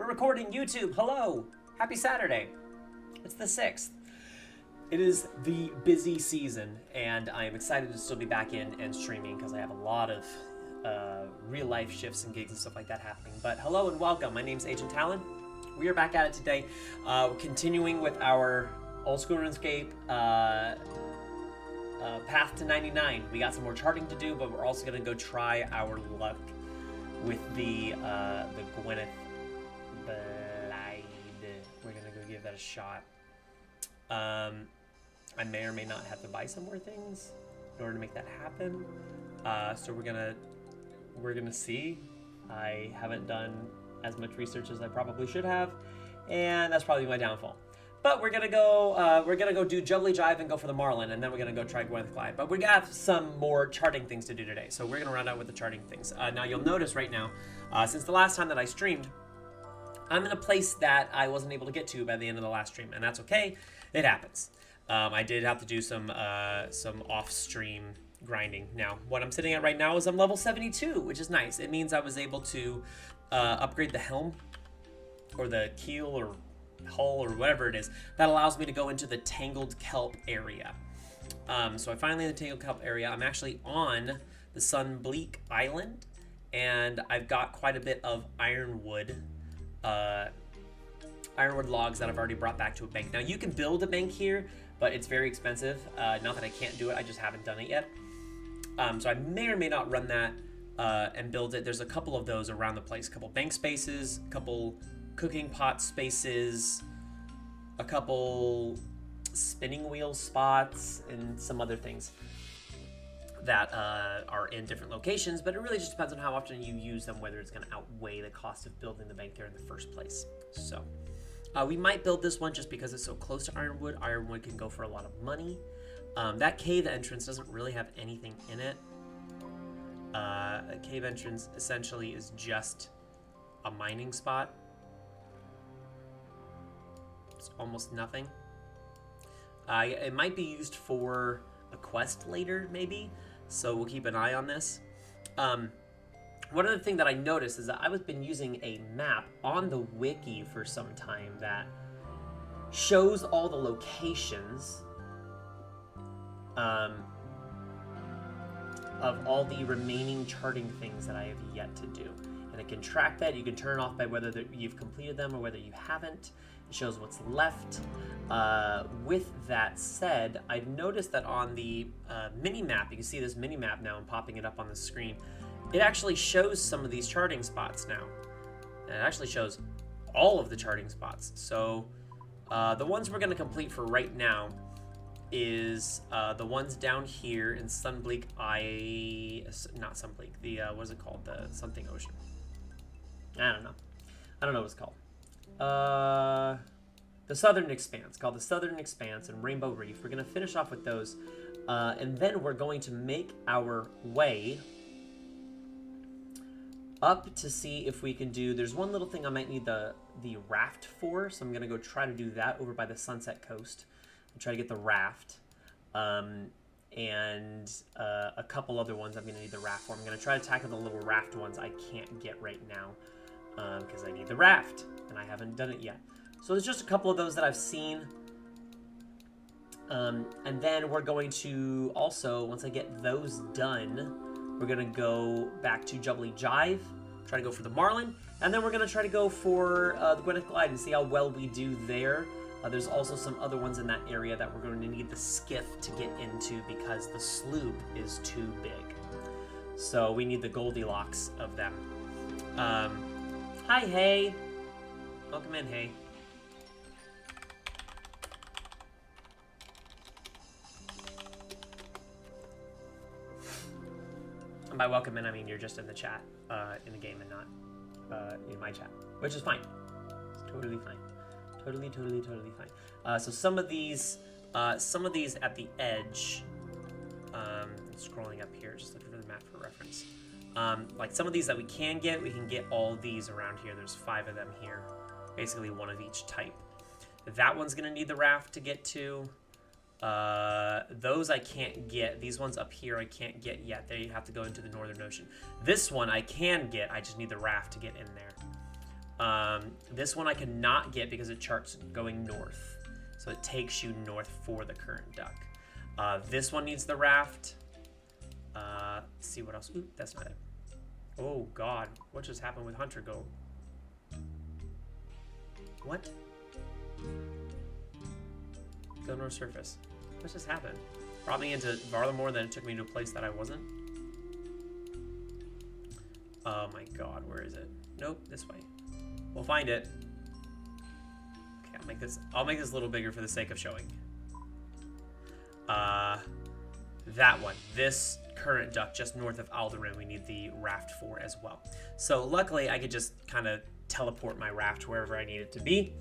recording YouTube. Hello. Happy Saturday. It's the 6th. It is the busy season, and I am excited to still be back in and streaming because I have a lot of real-life shifts and gigs and stuff like that happening. But hello and welcome. My name's Agent Talyn. We are back at it today, continuing with our old school RuneScape path to 99. We got some more charting to do, but we're also going to go try our luck with the Gwenith Glide. We're going to go give that a shot. I may or may not have to buy some more things in order to make that happen. So we're gonna see. I haven't done as much research as I probably should have, and that's probably my downfall. But we're gonna go do Jubbly Jive and go for the Marlin, and then we're gonna go try Gwenith Glide. But we have some more charting things to do today, so we're gonna round out with the charting things. Now you'll notice right now, since the last time that I streamed, I'm in a place that I wasn't able to get to by the end of the last stream, and that's okay. It happens. I did have to do some off-stream grinding. Now, what I'm sitting at right now is I'm level 72, which is nice. It means I was able to upgrade the helm, or the keel, or hull, or whatever it is. That allows me to go into the Tangled Kelp area. So I'm finally in the Tangled Kelp area. I'm actually on the Sunbleak Island, and I've got quite a bit of ironwood logs that I've already brought back to a bank. Now, you can build a bank here, but it's very expensive. Not that I can't do it, I just haven't done it yet. So I may or may not run that and build it. There's a couple of those around the place. A couple bank spaces, a couple cooking pot spaces, a couple spinning wheel spots, and some other things that are in different locations, but it really just depends on how often you use them, whether it's going to outweigh the cost of building the bank there in the first place. So we might build this one just because it's so close to Ironwood. Ironwood can go for a lot of money. That cave entrance doesn't really have anything in it. A cave entrance essentially is just a mining spot. It's almost nothing. It might be used for a quest later, maybe, so we'll keep an eye on this. One other thing that I noticed is that I've been using a map on the wiki for some time that shows all the locations of all the remaining charting things that I have yet to do. And it can track that. You can turn it off by whether you've completed them or whether you haven't. It shows what's left. With that said, I've noticed that on the mini-map, you can see this mini-map now, I'm popping it up on the screen, it actually shows some of these charting spots now. And it actually shows all of the charting spots. So the ones we're going to complete for right now is the ones down here in Sunbleak, not Sunbleak, the, what is it called? The something ocean. I don't know what it's called. The Southern Expanse, called the Southern Expanse and Rainbow Reef. We're going to finish off with those, and then we're going to make our way up to see if we can do, there's one little thing I might need the raft for, so I'm going to go try to do that over by the Sunset Coast and try to get the raft, and a couple other ones I'm going to need the raft for. I'm going to try to tackle the little raft ones I can't get right now, because I need the raft, and I haven't done it yet. So there's just a couple of those that I've seen. And then we're going to also, once I get those done, we're going to go back to Jubbly Jive, try to go for the Marlin, and then we're going to try to go for the Gwenith Glide and see how well we do there. There's also some other ones in that area that we're going to need the skiff to get into because the sloop is too big. So we need the Goldilocks of them. Hi, Hay. Welcome in, Hay. And by welcome in, I mean you're just in the chat, in the game and not in my chat, which is fine. It's totally fine. Totally fine. So some of these at the edge, scrolling up here, just looking for the map for reference. Like some of these that we can get all these around here. There's 5 of them here, basically one of each type. That one's gonna need the raft to get to. Those I can't get. These ones up here I can't get yet. They have to go into the Northern Ocean. This one I can get. I just need the raft to get in there. This one I cannot get because it charts going north. So it takes you north for the current duck. This one needs the raft. Let's see what else. Ooh, that's not it. Oh, God. What just happened with Hunter Gold? What? Go north surface. What just happened? Brought me into farther more than it took me to a place that I wasn't. Oh my God, where is it? Nope, this way. We'll find it. Okay, I'll make this a little bigger for the sake of showing. That one. This current duck just north of Alderaan we need the raft for as well. So luckily I could just kind of teleport my raft wherever I need it to be.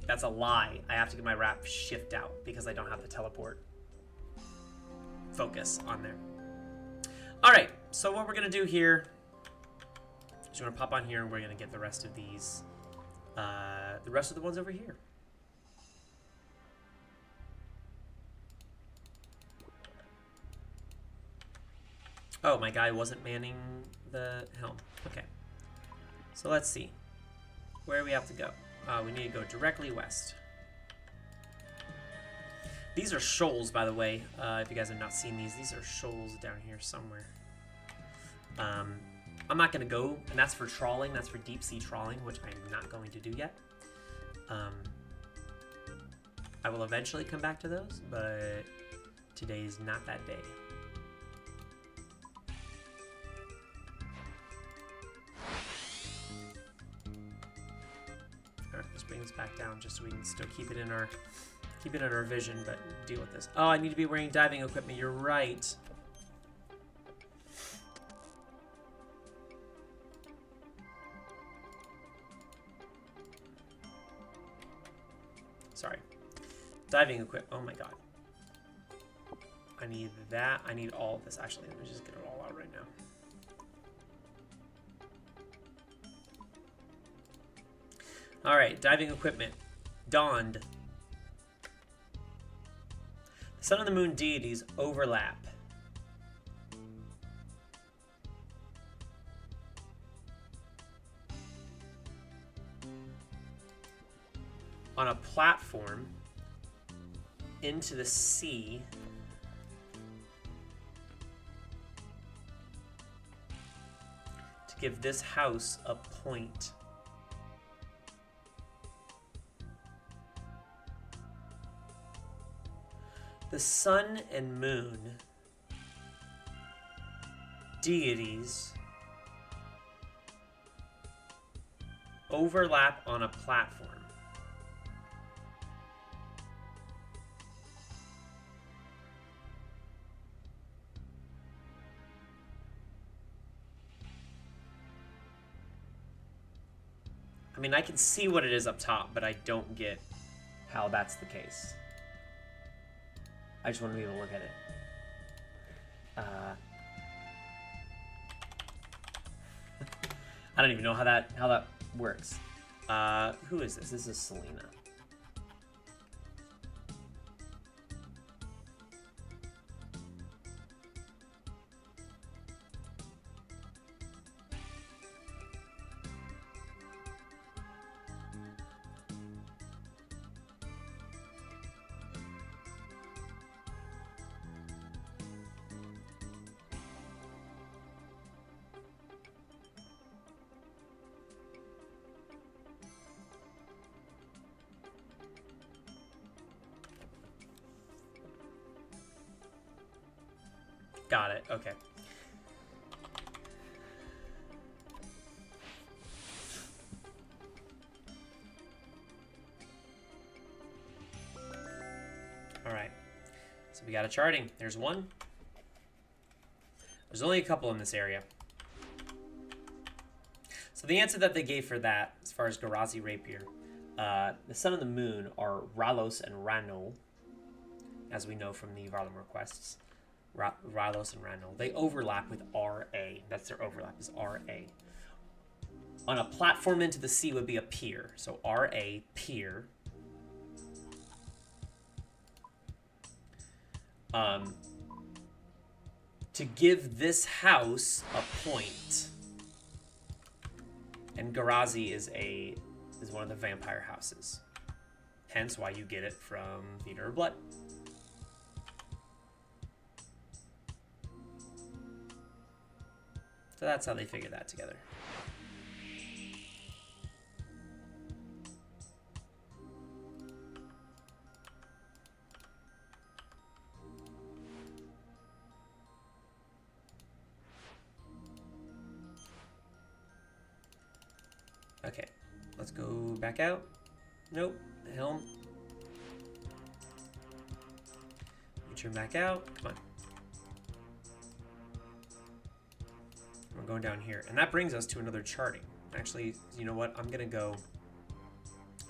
That's a lie. I have to get my raft shift out because I don't have the teleport focus on there. Alright, so what we're going to do here is we're going to pop on here and we're going to get the rest of these, the rest of the ones over here. Oh, my guy wasn't manning the helm. Okay. So let's see. Where do we have to go? We need to go directly west. These are shoals, by the way. If you guys have not seen these are shoals down here somewhere. I'm not going to go, and that's for trawling. That's for deep sea trawling, which I'm not going to do yet. I will eventually come back to those, but today's not that day. Alright, let's bring this back down just so we can still keep it in our vision, but deal with this. Oh, I need to be wearing diving equipment. You're right. Sorry. Diving equipment. Oh my God. I need that. I need all of this. Actually, let me just get it all out right now. All right, diving equipment. Donned. The sun and the moon deities overlap. On a platform into the sea to give this house a point. The sun and moon deities overlap on a platform. I mean, I can see what it is up top, but I don't get how that's the case. I just want to be able to look at it. I don't even know how that works. Who is this? This is Selena. Got it. Okay. All right. So we got a charting. There's one. There's only a couple in this area. So the answer that they gave for that, as far as Garazi Rapier, the sun and the moon are Ralos and Ranol, as we know from the Varlam requests. Ralos and Ranol. They overlap with RA. That's their overlap, is RA. On a platform into the sea would be a pier. So RA, pier. To give this house a point. And Garazi is one of the vampire houses. Hence why you get it from Theater of Blood. So that's how they figured that together. Okay, let's go back out. Nope, the helm. We turn back out. Come on. We're going down here. And that brings us to another charting. Actually, you know what? I'm going to go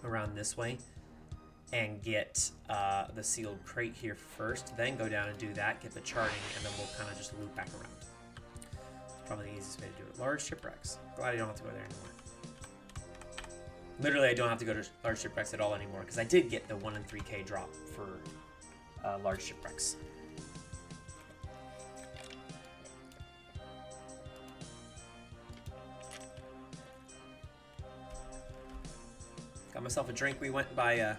around this way and get the sealed crate here first. Then go down and do that, get the charting, and then we'll kind of just loop back around. It's probably the easiest way to do it. Large shipwrecks. Glad I don't have to go there anymore. Literally, I don't have to go to large shipwrecks at all anymore because I did get the 1 in 3K drop for large shipwrecks. Got myself a drink. We went by to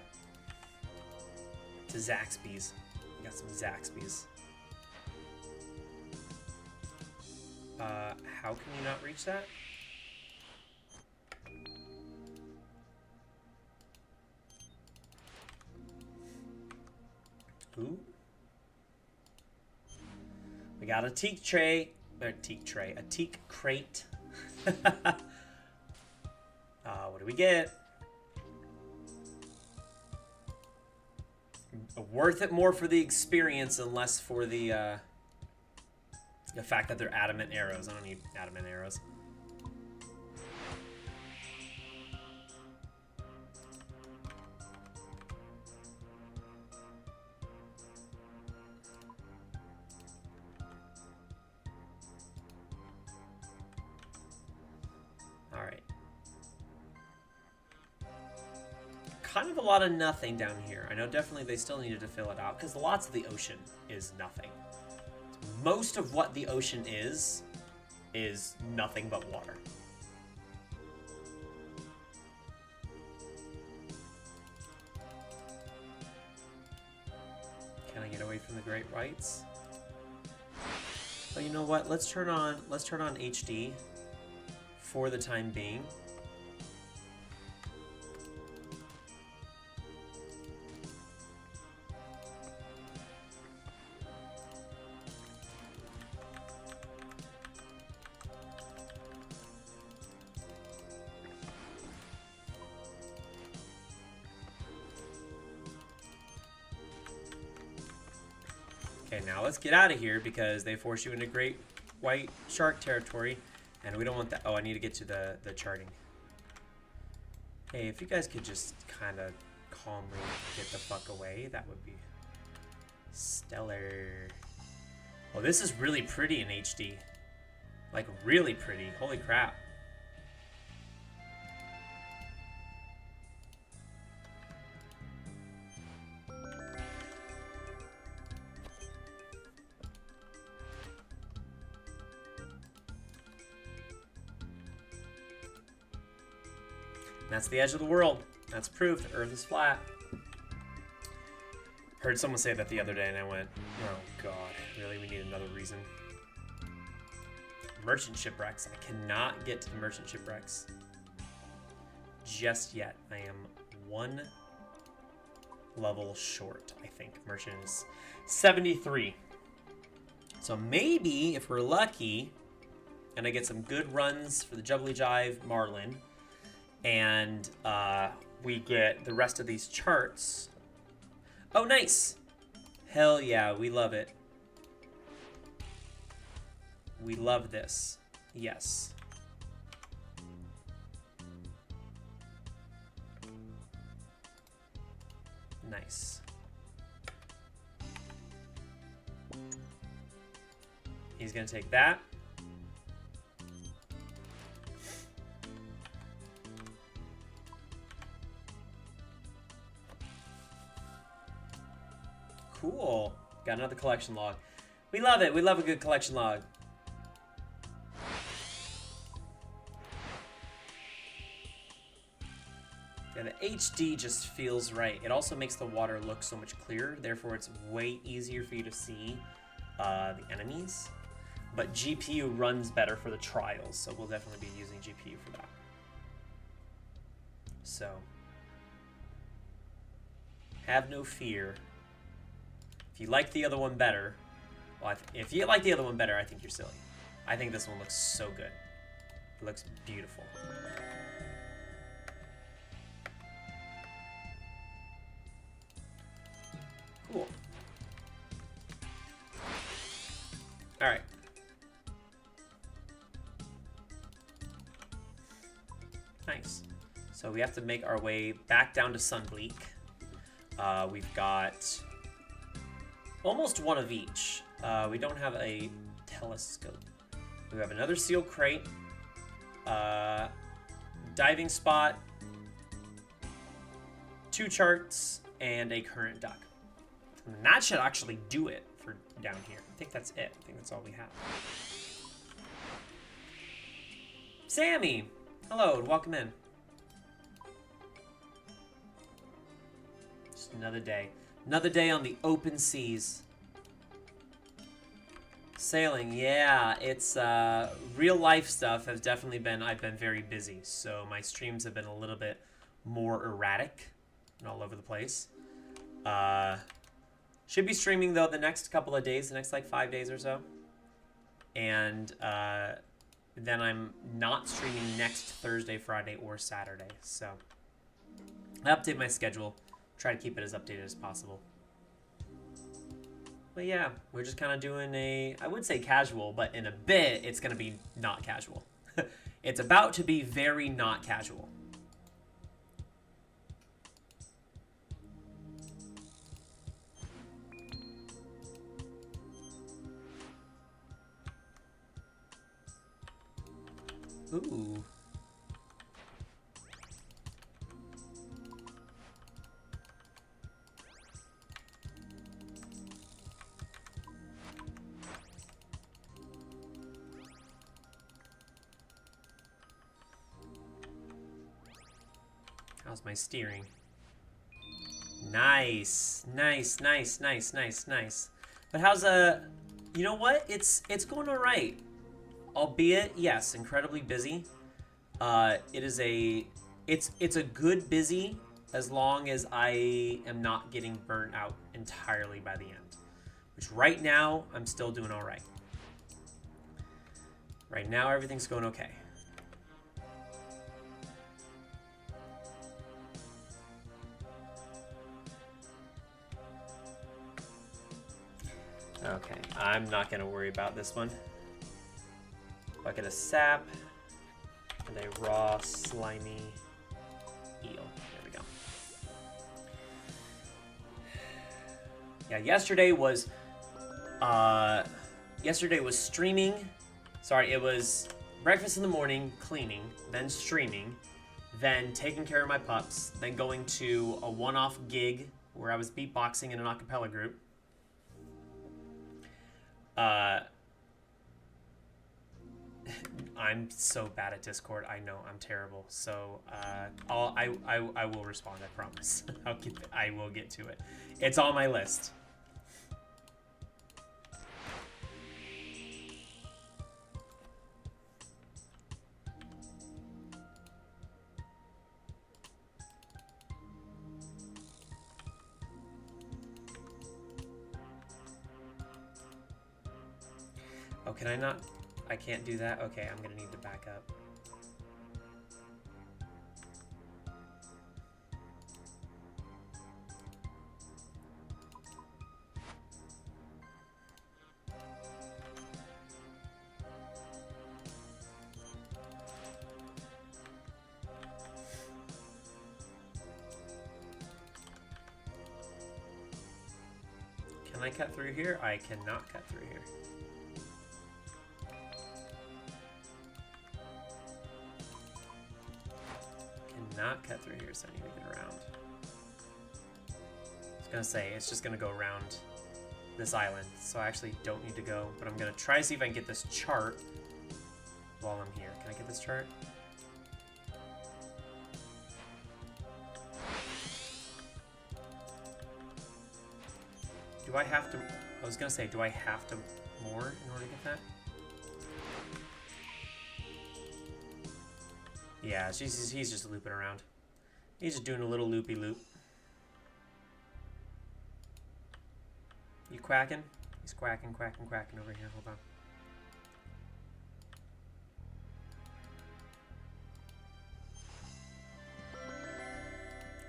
Zaxby's. We got some Zaxby's. How can you not reach that? Ooh. We got a teak tray. A teak crate. What do we get? Worth it more for the experience and less for the fact that they're adamant arrows. I don't need adamant arrows. Alright. Kind of a lot of nothing down here. I know definitely they still needed to fill it out because lots of the ocean is nothing. Most of what the ocean is nothing but water. Can I get away from the great whites? Well, you know what? Let's turn on HD for the time being. Okay, now let's get out of here because they force you into great white shark territory, and we don't want that. Oh, I need to get to the charting. Hey, if you guys could just kind of calmly get the fuck away, that would be stellar. Oh, this is really pretty in HD. Like, really pretty. Holy crap. That's the edge of the world. That's proof. The Earth is flat. Heard someone say that the other day and I went, oh god, really? We need another reason. Merchant shipwrecks. I cannot get to the merchant shipwrecks just yet. I am one level short, I think. Merchant is 73. So maybe, if we're lucky, and I get some good runs for the Jubbly Jive Marlin, and we get the rest of these charts. Oh, nice! Hell yeah, we love it. We love this. Yes. Nice. He's gonna take that. Cool. Got another collection log. We love it. We love a good collection log. Yeah, the HD just feels right. It also makes the water look so much clearer, therefore it's way easier for you to see the enemies. But GPU runs better for the trials, so we'll definitely be using GPU for that. So, have no fear. If you like the other one better, well, if you like the other one better, I think you're silly. I think this one looks so good. It looks beautiful. Cool. All right. Nice. So we have to make our way back down to Sunbleak. We've got almost one of each. We don't have a telescope. We have another sealed crate, diving spot, 2 charts, and a current duck. And that should actually do it for down here. I think that's it. I think that's all we have. Sammy! Hello, and welcome in. Just another day. Another day on the open seas. Sailing, yeah, it's real life stuff has definitely been, I've been very busy, so my streams have been a little bit more erratic and all over the place. Should be streaming though the next couple of days, the next like 5 days or so. And then I'm not streaming next Thursday, Friday, or Saturday, so I update my schedule, try to keep it as updated as possible. But yeah, we're just kind of doing a, I would say casual, but in a bit, it's going to be not casual. It's about to be very not casual. Ooh. How's my steering? Nice, nice, nice, nice, nice, nice. But how's you know what? It's going all right. Albeit, yes, incredibly busy. It's a good busy as long as I am not getting burnt out entirely by the end. Which right now, I'm still doing all right. Right now, everything's going okay. Okay, I'm not going to worry about this one. Bucket of sap, and a raw, slimy eel. There we go. Yeah, yesterday was streaming. Sorry, it was breakfast in the morning, cleaning, then streaming, then taking care of my pups, then going to a one-off gig where I was beatboxing in an a cappella group. I'm so bad at Discord. I know I'm terrible. So I will respond. I promise. I will get to it. It's on my list. Oh, can I not? I can't do that? Okay, I'm gonna need to back up. Can I cut through here? I cannot cut through here. Not cut through here, so I need to get around. I was gonna say, it's just gonna go around this island, so I actually don't need to go, but I'm gonna try to see if I can get this chart while I'm here. Can I get this chart? Do I have to... I was gonna say, do I have to moor in order to get that? Yeah, he's just looping around. He's just doing a little loopy-loop. You quacking? He's quacking over here. Hold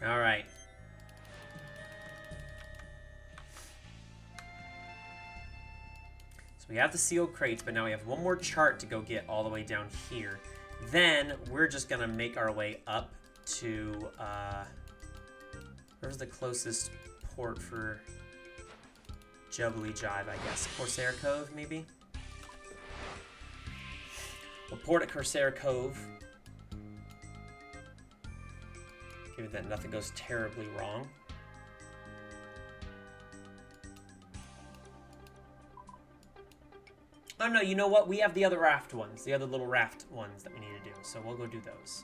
on. All right. So we have the sealed crates, but now we have one more chart to go get all the way down here. Then we're just gonna make our way up to where's the closest port for Jubbly Jive, I guess. Corsair Cove, maybe? We'll port at Corsair Cove. Given that nothing goes terribly wrong. Oh no, you know what? We have the other raft ones. The other little raft ones that we need to do. So we'll go do those.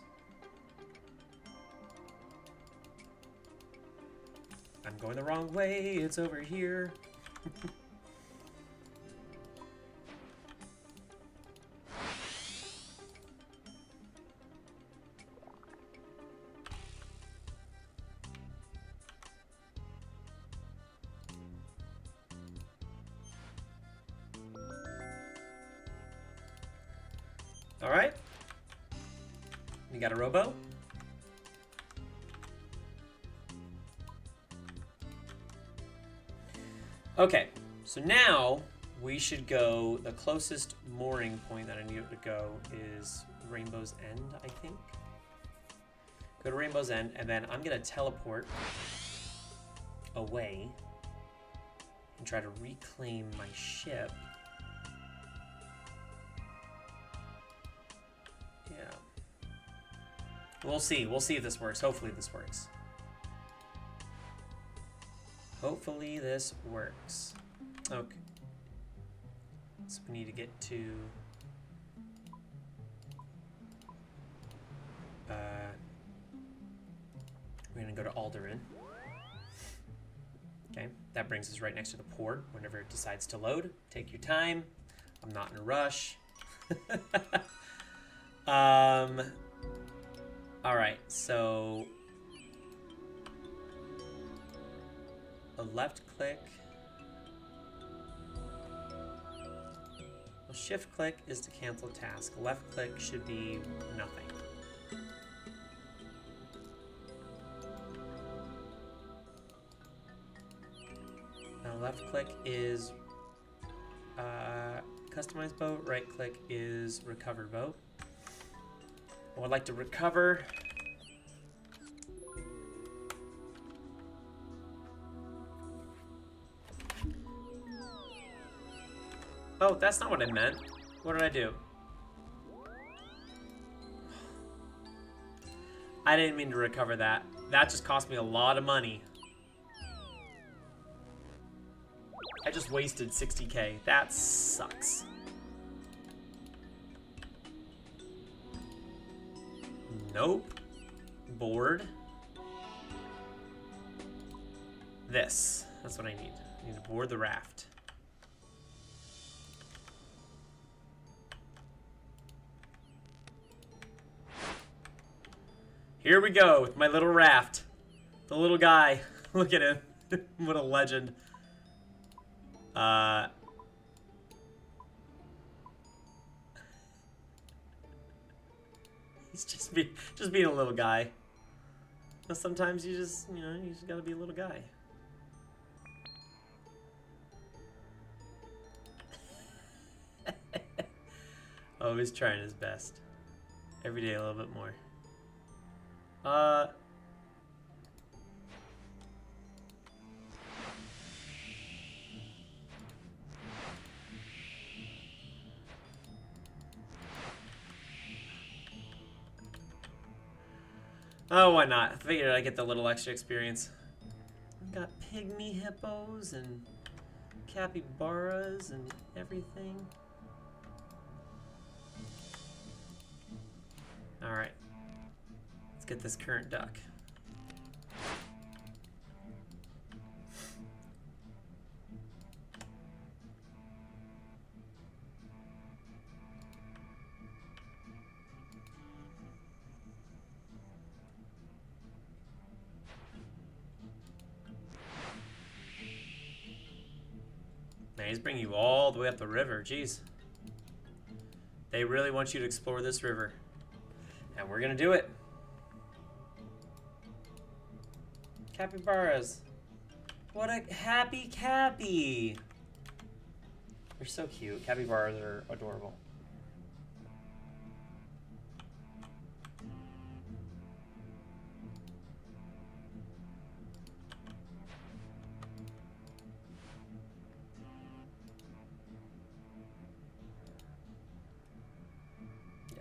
I'm going the wrong way. It's over here. All right. We got a robo. Okay, so now we should go, the closest mooring point that I need to go is Rainbow's End, I think. Go to Rainbow's End, and then I'm gonna teleport away and try to reclaim my ship. Yeah. We'll see if this works. Hopefully this works. Hopefully this works. Okay. So we need to get to... we're gonna go to Alderaan. Okay, that brings us right next to the port whenever it decides to load. Take your time. I'm not in a rush. Alright, so... a left click. Well, shift click is to cancel task. Left click should be nothing. Now left click is customize boat. Right click is recovered boat. I would like to recover. Oh, that's not what I meant. What did I do? I didn't mean to recover that. That just cost me a lot of money. I just wasted 60K. That sucks. Nope. Board. This. That's what I need. I need to board the raft. Here we go with my little raft. The little guy. Look at him. What a legend. He's just being a little guy. But sometimes you just, you know, you just gotta be a little guy. Oh, he's trying his best. Every day a little bit more. Oh, why not? I figured I'd get the little extra experience. We've got pygmy hippos and capybaras and everything. Alright. Let's get this current duck. he's bringing you all the way up the river. Jeez. They really want you to explore this river. And we're gonna do it. Capybaras. What a happy cappy. They're so cute. Capybaras are adorable.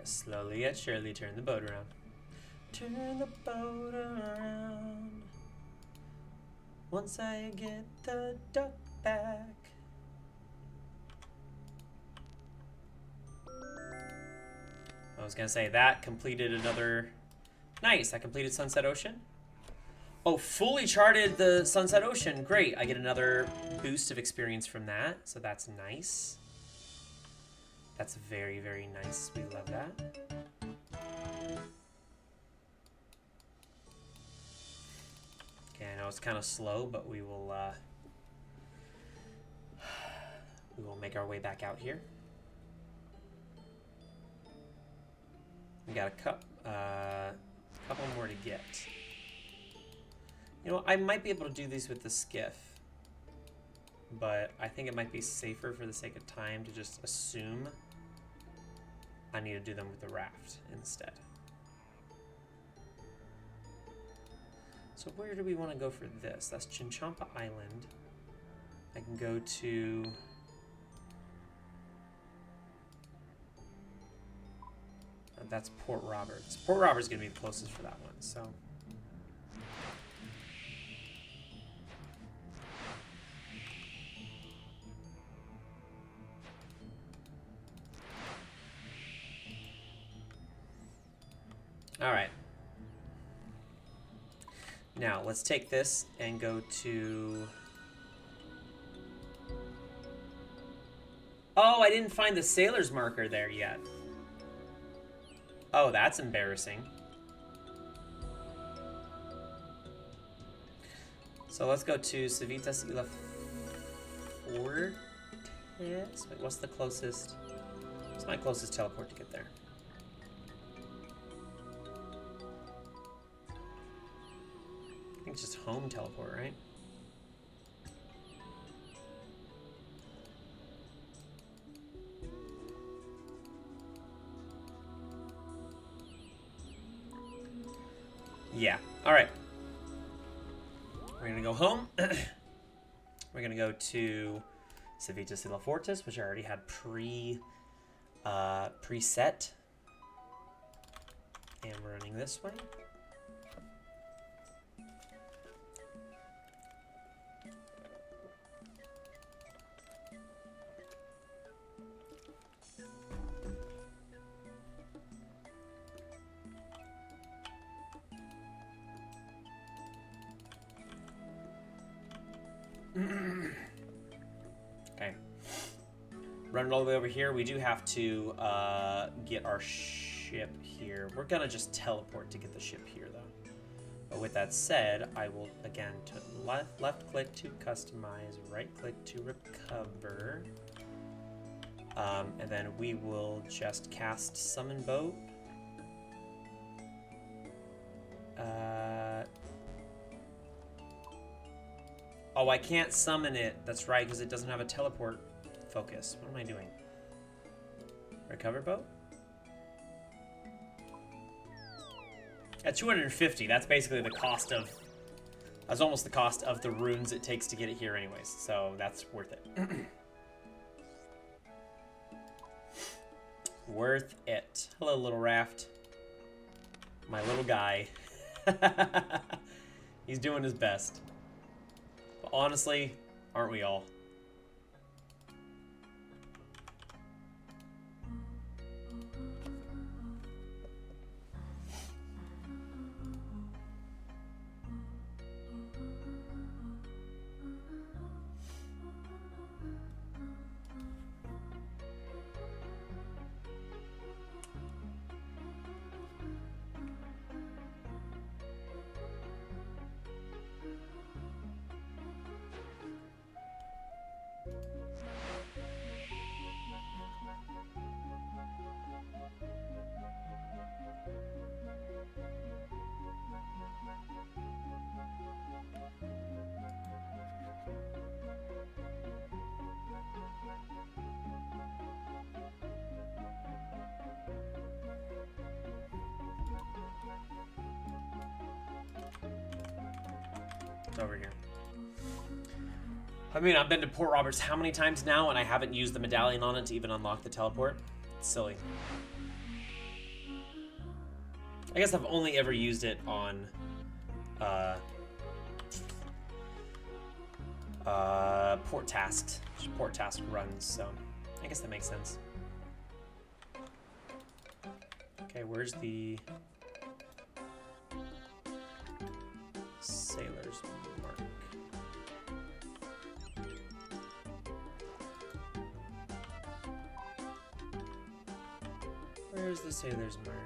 Slowly yet surely turn the boat around. Turn the boat around. Once I get the duck back. I was gonna say that completed another. Nice, I completed Sunset Ocean. Oh, fully charted the Sunset Ocean. Great, I get another boost of experience from that, so that's nice. That's very, very nice. We love that. Okay, I know it's kind of slow, but we will make our way back out here. We got a couple more to get. You know, I might be able to do these with the skiff, but I think it might be safer for the sake of time to just assume I need to do them with the raft instead. So where do we want to go for this? That's Chinchompa Island. I can go to... that's Port Roberts. Port Roberts is going to be the closest for that one, so... All right. Now, let's take this and go to... Oh, I didn't find the sailor's marker there yet. Oh, that's embarrassing. So let's go to Civitas y la Fortes. Wait, what's the closest? What's my closest teleport to get there? I think it's just home teleport, right? Yeah. All right. We're gonna go home. We're gonna go to Civitas y la Fortes, which I already had preset, and we're running this way. Okay. Run it all the way over here. We do have to get our ship here. We're gonna just teleport to get the ship here, though. But with that said, I will again left click to customize, right click to recover, and then we will just cast summon boat. Oh, I can't summon it. That's right, because it doesn't have a teleport focus. What am I doing? Recover boat? At 250, that's basically the cost of... That's almost the cost of the runes it takes to get it here anyways, so that's worth it. Worth it. Hello, little raft. My little guy. He's doing his best. But honestly, aren't we all? It's over here. I mean, I've been to Port Roberts how many times now, and I haven't used the medallion on it to even unlock the teleport? It's silly. I guess I've only ever used it on port task runs, so I guess that makes sense. Okay, where's the sailor's mark? Where's the sailor's mark?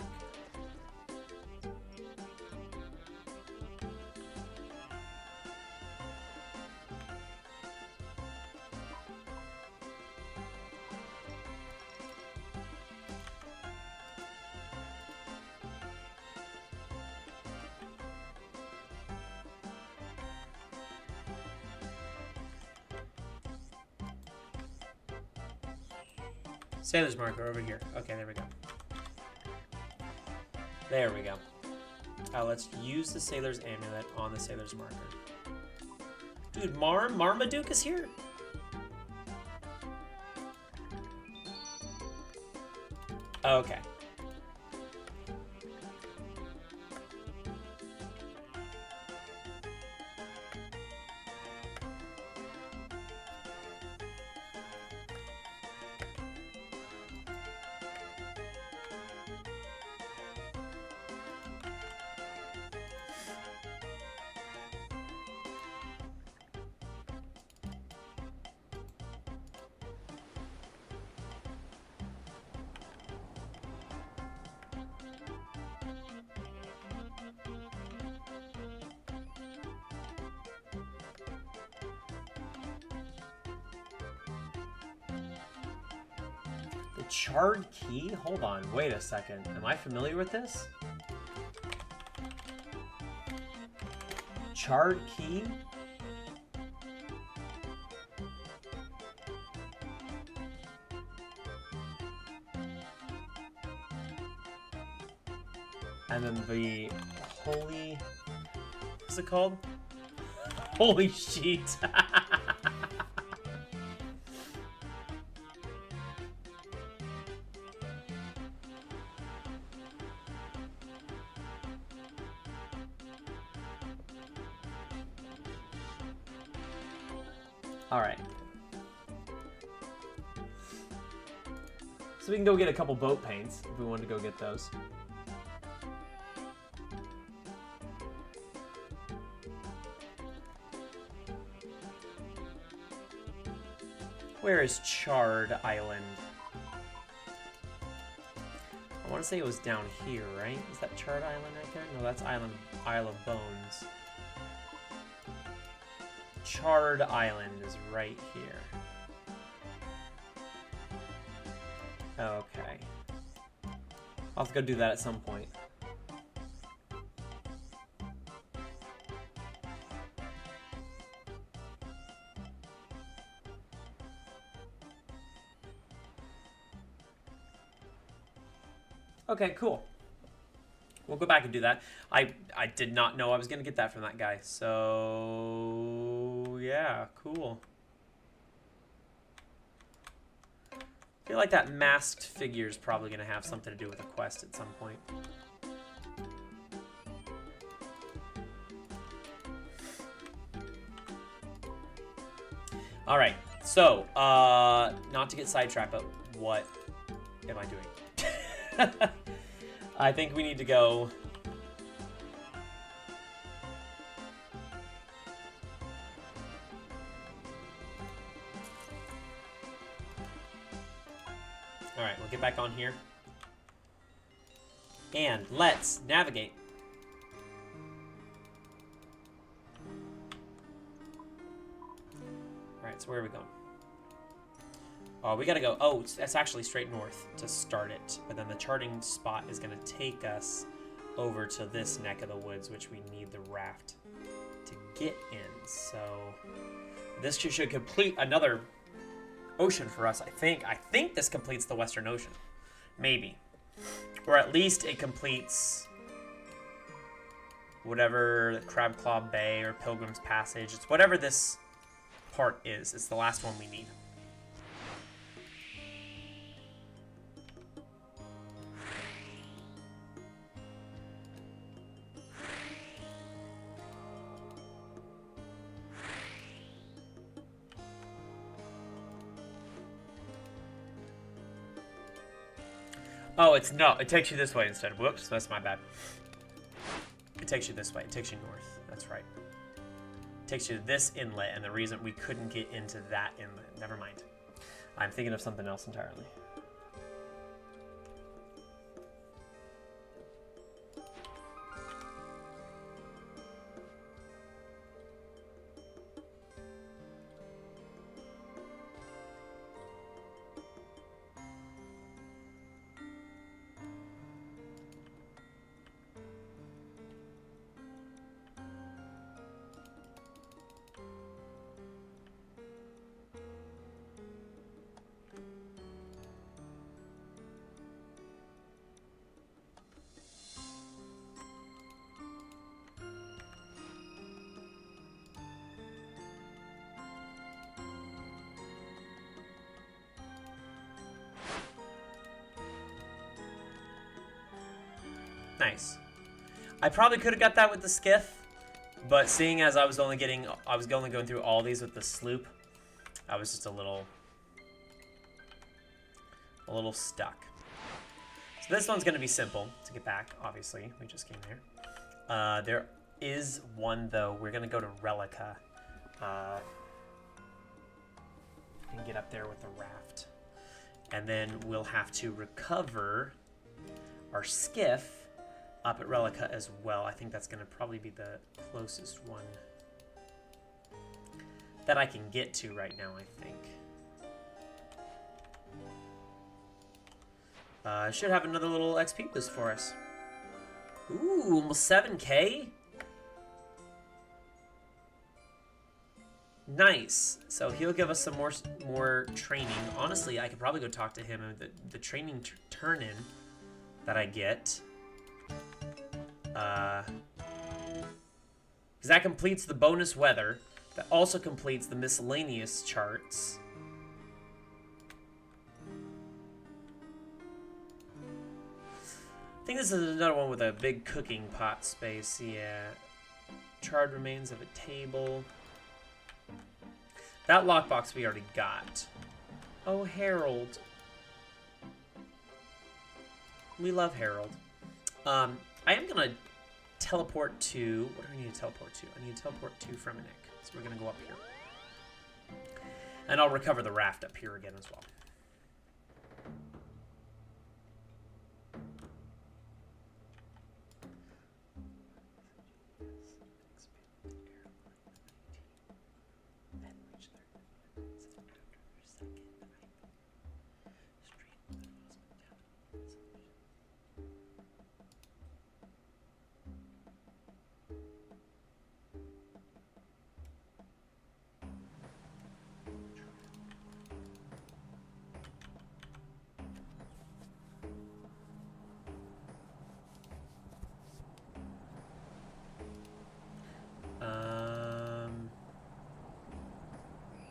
Sailor's marker over here. Okay, there we go. There we go. Let's use the sailor's amulet on the sailor's marker. Dude, Marmaduke is here? Okay. Charred key? Hold on, wait a second. Am I familiar with this? Charred key? And then the holy... What's it called? Holy sheet. Alright. So we can go get a couple boat paints if we wanted to go get those. Where is Charred Island? I want to say it was down here, right? Is that Charred Island right there? No, that's Isle of Bones. Charred Island is right here. Okay. I'll have to go do that at some point. Okay, cool. We'll go back and do that. I did not know I was going to get that from that guy. So, yeah, cool. I feel like that masked figure is probably going to have something to do with a quest at some point. All right. So, not to get sidetracked, but what am I doing? I think we need to go... Alright, we'll get back on here. And let's navigate. Alright, so where are we going? Oh, we gotta go. Oh, that's actually straight north to start it. But then the charting spot is gonna take us over to this neck of the woods, which we need the raft to get in. So this should complete another ocean for us, I think. I think this completes the Western Ocean. Maybe. Or at least it completes whatever Crab Claw Bay or Pilgrim's Passage. It's whatever this part is. It's the last one we need. Oh, it takes you this way instead. Whoops, that's my bad. It takes you this way. It takes you north. That's right. It takes you to this inlet, and the reason we couldn't get into that inlet. Never mind. I'm thinking of something else entirely. Nice. I probably could have got that with the skiff, but seeing as I was only going through all these with the sloop, I was just a little stuck. So this one's gonna be simple to get back. Obviously, we just came there. There is one though. We're gonna go to Relica and get up there with the raft, and then we'll have to recover our skiff up at Relica as well. I think that's going to probably be the closest one that I can get to right now, I think. Should have another little XP boost for us. Ooh, almost 7K? Nice. So he'll give us some more training. Honestly, I could probably go talk to him. The training turn-in that I get. Because that completes the bonus weather. That also completes the miscellaneous charts. I think this is another one with a big cooking pot space. Yeah. Charred remains of a table. That lockbox we already got. Oh, Harold. We love Harold. I am going to teleport to... What do I need to teleport to? I need to teleport to Fremenic. So we're going to go up here. And I'll recover the raft up here again as well.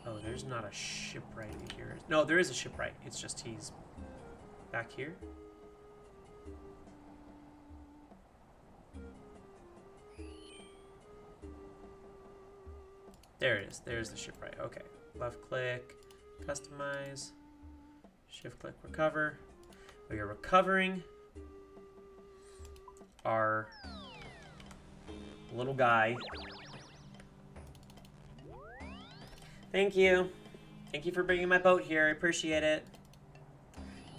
Oh, there's not a shipwright here. No, there is a shipwright. It's just he's back here. There it is. There's the shipwright. Okay. Left click, customize, shift click, recover. We are recovering our little guy. Thank you. Thank you for bringing my boat here. I appreciate it.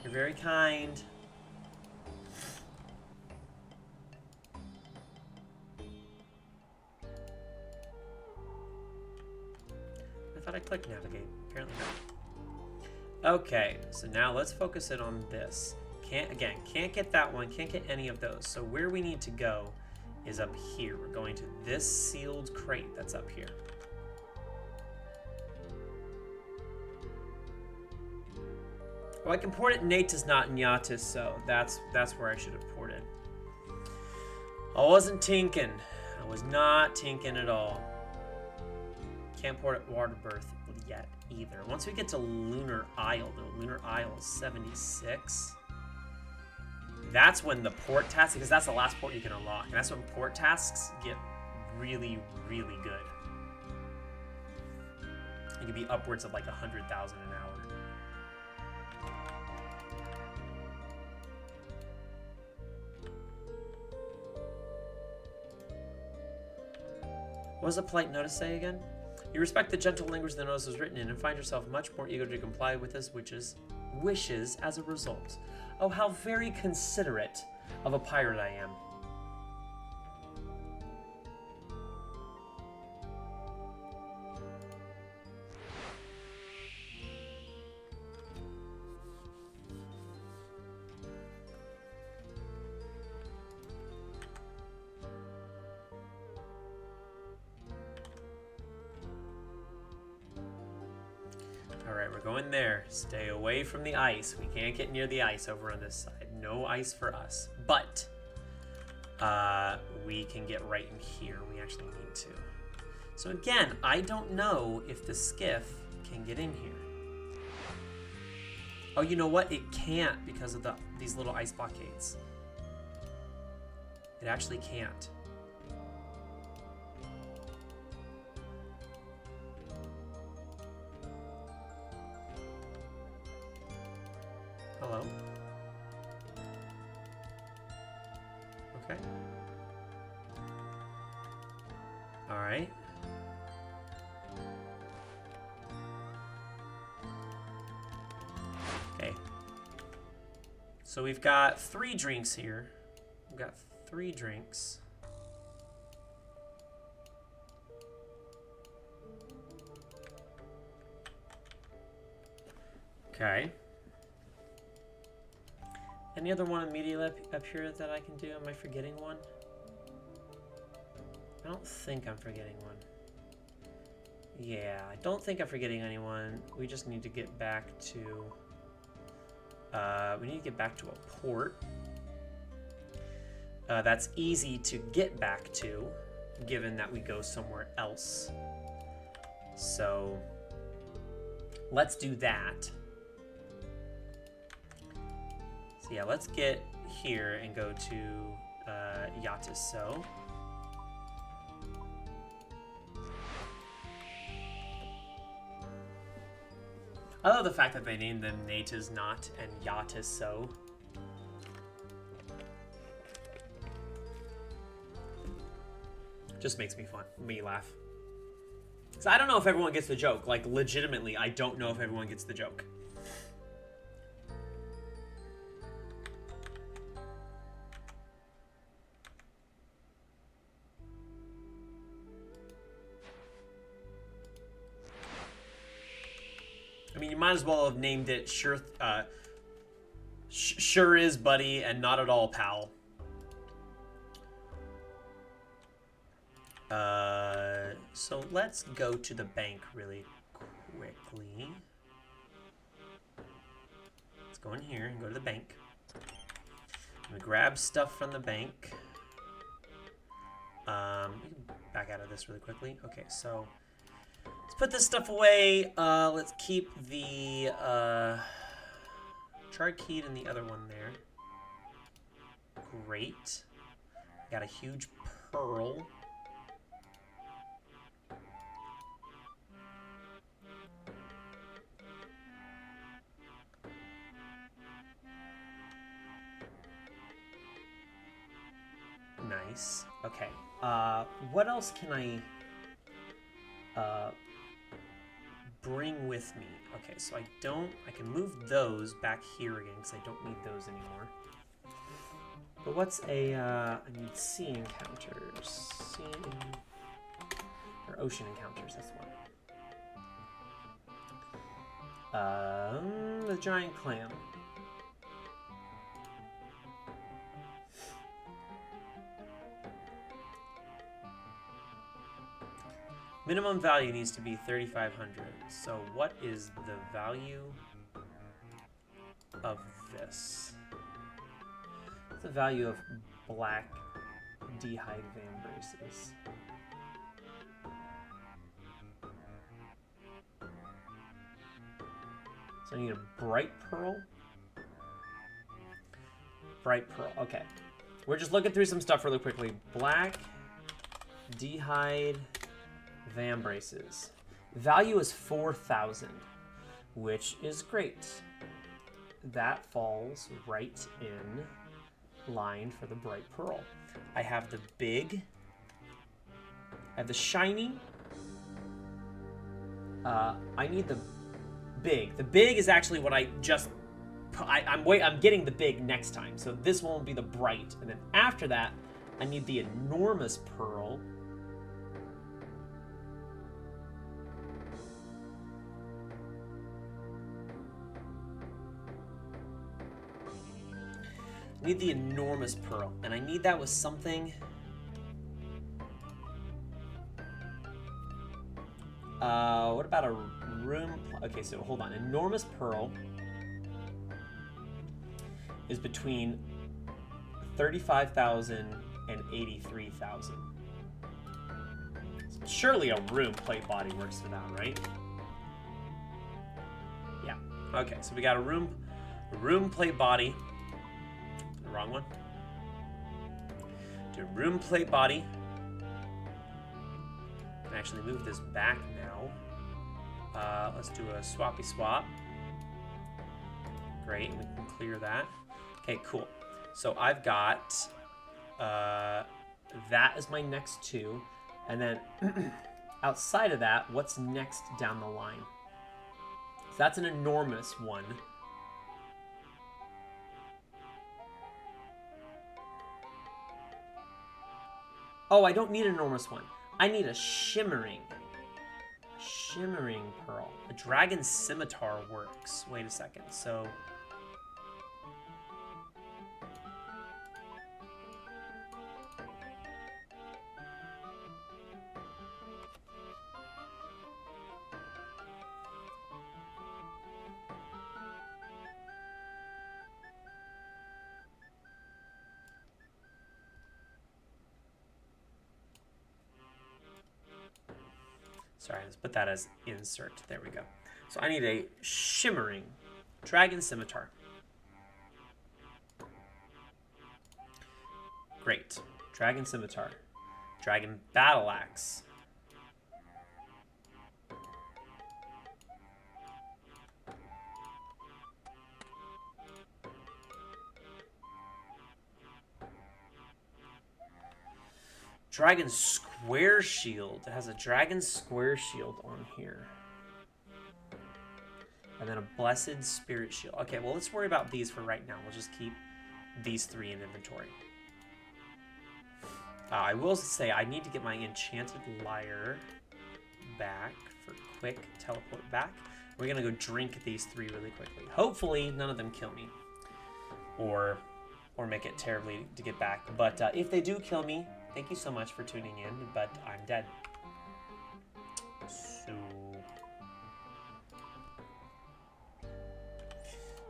You're very kind. I thought I clicked navigate. Apparently not. Okay, so now let's focus it on this. Can't get that one. Can't get any of those. So where we need to go is up here. We're going to this sealed crate that's up here. Well, I can port it Natus, not Nyatis, so that's where I should have ported. I wasn't tinking. I was not tinking at all. Can't port at water berth yet either. Once we get to Lunar Isle, though, Lunar Isle is 76. That's when the port tasks, because that's the last port you can unlock, and that's when port tasks get really, really good. It can be upwards of like 100,000 an hour. What does a polite notice say again? You respect the gentle language the notice was written in and find yourself much more eager to comply with his wishes as a result. Oh, how very considerate of a pirate I am. Alright, we're going there. Stay away from the ice. We can't get near the ice over on this side. No ice for us. But we can get right in here. We actually need to. So again, I don't know if the skiff can get in here. Oh, you know what? It can't because of these little ice blockades. It actually can't. Hello? Okay. Alright. Okay. So we've got 3 drinks here. We've got 3 drinks. Okay. Any other one immediately up here that I can do? Am I forgetting one? I don't think I'm forgetting one. Yeah, I don't think I'm forgetting anyone. We just need to get back to... we need to get back to a port. That's easy to get back to, given that we go somewhere else. So, let's do that. So yeah, let's get here and go to Yatiso. I love the fact that they named them Natas Not and Yatiso. Just makes me laugh. So I don't know if everyone gets the joke. Like, legitimately, I don't know if everyone gets the joke. I mean, you might as well have named it Sure Is Buddy and Not At All Pal. So let's go to the bank really quickly. Let's go in here and go to the bank. I'm gonna grab stuff from the bank. We can back out of this really quickly. Okay, so let's put this stuff away. Let's keep the chart key and the other one there. Great. Got a huge pearl. Nice. Okay. What else can I bring with me? Okay, so I can move those back here again because I don't need those anymore. But what's I need sea encounters. Or ocean encounters, that's one. The giant clam. Minimum value needs to be 3,500. So what is the value of this? What's the value of black d'hide vambraces. So I need a bright pearl. Bright pearl, okay. We're just looking through some stuff really quickly. Black d'hide vambraces. Value is 4,000, which is great. That falls right in line for the bright pearl. I have the big. I have the shiny. I need the big. The big is actually what I just. I'm getting the big next time, so this one will be the bright, and then after that, I need the enormous pearl. I need the enormous pearl, and I need that with something. What about a room? Okay, so hold on. Enormous pearl is between 35,000 and 83,000. Surely a room plate body works for that, right? Yeah. Okay, so we got a room plate body. The wrong one. Do room plate body. I can actually move this back now. Let's do a swappy swap. Great, we can clear that. Okay, cool. So I've got that is my next two, and then outside of that, what's next down the line? So that's an enormous one. Oh, I don't need an enormous one. I need a shimmering pearl. A dragon scimitar works. Wait a second. So sorry, let's put that as insert. There we go. So I need a shimmering dragon scimitar. Great. Dragon scimitar. Dragon battle axe. Dragon square shield. It has a dragon square shield on here. And then a blessed spirit shield. Okay, well, let's worry about these for right now. We'll just keep these three in inventory. I will say I need to get my enchanted lyre back for quick teleport back. We're going to go drink these three really quickly. Hopefully, none of them kill me. Or make it terribly to get back. But if they do kill me, thank you so much for tuning in, but I'm dead. So...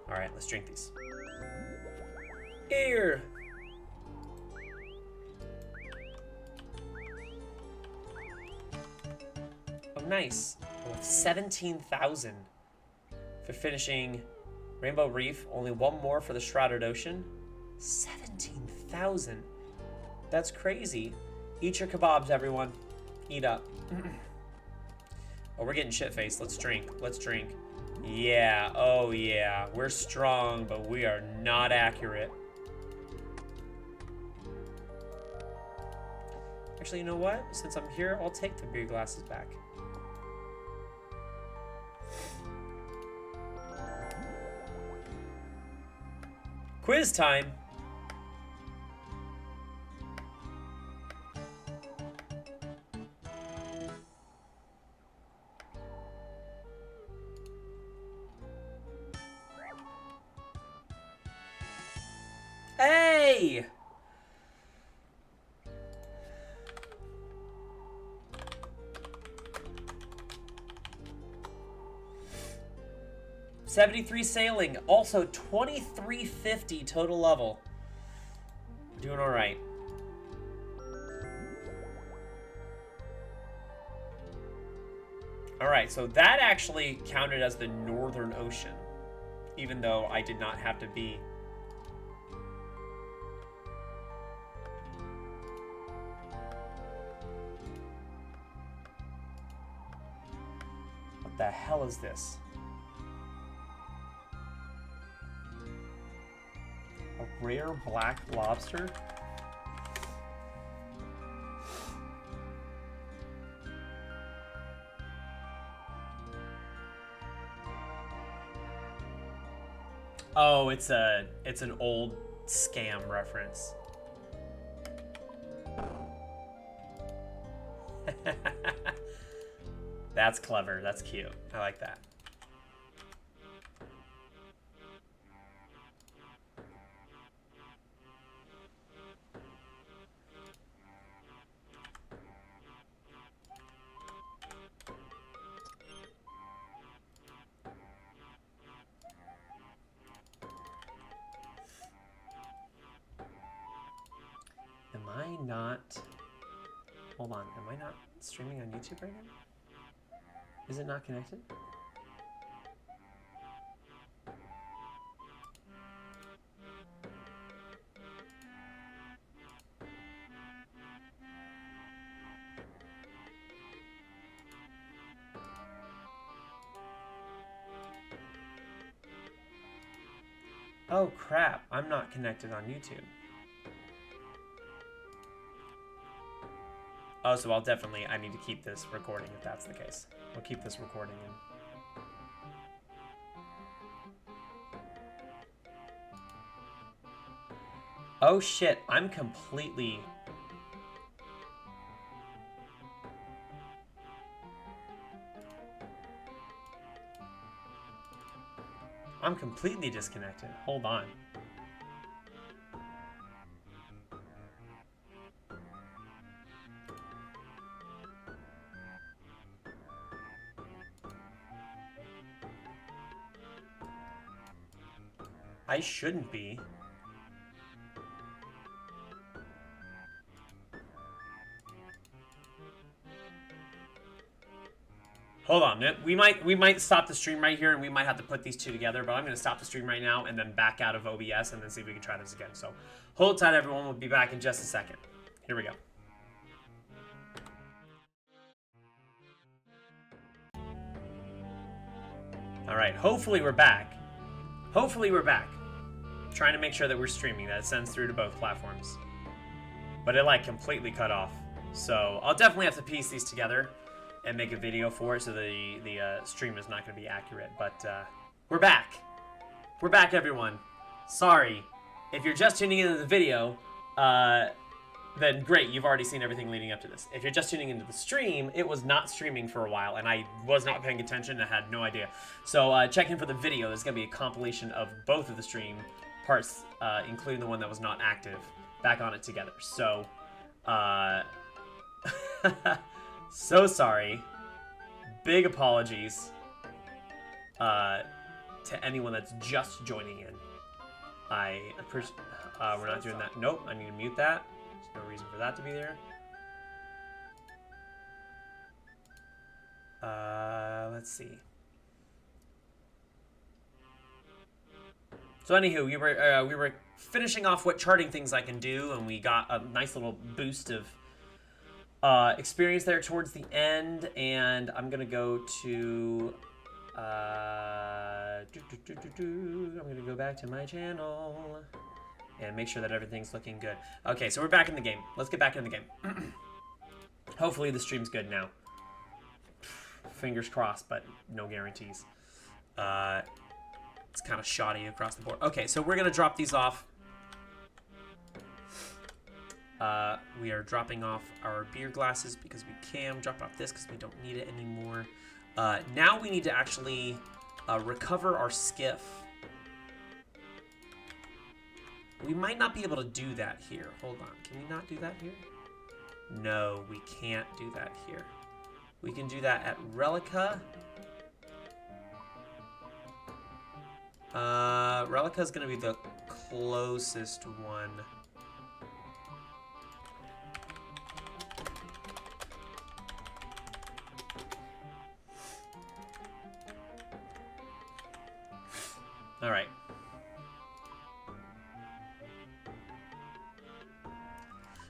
Alright, let's drink these. Here! Oh, nice. Oh, 17,000 for finishing Rainbow Reef. Only one more for the Shrouded Ocean. 17,000. That's crazy. Eat your kebabs, everyone. Eat up. Oh, we're getting shit-faced. Let's drink. Let's drink. Yeah. Oh, yeah. We're strong, but we are not accurate. Actually, you know what? Since I'm here, I'll take the beer glasses back. Quiz time. Hey! $73 sailing, also 2350 total level. We're doing all right. All right, so that actually counted as the Northern Ocean, even though I did not have to be. What the hell is this? A rare black lobster? Oh, it's an old scam reference. That's clever. That's cute. I like that. Am I not... Hold on. Am I not streaming on YouTube right now? Is it not connected? Oh crap, I'm not connected on YouTube. Oh, so I need to keep this recording if that's the case. We'll keep this recording in. Oh shit, I'm completely... disconnected. Hold on. I shouldn't be. Hold on, we might stop the stream right here, and we might have to put these two together, but I'm going to stop the stream right now and then back out of OBS and then see if we can try this again. So hold tight, everyone. We'll be back in just a second. Here we go. All right, hopefully we're back. Hopefully we're back. Trying to make sure that we're streaming, that it sends through to both platforms. But it like completely cut off. So I'll definitely have to piece these together and make a video for it, so the stream is not going to be accurate. But we're back. We're back, everyone. Sorry. If you're just tuning into the video, then great, you've already seen everything leading up to this. If you're just tuning into the stream, it was not streaming for a while, and I was not paying attention and had no idea. So check in for the video. There's going to be a compilation of both of the stream parts, including the one that was not active, back on it together. So, so sorry. Big apologies to anyone that's just joining in. I appreciate. We're not doing that. Nope. I need to mute that. There's no reason for that to be there. Let's see. So anywho, we were finishing off what charting things I can do, and we got a nice little boost of experience there towards the end, and I'm gonna go to I'm gonna go back to my channel and make sure that everything's looking good. Okay, so we're back in the game. Let's get back in the game. Hopefully the stream's good now. Fingers crossed, but no guarantees. It's kind of shoddy across the board. Okay, so we're gonna drop these off. We are dropping off our beer glasses because we can. Drop off this because we don't need it anymore. Now we need to actually recover our skiff. We might not be able to do that here. Hold on. Can we not do that here? No, we can't do that here. We can do that at Relica. Relica is going to be the closest one. All right.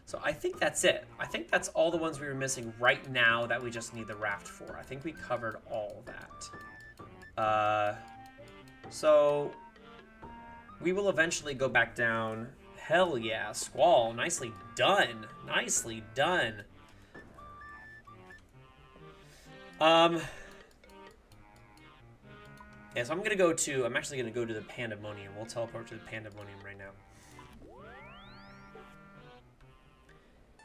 So I think that's it. I think that's all the ones we were missing right now that we just need the raft for. I think we covered all that. So we will eventually go back down. Hell yeah, Squall. Nicely done. Nicely done. Yeah, so I'm actually gonna go to the Pandemonium. We'll teleport to the Pandemonium right now.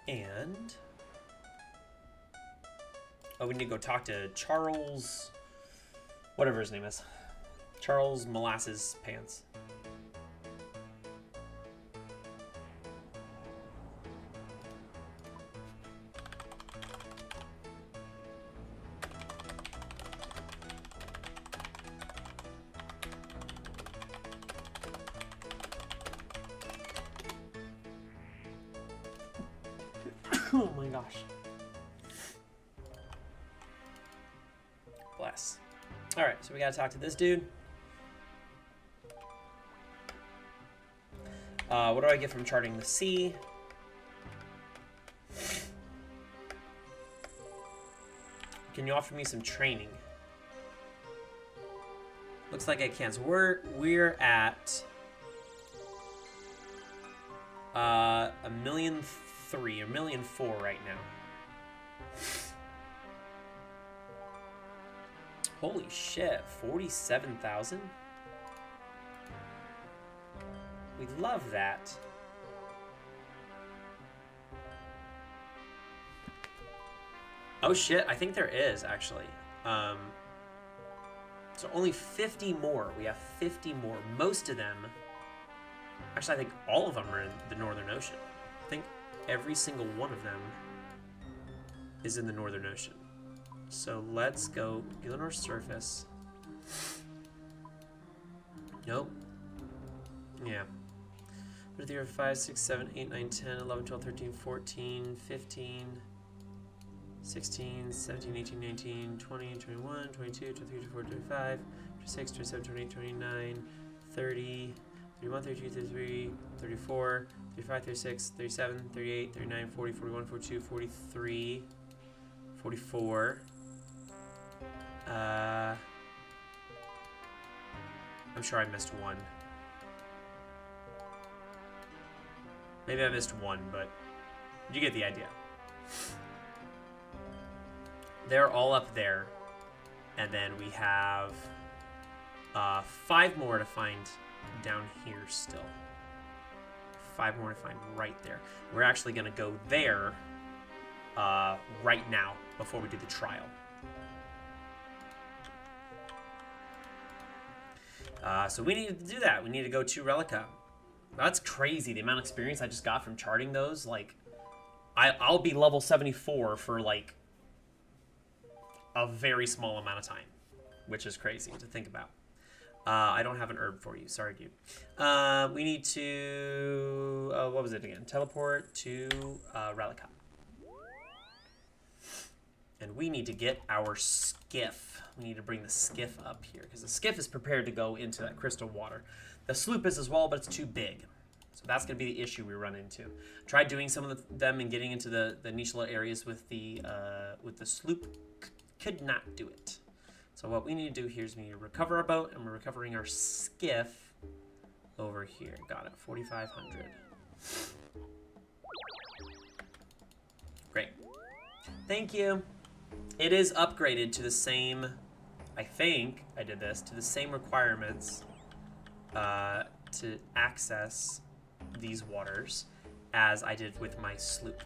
And we need to go talk to Charles, whatever his name is. Charles Molasses Pants. Oh my gosh. Bless. Alright, so we gotta talk to this dude. What do I get from charting the sea? Can you offer me some training? Looks like I can. So we're at 1,000,003, 1,000,004 right now. Holy shit, 47,000? We love that. Oh shit, I think there is actually. So only 50 more. We have 50 more. Most of them, actually I think all of them are in the Northern Ocean. I think every single one of them is in the Northern Ocean. So let's go Gilnor's surface. Nope. Yeah. 3, 5, 6, 7, 8, 9, 10, 11, 12, 13, 14, 15, 16, 17, 18, 19, 20, 21, 22, 23, 24, 25, 26, 27, 28, 29, 30, 31, 32, 33, 34, 35, 36, 37, 38, 39, 40, 41, 42, 43, 44. I'm sure I missed one. Maybe I missed one, but you get the idea. They're all up there. And then we have 5 more to find down here still. 5 more to find right there. We're actually going to go there right now before we do the trial. So we need to do that. We need to go to Relica. That's crazy, the amount of experience I just got from charting those. Like, I'll be level 74 for, like, a very small amount of time, which is crazy to think about. I don't have an herb for you. Sorry, dude. We need to... what was it again? Teleport to Relica. And we need to get our skiff. We need to bring the skiff up here, because the skiff is prepared to go into that crystal water. The sloop is as well, but it's too big. So that's going to be the issue we run into. Tried doing some of them and getting into the niche-little areas with the sloop. Could not do it. So what we need to do here is we need to recover our boat, and we're recovering our skiff over here. Got it, 4,500. Great. Thank you. It is upgraded to the same, I think I did this, to the same requirements to access these waters as I did with my sloop.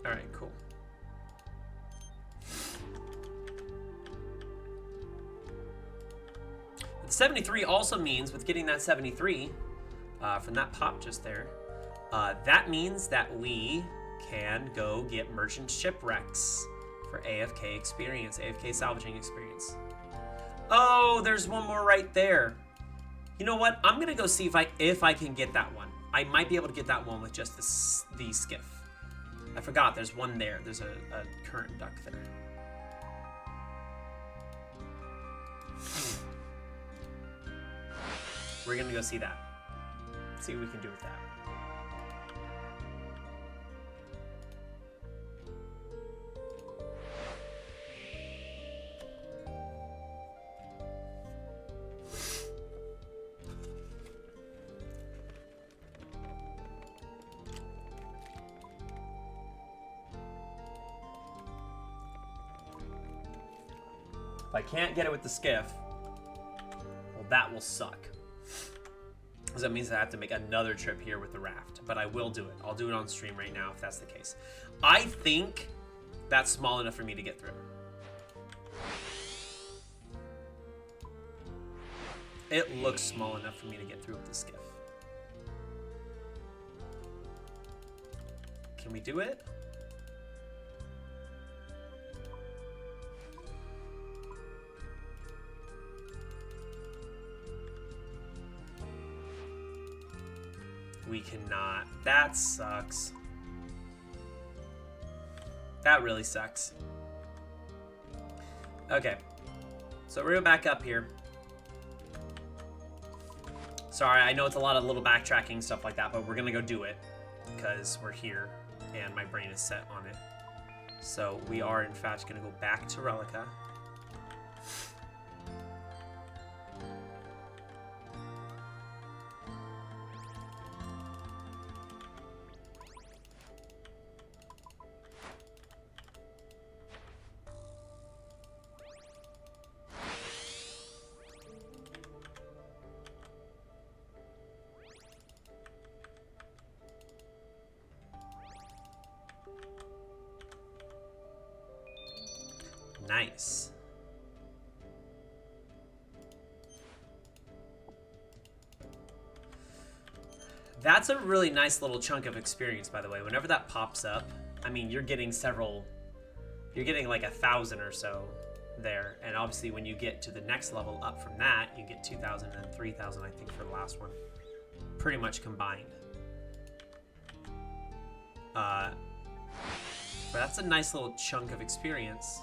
All right, cool. The 73 also means, with getting that 73 from that pop just there, that means that we can go get merchant shipwrecks for AFK experience, AFK salvaging experience. Oh, there's one more right there. You know what? I'm gonna go see if I can get that one. I might be able to get that one with just the skiff. I forgot, there's one there. There's a current duck there. We're gonna go see that. See what we can do with that. If I can't get it with the skiff, well, that will suck. Because that means I have to make another trip here with the raft. But I will do it. I'll do it on stream right now if that's the case. I think that's small enough for me to get through. It looks small enough for me to get through with the skiff. Can we do it? We cannot. That sucks. That really sucks. Okay. So we're gonna back up here. Sorry, I know it's a lot of little backtracking, stuff like that, but we're gonna go do it because we're here and my brain is set on it. So we are, in fact, gonna go back to Relica. Nice. That's a really nice little chunk of experience, by the way. Whenever that pops up, I mean, you're getting like 1,000 or so there. And obviously when you get to the next level up from that, you get 2,000 and 3,000, I think, for the last one. Pretty much combined. But that's a nice little chunk of experience.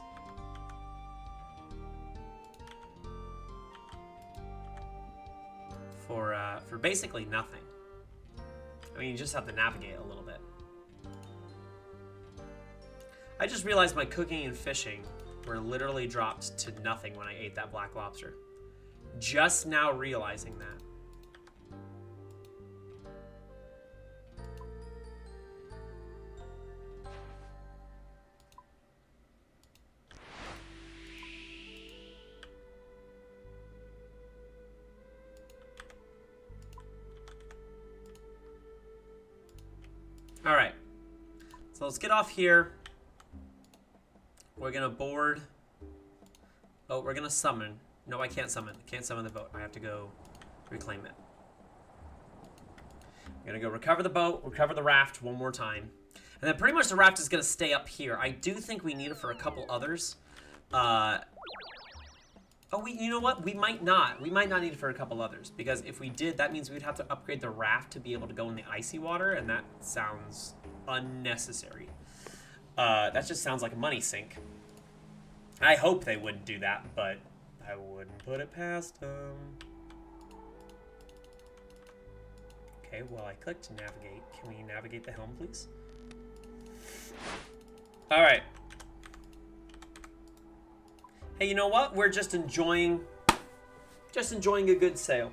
For basically nothing. I mean, you just have to navigate a little bit. I just realized my cooking and fishing were literally dropped to nothing when I ate that black lobster. Just now realizing that. All right, so let's get off here. We're gonna board. Oh, we're gonna summon. No, I can't summon. I can't summon the boat. I have to go reclaim it. I'm gonna go recover the boat, recover the raft one more time. And then pretty much the raft is gonna stay up here. I do think we need it for a couple others. Oh, you know what? We might not. We might not need it for a couple others. Because if we did, that means we'd have to upgrade the raft to be able to go in the icy water. And that sounds unnecessary. That just sounds like a money sink. I hope they wouldn't do that, but I wouldn't put it past them. Okay, well, I clicked to navigate. Can we navigate the helm, please? All right. Hey, you know what? We're just enjoying a good sail.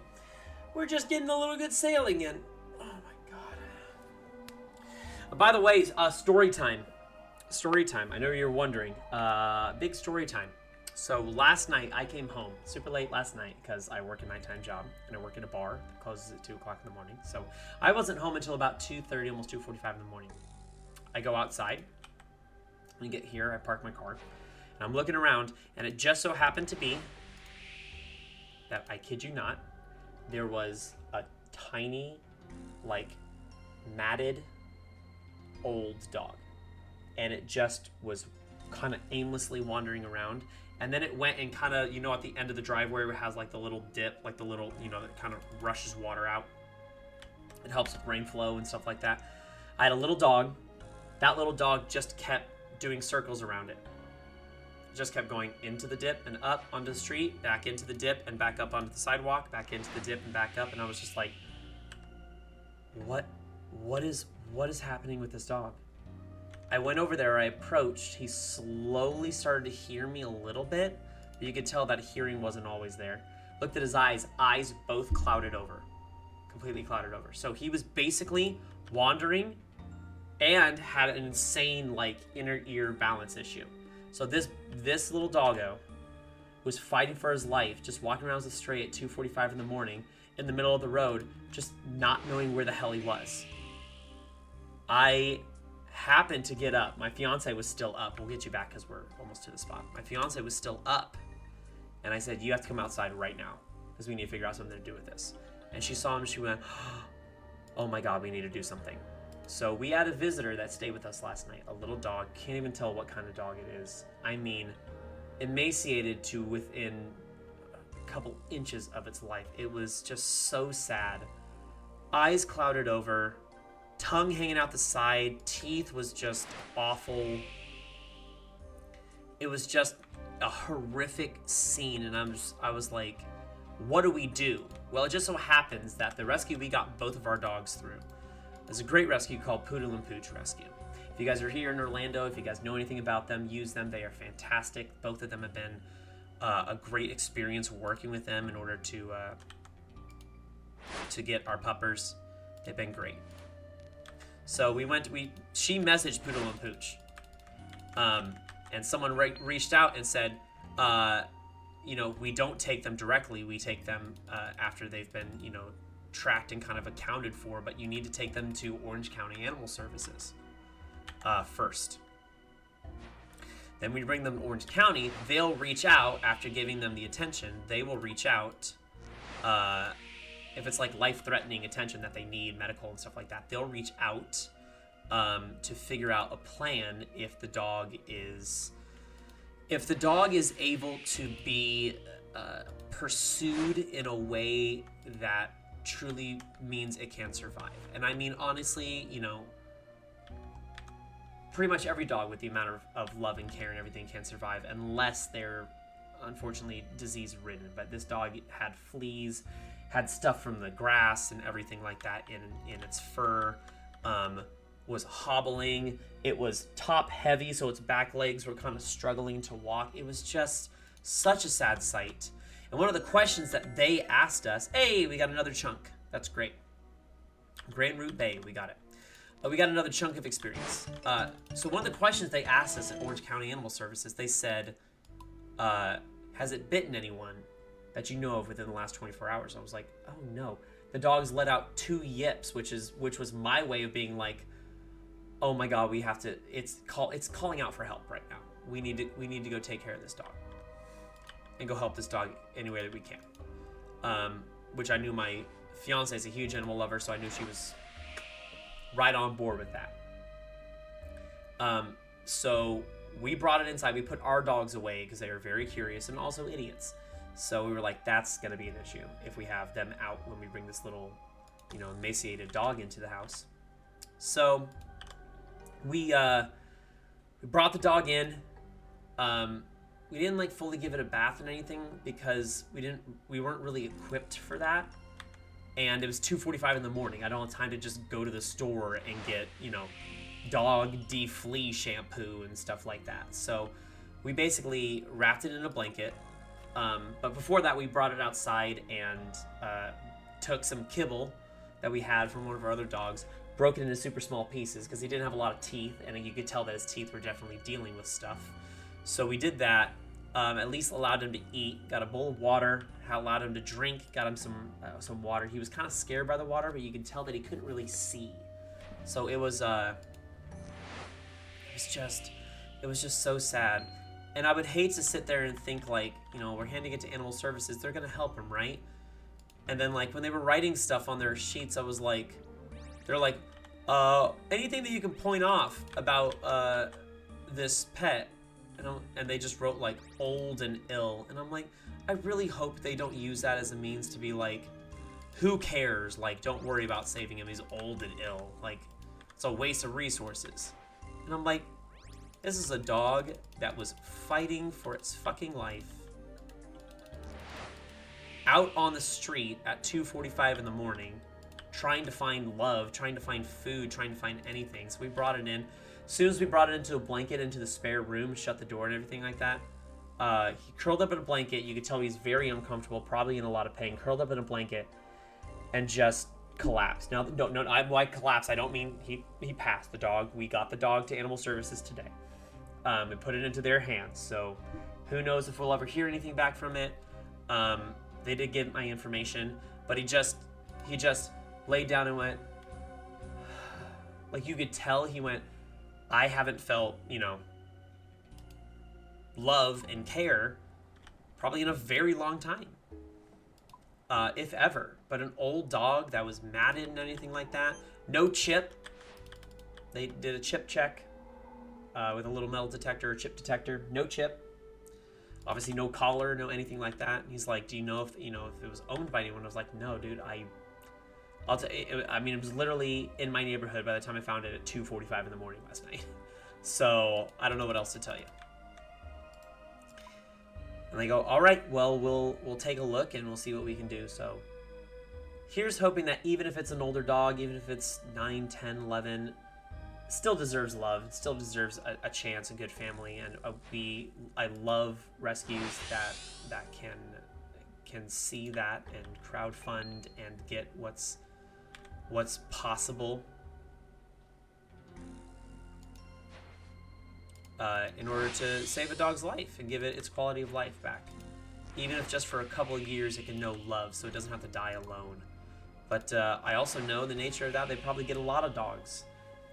We're just getting a little good sailing in. Oh my god. By the way, story time. Story time. I know you're wondering. Big story time. So last night I came home super late last night because I work a nighttime job and I work at a bar that closes at 2 o'clock in the morning. So I wasn't home until about 2:30, almost 2:45 in the morning. I go outside. When I get here, I park my car. And I'm looking around, and it just so happened to be that, I kid you not, there was a tiny, like, matted old dog. And it just was kind of aimlessly wandering around. And then it went and kind of, you know, at the end of the driveway where it has, like, the little dip, like the little, you know, that kind of rushes water out. It helps with rain flow and stuff like that. I had a little dog That little dog just kept doing circles around it. Just kept going into the dip and up onto the street, back into the dip and back up onto the sidewalk, back into the dip and back up, and I was just like, what is happening with this dog? I went over there, I approached, he slowly started to hear me a little bit, but you could tell that hearing wasn't always there. Looked at his eyes both clouded over, completely clouded over. So he was basically wandering and had an insane like inner ear balance issue. So this little doggo was fighting for his life, just walking around the street at 2:45 in the morning in the middle of the road, just not knowing where the hell he was. I happened to get up. My fiance was still up. We'll get you back because we're almost to the spot. My fiance was still up. And I said, you have to come outside right now because we need to figure out something to do with this. And she saw him and she went, oh my God, we need to do something. So we had a visitor that stayed with us last night, a little dog. Can't even tell what kind of dog it is. I mean, emaciated to within a couple inches of its life. It was just so sad. Eyes clouded over, tongue hanging out the side, teeth was just awful. It was just a horrific scene, and I was like, what do we do? Well, it just so happens that the rescue we got both of our dogs through is a great rescue called Poodle and Pooch Rescue. If you guys are here in Orlando, if you guys know anything about them, use them. They are fantastic. Both of them have been a great experience working with them in order to get our puppers. They've been great. So she messaged Poodle and Pooch. And someone reached out and said, we don't take them directly. We take them after they've been, tracked and kind of accounted for, but you need to take them to Orange County Animal Services first. Then we bring them to Orange County. They'll reach out after giving them the attention. They will reach out if it's like life-threatening attention that they need, medical and stuff like that. They'll reach out to figure out a plan if the dog is able to be pursued in a way that truly means it can survive. And I mean, honestly, pretty much every dog with the amount of love and care and everything can survive unless they're unfortunately disease ridden. But this dog had fleas, had stuff from the grass and everything like that in its fur, was hobbling. It was top heavy, so its back legs were kind of struggling to walk. It was just such a sad sight. And one of the questions that they asked us, hey, we got another chunk. That's great. Grand Route Bay, we got it. We got another chunk of experience. So one of the questions they asked us at Orange County Animal Services, they said, has it bitten anyone that you know of within the last 24 hours? I was like, oh no. The dog's let out 2 yips, which was my way of being like, oh my God, we have to, it's calling out for help right now. We need to go take care of this dog and go help this dog any way that we can. Which I knew my fiance is a huge animal lover, so I knew she was right on board with that. So we brought it inside. We put our dogs away because they are very curious and also idiots. So we were like, that's going to be an issue if we have them out when we bring this little, emaciated dog into the house. So we brought the dog in. We didn't fully give it a bath and anything because we weren't really equipped for that. And it was 2:45 in the morning. I don't have time to just go to the store and get, dog de-flea shampoo and stuff like that. So we basically wrapped it in a blanket. But before that, we brought it outside and took some kibble that we had from one of our other dogs, broke it into super small pieces because he didn't have a lot of teeth, and you could tell that his teeth were definitely dealing with stuff. So we did that, at least allowed him to eat, got a bowl of water, allowed him to drink, got him some water. He was kind of scared by the water, but you could tell that he couldn't really see. So it was just so sad. And I would hate to sit there and think we're handing it to Animal Services, they're gonna help him, right? And then when they were writing stuff on their sheets, I was like, they're like, anything that you can point off about this pet. And they just wrote old and ill. And I'm like, I really hope they don't use that as a means to be who cares? Don't worry about saving him. He's old and ill. It's a waste of resources. And I'm like, this is a dog that was fighting for its fucking life out on the street at 2:45 in the morning, trying to find love, trying to find food, trying to find anything. So we brought it in. As soon as we brought it into a blanket, into the spare room, shut the door and everything like that, he curled up in a blanket. You could tell he's very uncomfortable, probably in a lot of pain. Curled up in a blanket and just collapsed. Now, no, by collapse, I don't mean he passed. The dog, we got the dog to Animal Services today and put it into their hands. So who knows if we'll ever hear anything back from it. They did get my information, but he just laid down and went, like, you could tell he went, I haven't felt, love and care probably in a very long time, if ever. But an old dog that was matted and anything like that, no chip. They did a chip check with a little metal detector, a chip detector, no chip. Obviously no collar, no anything like that. And he's like, do you know if it was owned by anyone? I was like, no, dude, I'll tell you, it was literally in my neighborhood by the time I found it at 2:45 in the morning last night. So I don't know what else to tell you. And they go, all right, well, we'll take a look and we'll see what we can do. So here's hoping that even if it's an older dog, even if it's 9, 10, 11, still deserves love. It still deserves a chance, a good family. And I love rescues that can see that and crowdfund and get what's possible in order to save a dog's life and give it its quality of life back. Even if just for a couple of years it can know love, so it doesn't have to die alone. But I also know the nature of that. They probably get a lot of dogs,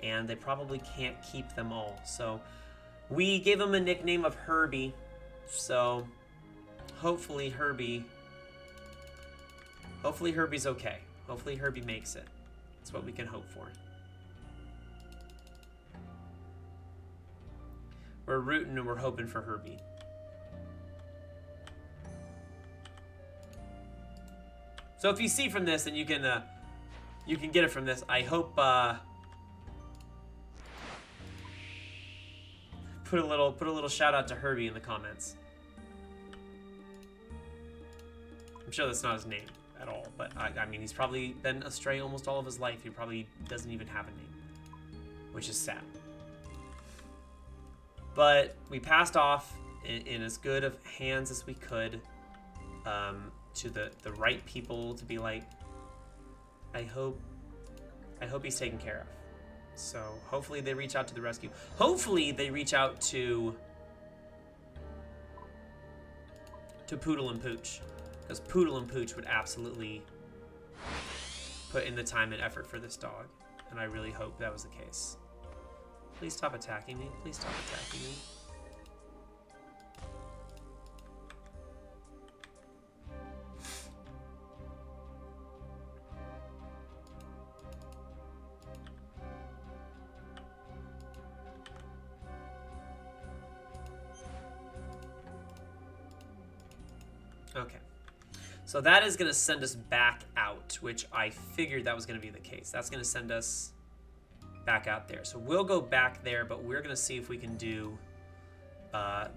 and they probably can't keep them all. So we gave him a nickname of Herbie. So hopefully Herbie's okay. Hopefully Herbie makes it. That's what we can hope for. We're rooting and we're hoping for Herbie. So if you see from this, and you can get it from this, I hope put a little shout out to Herbie in the comments. I'm sure that's not his name at all, but I mean, he's probably been astray almost all of his life. He probably doesn't even have a name, which is sad. But we passed off in as good of hands as we could to the right people to be like, I hope he's taken care of. So hopefully they reach out to the rescue. Hopefully they reach out to Poodle and Pooch, because Poodle and Pooch would absolutely put in the time and effort for this dog, and I really hope that was the case. Please stop attacking me. Please stop attacking me. Okay. So that is going to send us back out, which I figured that was going to be the case. That's going to send us back out there. So we'll go back there, but we're going to see if we can do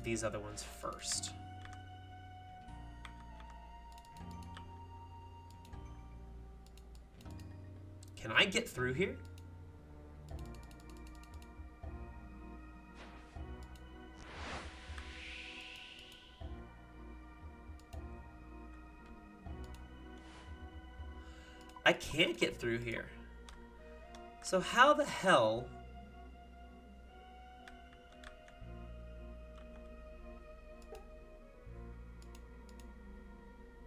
these other ones first. Can I get through here? I can't get through here. So how the hell...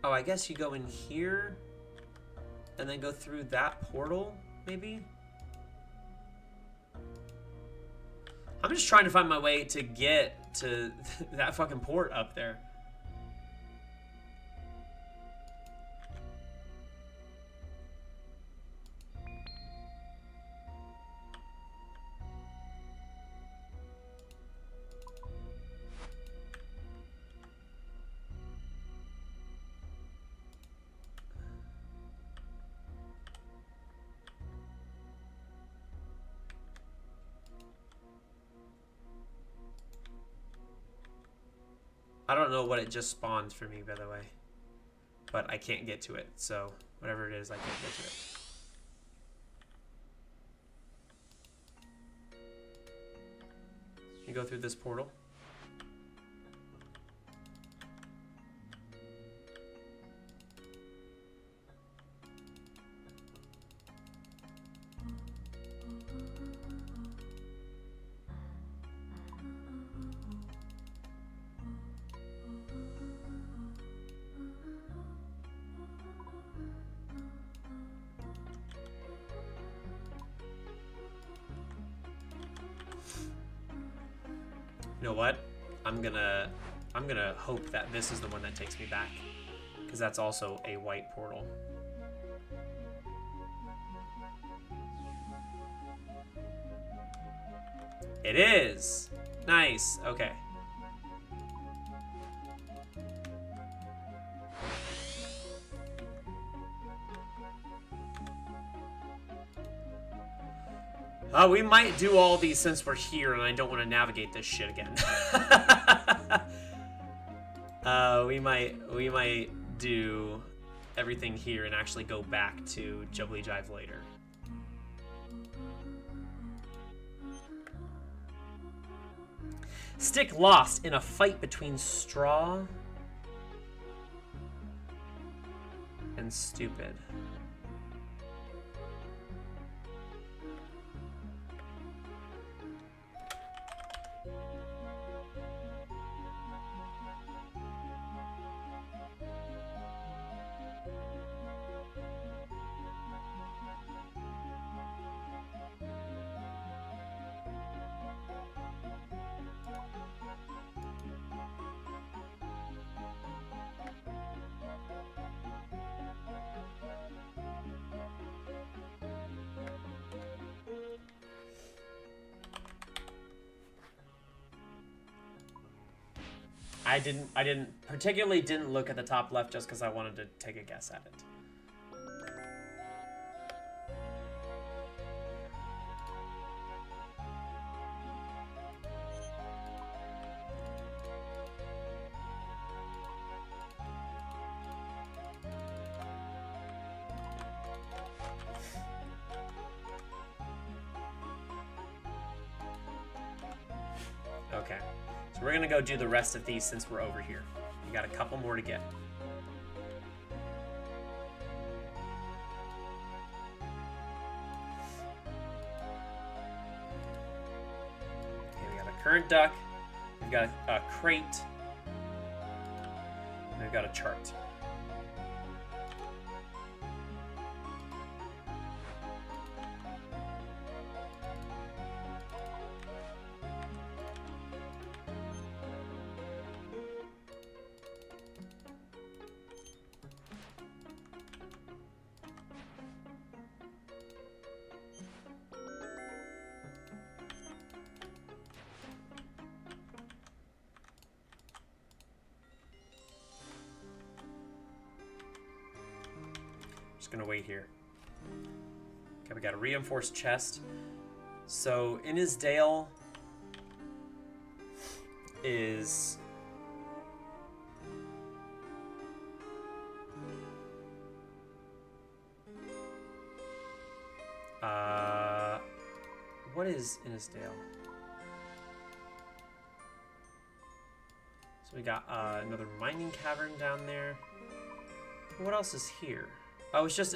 Oh, I guess you go in here and then go through that portal, maybe? I'm just trying to find my way to get to that fucking port up there. I don't know what it just spawned for me, by the way. But I can't get to it, so whatever it is, I can't get to it. You go through this portal. You know what? I'm gonna hope that this is the one that takes me back, because that's also a white portal. It is! Nice, okay. We might do all these since we're here, and I don't want to navigate this shit again. We might do everything here and actually go back to Jubbly Jive later. Stick lost in a fight between Straw and Stupid. I particularly didn't look at the top left just because I wanted to take a guess at it. Okay. So we're gonna go do the rest of these since we're over here. We got a couple more to get. Okay, we got a current duck, we've got a crate, and we've got a chart. Gonna wait here. Okay, we got a reinforced chest. So Innisdale is what is Innisdale? So we got another mining cavern down there. What else is here? Oh, it's just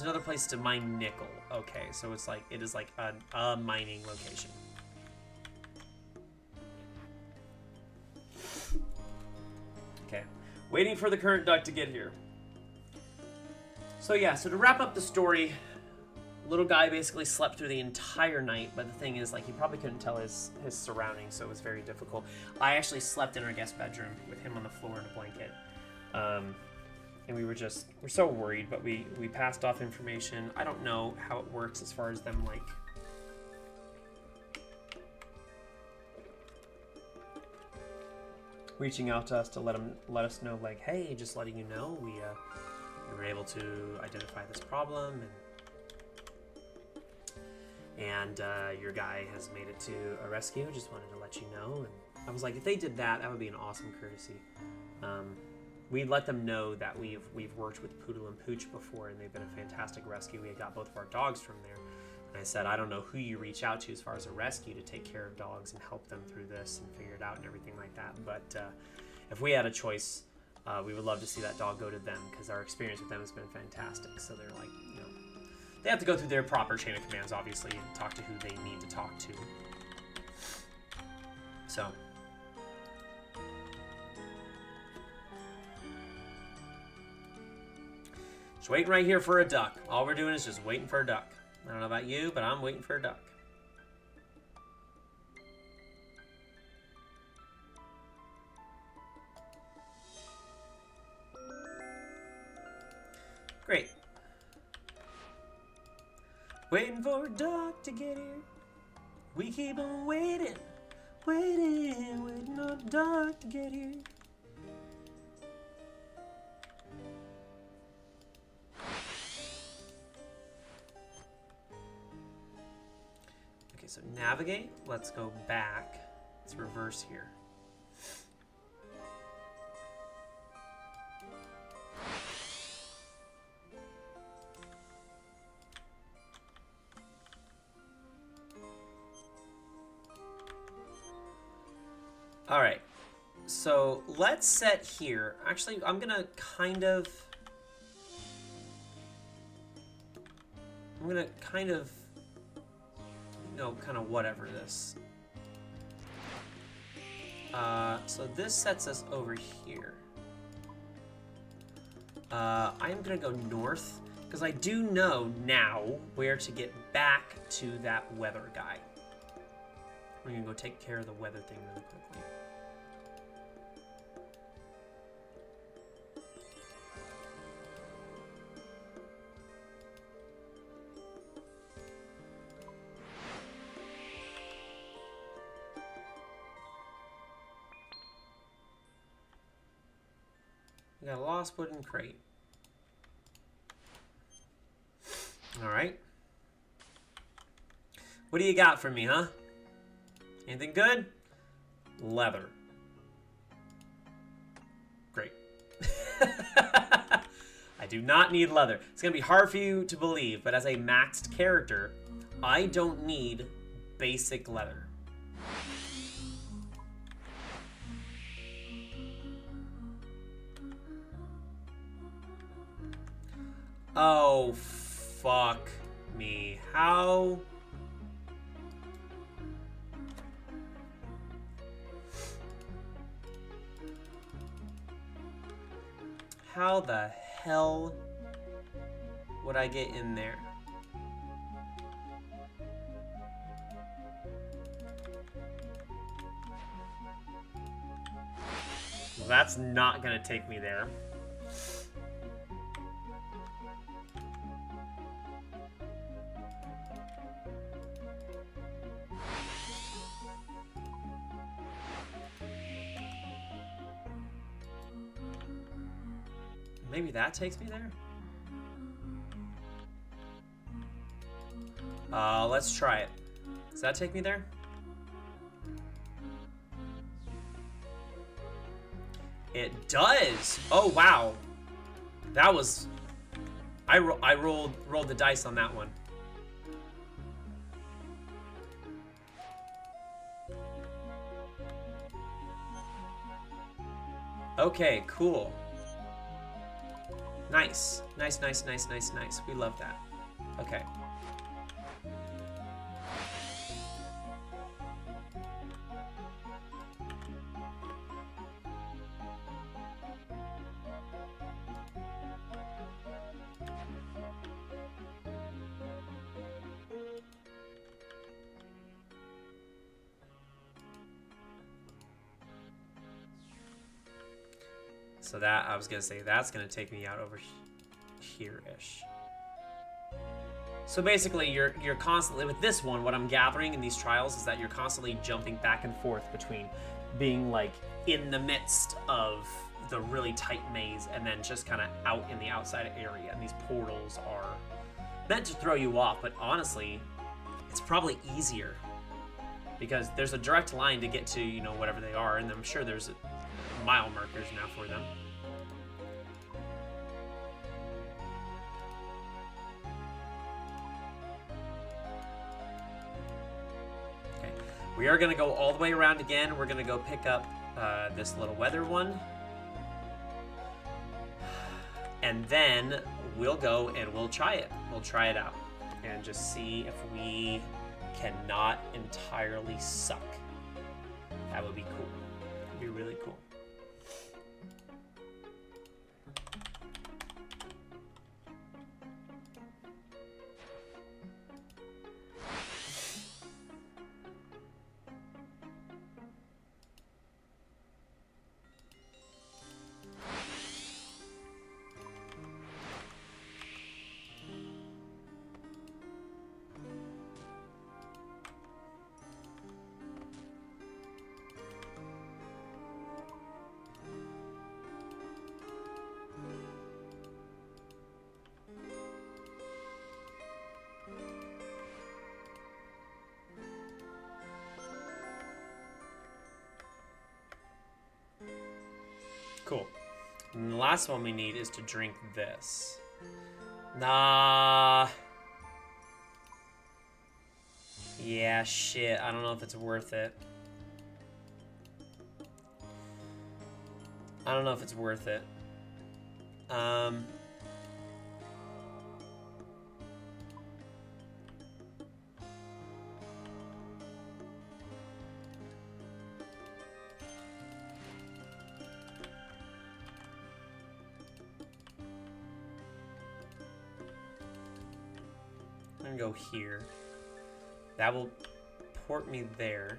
another place to mine nickel. Okay, so it's like it is like a mining location. Okay, waiting for the current duck to get here. So yeah, so to wrap up the story, little guy basically slept through the entire night, but the thing is, like, he probably couldn't tell his surroundings, so it was very difficult. I actually slept in our guest bedroom with him on the floor in a blanket. And we're so worried, but we passed off information. I don't know how it works as far as them, like, reaching out to us to let us know, like, hey, just letting you know, we were able to identify this problem, and your guy has made it to a rescue. Just wanted to let you know. And I was like, if they did that, that would be an awesome courtesy. We let them know that we've worked with Poodle and Pooch before, and they've been a fantastic rescue. We got both of our dogs from there. And I said, I don't know who you reach out to as far as a rescue to take care of dogs and help them through this and figure it out and everything like that. But if we had a choice, we would love to see that dog go to them, because our experience with them has been fantastic. So they're like, you know, they have to go through their proper chain of commands, obviously, and talk to who they need to talk to. So. Just waiting right here for a duck. All we're doing is just waiting for a duck. I don't know about you, but I'm waiting for a duck. Great. Waiting for a duck to get here. We keep on waiting, waiting on a duck to get here. Okay, so navigate. Let's go back. Let's reverse here. All right, so let's set here. Actually, I'm gonna kind of, kind of whatever this. So this sets us over here. I'm gonna go north, because I do know now where to get back to that weather guy. We're gonna go take care of the weather thing really quickly. We got a lost wooden crate. All right. What do you got for me, huh? Anything good? Leather. Great. I do not need leather. It's going to be hard for you to believe, but as a maxed character, I don't need basic leather. Oh, fuck me. How? How the hell would I get in there? Well, that's not gonna take me there. Maybe that takes me there? Let's try it. Does that take me there? It does! Oh, wow. That was... I rolled the dice on that one. Okay, cool. Nice. Nice, nice, nice, nice, nice. We love that. Okay. So that, I was going to say, that's going to take me out over here-ish. So basically, you're constantly, with this one, what I'm gathering in these trials is that you're constantly jumping back and forth between being, like, in the midst of the really tight maze and then just kind of out in the outside area. And these portals are meant to throw you off, but honestly, it's probably easier because there's a direct line to get to, you know, whatever they are, and I'm sure there's mile markers now for them. Okay, we are going to go all the way around again. We're going to go pick up this little weather one. And then we'll go and we'll try it. We'll try it out and just see if we cannot entirely suck. That would be cool. That'd be really cool. Cool. And the last one we need is to drink this. Nah. Yeah, shit. I don't know if it's worth it. I don't know if it's worth it. I'm gonna go here. That will port me there.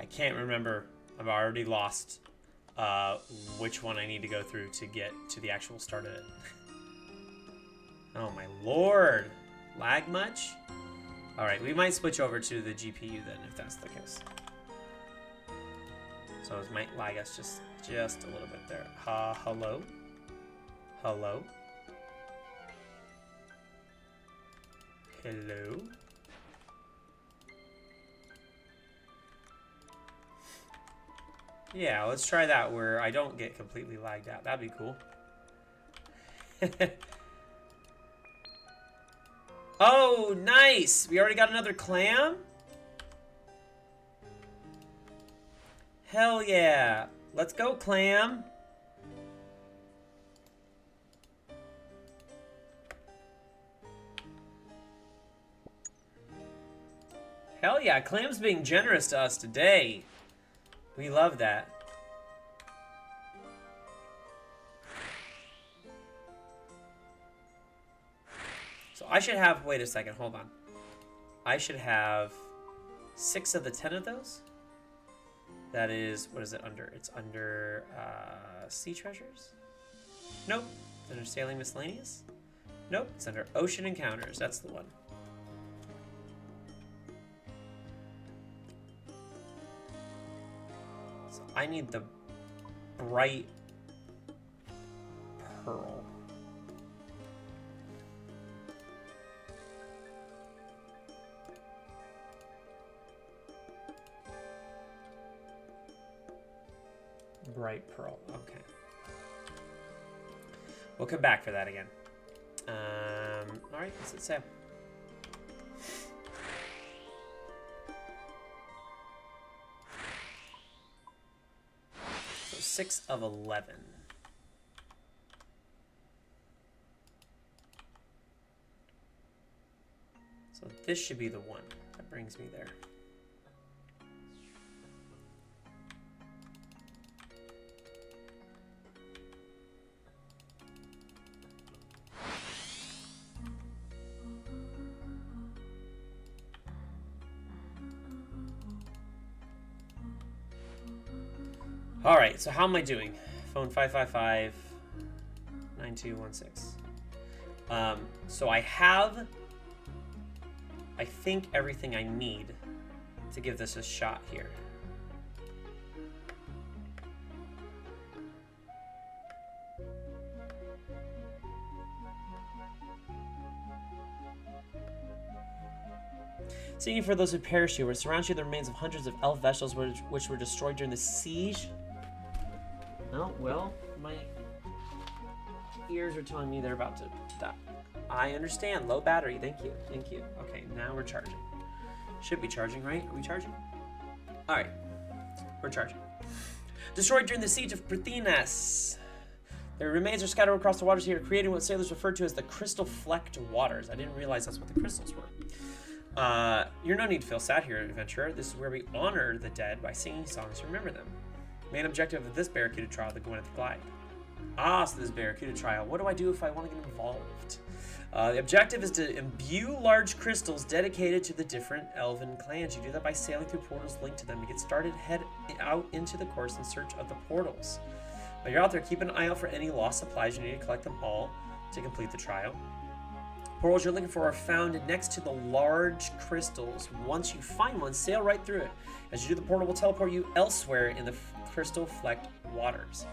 I can't remember. I've already lost which one I need to go through to get to the actual start of it. Oh my lord. Lag much? Alright, we might switch over to the GPU then, if that's the case. So it might lag us just a little bit there. Hello? Hello? Hello? Yeah, let's try that where I don't get completely lagged out. That'd be cool. Oh, nice! We already got another clam? Hell yeah! Let's go, clam! Hell yeah, clam's being generous to us today. We love that. So I should have, wait a second, hold on. I should have 6 of the 10 of those. That is, what is it under? It's under Sea Treasures? Nope. It's under Sailing Miscellaneous? Nope. It's under Ocean Encounters. That's the one. So I need the bright pearl. Bright pearl, okay. We'll come back for that again. Alright, let's hit sail. So 6 of 11. So this should be the one that brings me there. All right, so how am I doing? Phone 555-9216. So I have, I think, everything I need to give this a shot here. Seeking for those who perished here, where surrounds you the remains of hundreds of elf vessels which were destroyed during the siege. Oh, well, my ears are telling me they're about to die. I understand. Low battery. Thank you. Thank you. Okay, now we're charging. Should be charging, right? Are we charging? All right. We're charging. Destroyed during the siege of Parthenas. Their remains are scattered across the waters here, creating what sailors referred to as the crystal-flecked waters. I didn't realize that's what the crystals were. You're no need to feel sad here, adventurer. This is where we honor the dead by singing songs to remember them. Main objective of this barracuda trial, the Gwenith Glide. So this barracuda trial. What do I do if I want to get involved? The objective is to imbue large crystals dedicated to the different elven clans. You do that by sailing through portals linked to them. To get started, head out into the course in search of the portals. While you're out there, keep an eye out for any lost supplies. You need to collect them all to complete the trial. Portals you're looking for are found next to the large crystals. Once you find one, sail right through it. As you do, the portal will teleport you elsewhere in the crystal-flecked waters.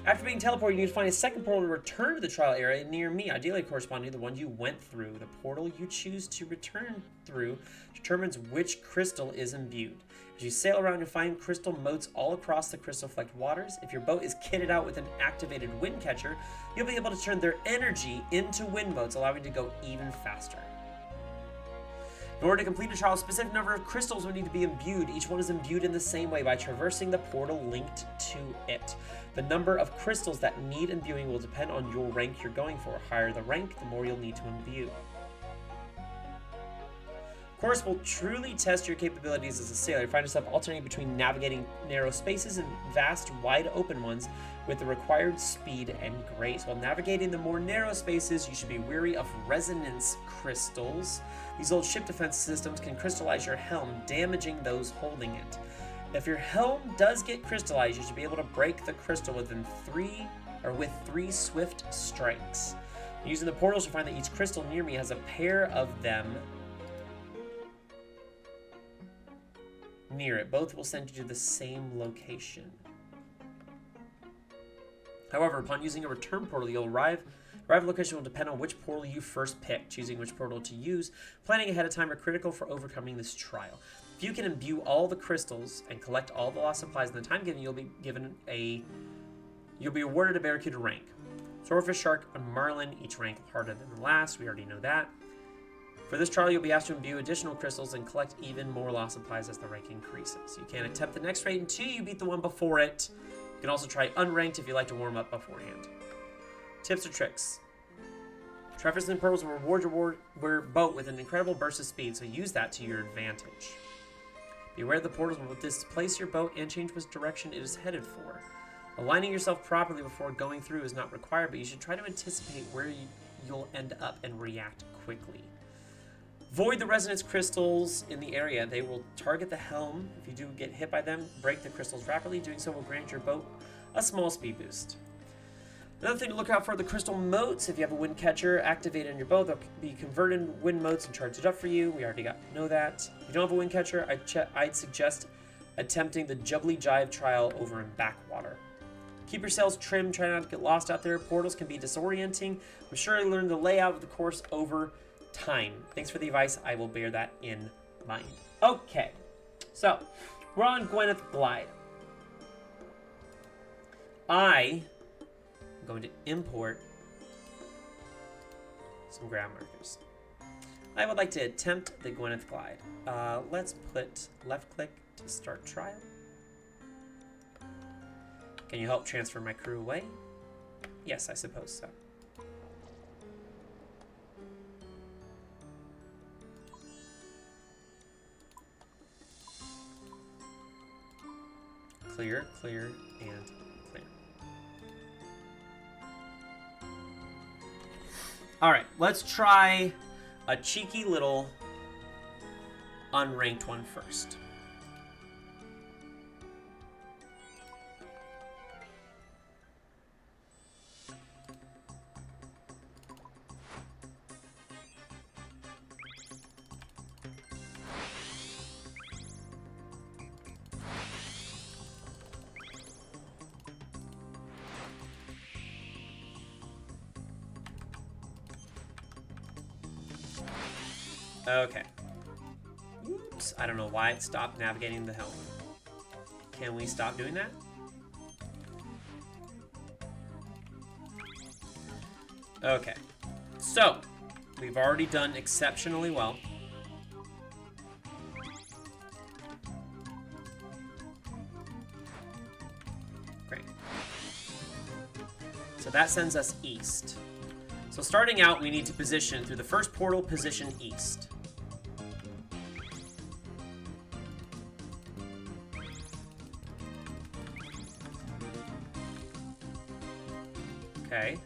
After being teleported, you need to find a second portal to return to the trial area near me, ideally corresponding to the one you went through. The portal you choose to return through determines which crystal is imbued. As you sail around, you'll find crystal moats all across the crystal-flecked waters. If your boat is kitted out with an activated wind catcher, you'll be able to turn their energy into wind moats, allowing you to go even faster. In order to complete a trial, a specific number of crystals will need to be imbued. Each one is imbued in the same way by traversing the portal linked to it. The number of crystals that need imbuing will depend on your rank you're going for. Higher the rank, the more you'll need to imbue. Course will truly test your capabilities as a sailor. You find yourself alternating between navigating narrow spaces and vast, wide open ones with the required speed and grace. While navigating the more narrow spaces, you should be wary of resonance crystals. These old ship defense systems can crystallize your helm, damaging those holding it. If your helm does get crystallized, you should be able to break the crystal with three swift strikes. Using the portals, you'll find that each crystal near me has a pair of them near it. Both will send you to the same location. However, upon using a return portal, you'll arrive at location will depend on which portal you first pick. Choosing which portal to use, planning ahead of time are critical for overcoming this trial. If you can imbue all the crystals and collect all the lost supplies in the time given, you'll be awarded a barracuda rank. Swordfish, Shark, and Marlin, each rank harder than the last. We already know that. For this trial, you'll be asked to imbue additional crystals and collect even more lost supplies as the rank increases. You can't attempt the next raid until you beat the one before it. You can also try unranked if you like to warm up beforehand. Tips or tricks. Traversing the portals will reward your boat with an incredible burst of speed, so use that to your advantage. Be aware the portals will displace your boat and change which direction it is headed for. Aligning yourself properly before going through is not required, but you should try to anticipate where you'll end up and react quickly. Void the resonance crystals in the area. They will target the helm. If you do get hit by them, break the crystals rapidly. Doing so will grant your boat a small speed boost. Another thing to look out for are the crystal moats. If you have a wind catcher activated in your boat, they'll be converted into wind moats and charge it up for you. We already got to know that. If you don't have a wind catcher, I'd suggest attempting the Jubbly Jive trial over in backwater. Keep your sails trimmed. Try not to get lost out there. Portals can be disorienting. I'm sure you learned the layout of the course over time. Thanks for the advice. I will bear that in mind. Okay, so we're on Gwenith Glide. I am going to import some ground markers. I would like to attempt the Gwenith Glide. Let's put left click to start trial. Can you help transfer my crew away? Yes, I suppose so. Clear, clear, and clear. All right, let's try a cheeky little unranked one first. Okay. Oops, I don't know why it stopped navigating the helm. Can we stop doing that? Okay. So, we've already done exceptionally well. Great. So that sends us east. So starting out, we need to position through the first portal, position east. Okay.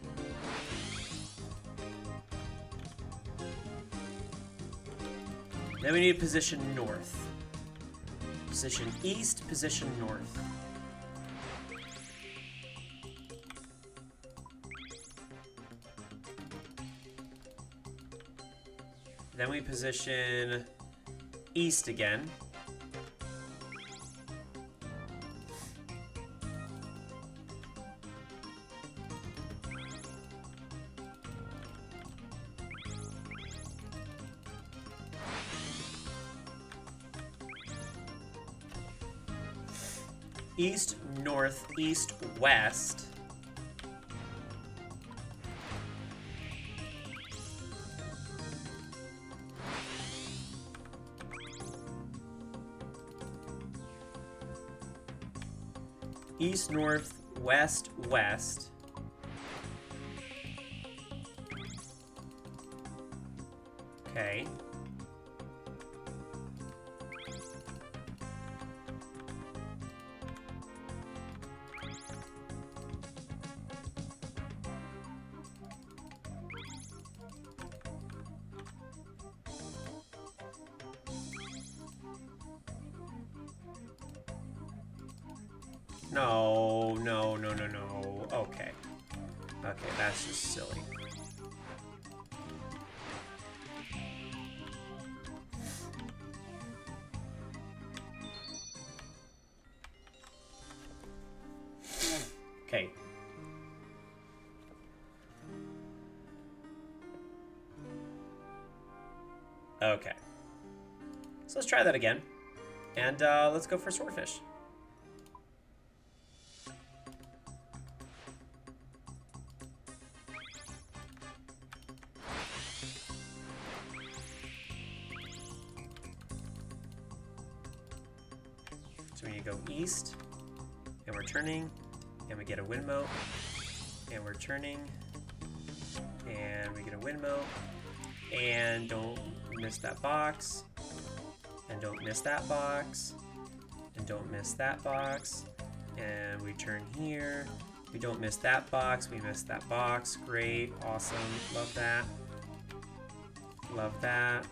Then we need to position north. Position east, position north. Then we position east again. East, north, east, west. East, north, west, west. Okay. No, no, no, no, no. Okay. Okay, that's just silly. Okay. Okay. So let's try that again. And let's go for swordfish. So we need to go east, and we're turning, and we get a wind moat, and we're turning, and we get a wind moat, and don't miss that box, and don't miss that box, and don't miss that box, and we turn here, we don't miss that box, we miss that box, great, awesome, love that, love that.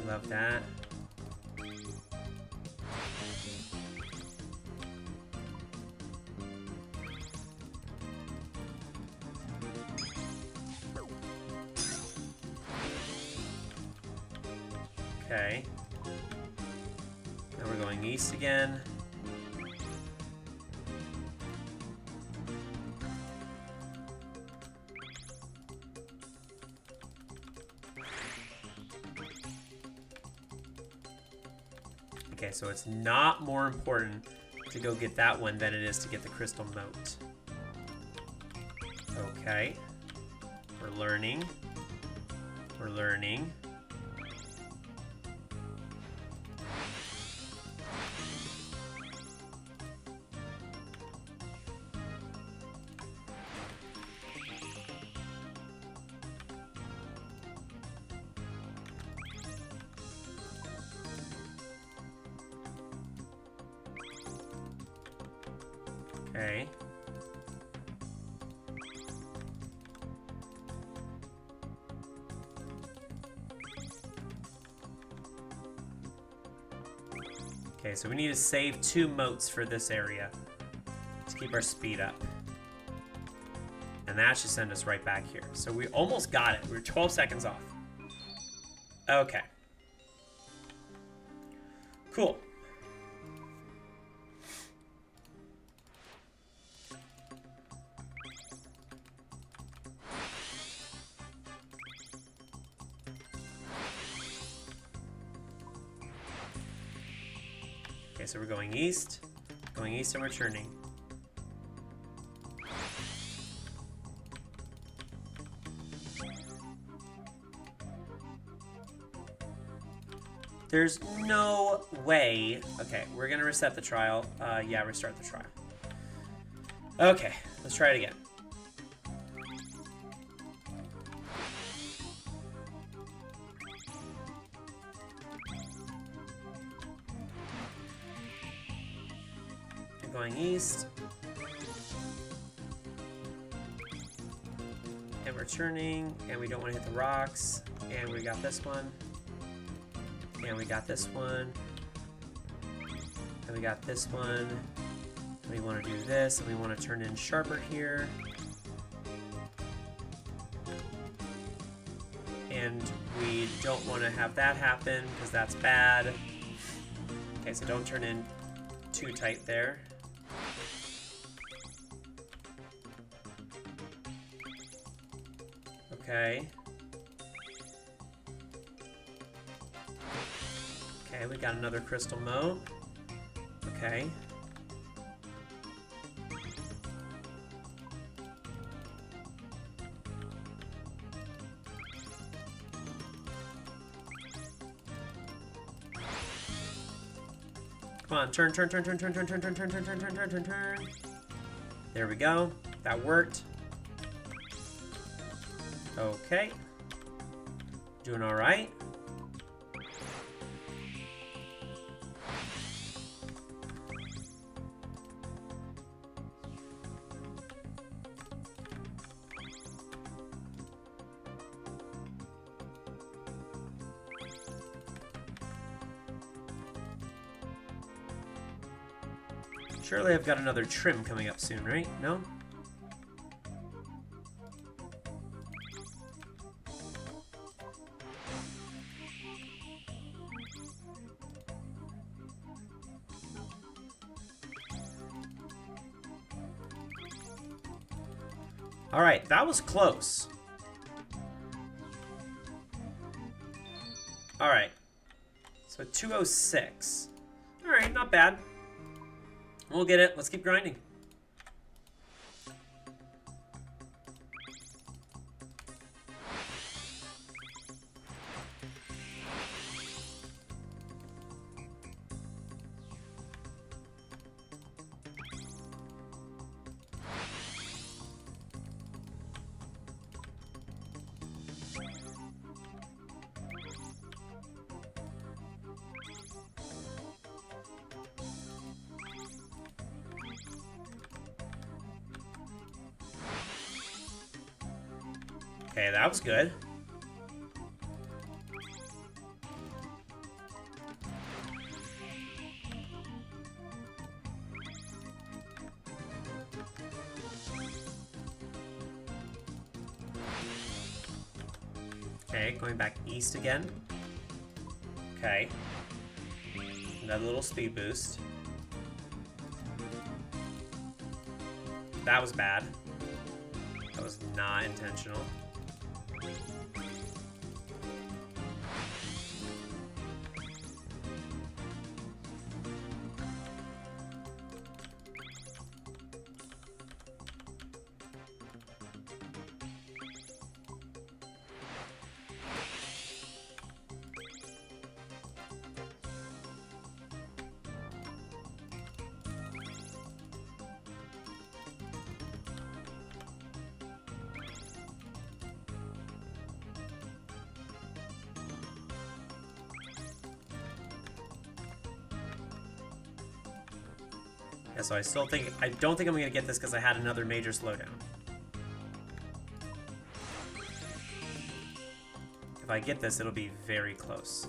Love that. Okay. Now we're going east again. Okay, so it's not more important to go get that one than it is to get the crystal moat. Okay. We're learning. We're learning. Okay. Okay, so we need to save 2 motes for this area to keep our speed up. And that should send us right back here. So we almost got it. We're 12 seconds off. Okay. Cool. Okay, so we're going east and returning. There's no way. Okay, we're gonna reset the trial. Yeah, restart the trial. Okay, let's try it again. Going east. And returning. And we don't want to hit the rocks. And we got this one. And we got this one. And we got this one. And we want to do this. And we want to turn in sharper here. And we don't want to have that happen because that's bad. Okay, so don't turn in too tight there. Okay. Okay, we got another crystal moat. Okay. Come on, turn. There we go. That worked. Okay. Doing all right. Surely I've got another trim coming up soon, right? No? All right, that was close. All right, so 206. All right, not bad. We'll get it. Let's keep grinding. Okay, that was good. Okay, going back east again. Okay. Another little speed boost. That was bad. That was not intentional. Yeah, so I don't think I'm gonna get this because I had another major slowdown. If I get this, it'll be very close.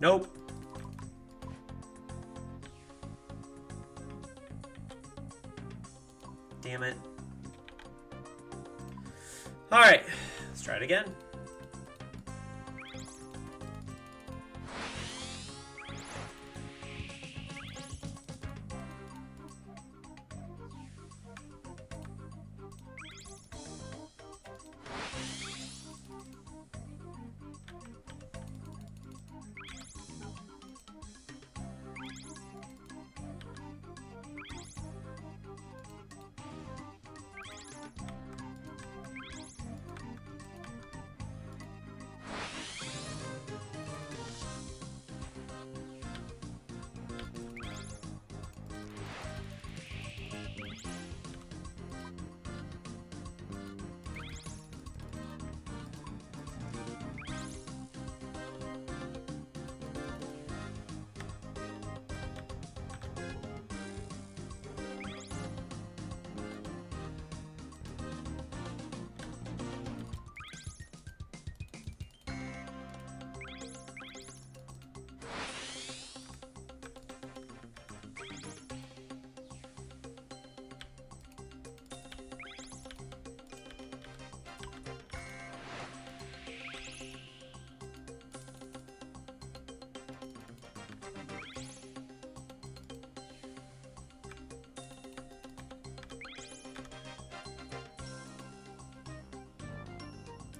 Nope. Damn it. Alright, let's try it again.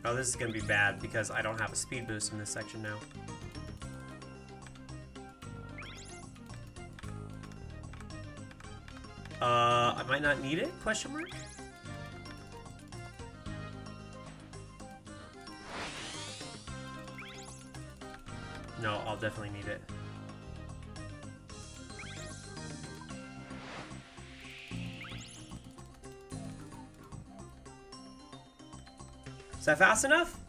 Oh, this is going to be bad because I don't have a speed boost in this section now. I might not need it? Question mark? No, I'll definitely need it. Is that fast enough?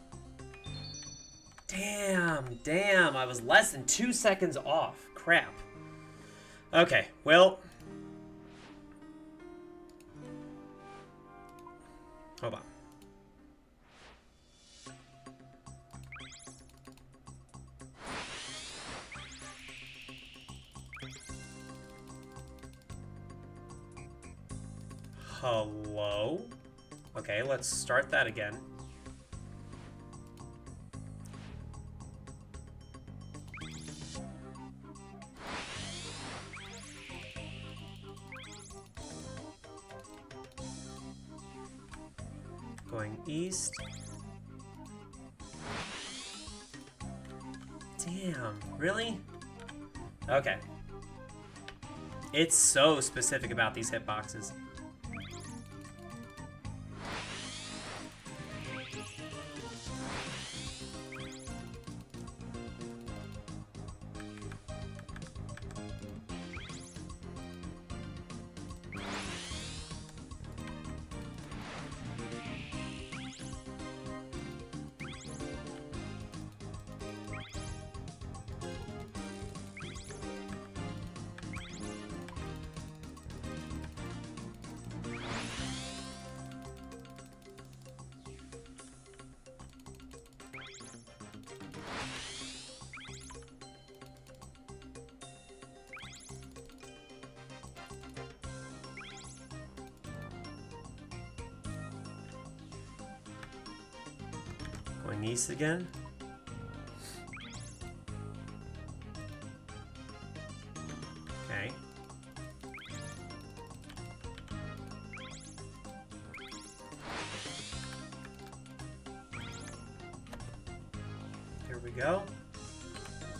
Damn, I was less than 2 seconds off. Crap. Okay, well. Hold on. Hello? Okay, let's start that again. Going east. Damn, really? Okay. It's so specific about these hitboxes. Going east again. Okay. Here we go.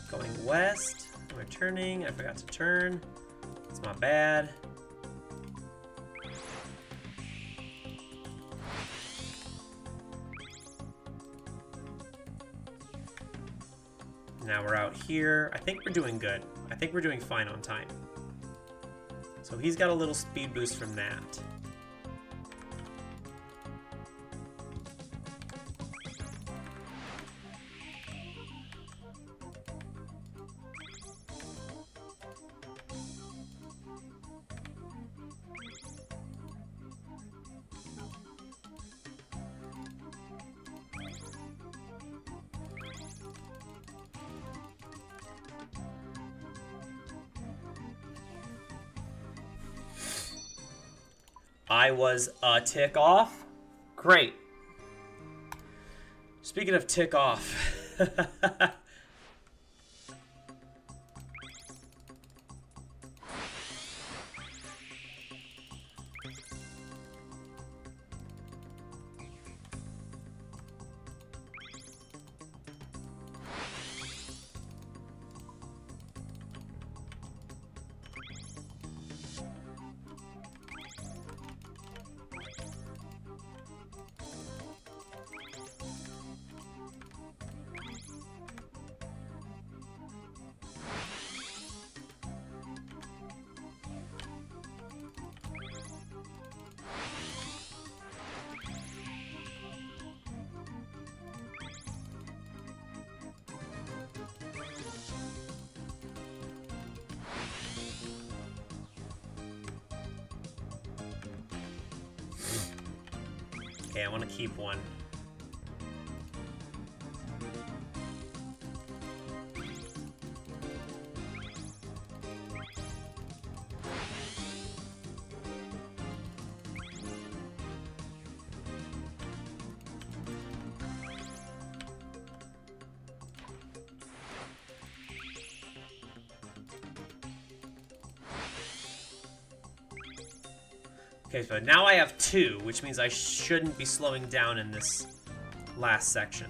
Going west. Am I turning? I forgot to turn. It's my bad. Now we're out here. I think we're doing good. I think we're doing fine on time. So he's got a little speed boost from that. I was a tick off. Great. Speaking of tick off. Okay, I want to keep one. Okay, so now I have 2, which means I shouldn't be slowing down in this last section.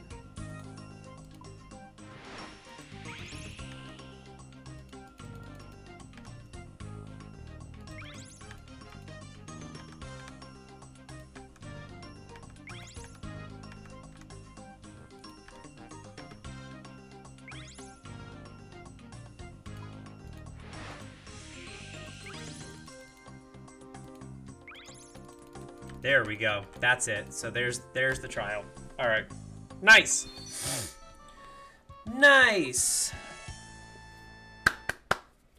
There we go. That's it. So there's the trial. All right. Nice. Nice.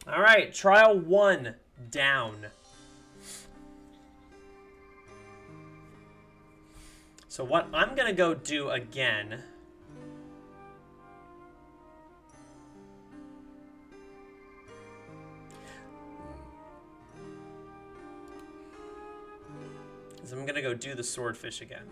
All right. Trial 1 down. So what I'm going to go do again is I'm going to go do the swordfish again.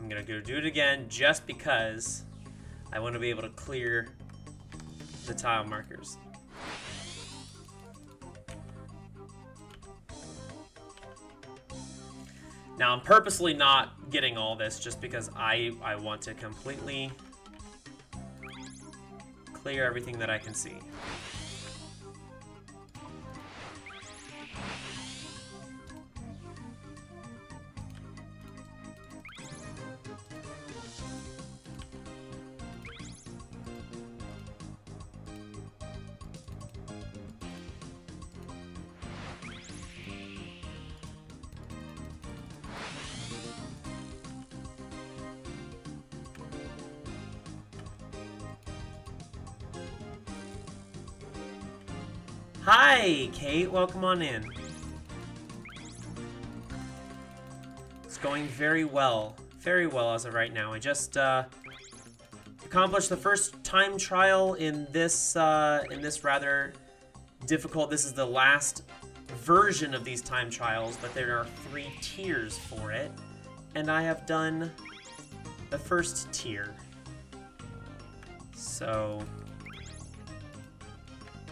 I'm going to go do it again just because I want to be able to clear the tile markers. Now, I'm purposely not getting all this just because I want to completely clear everything that I can see. Hi, Kate. Welcome on in. It's going very well. Very well as of right now. I just accomplished the first time trial in this rather difficult. This is the last version of these time trials, but there are 3 tiers for it, and I have done the first tier. So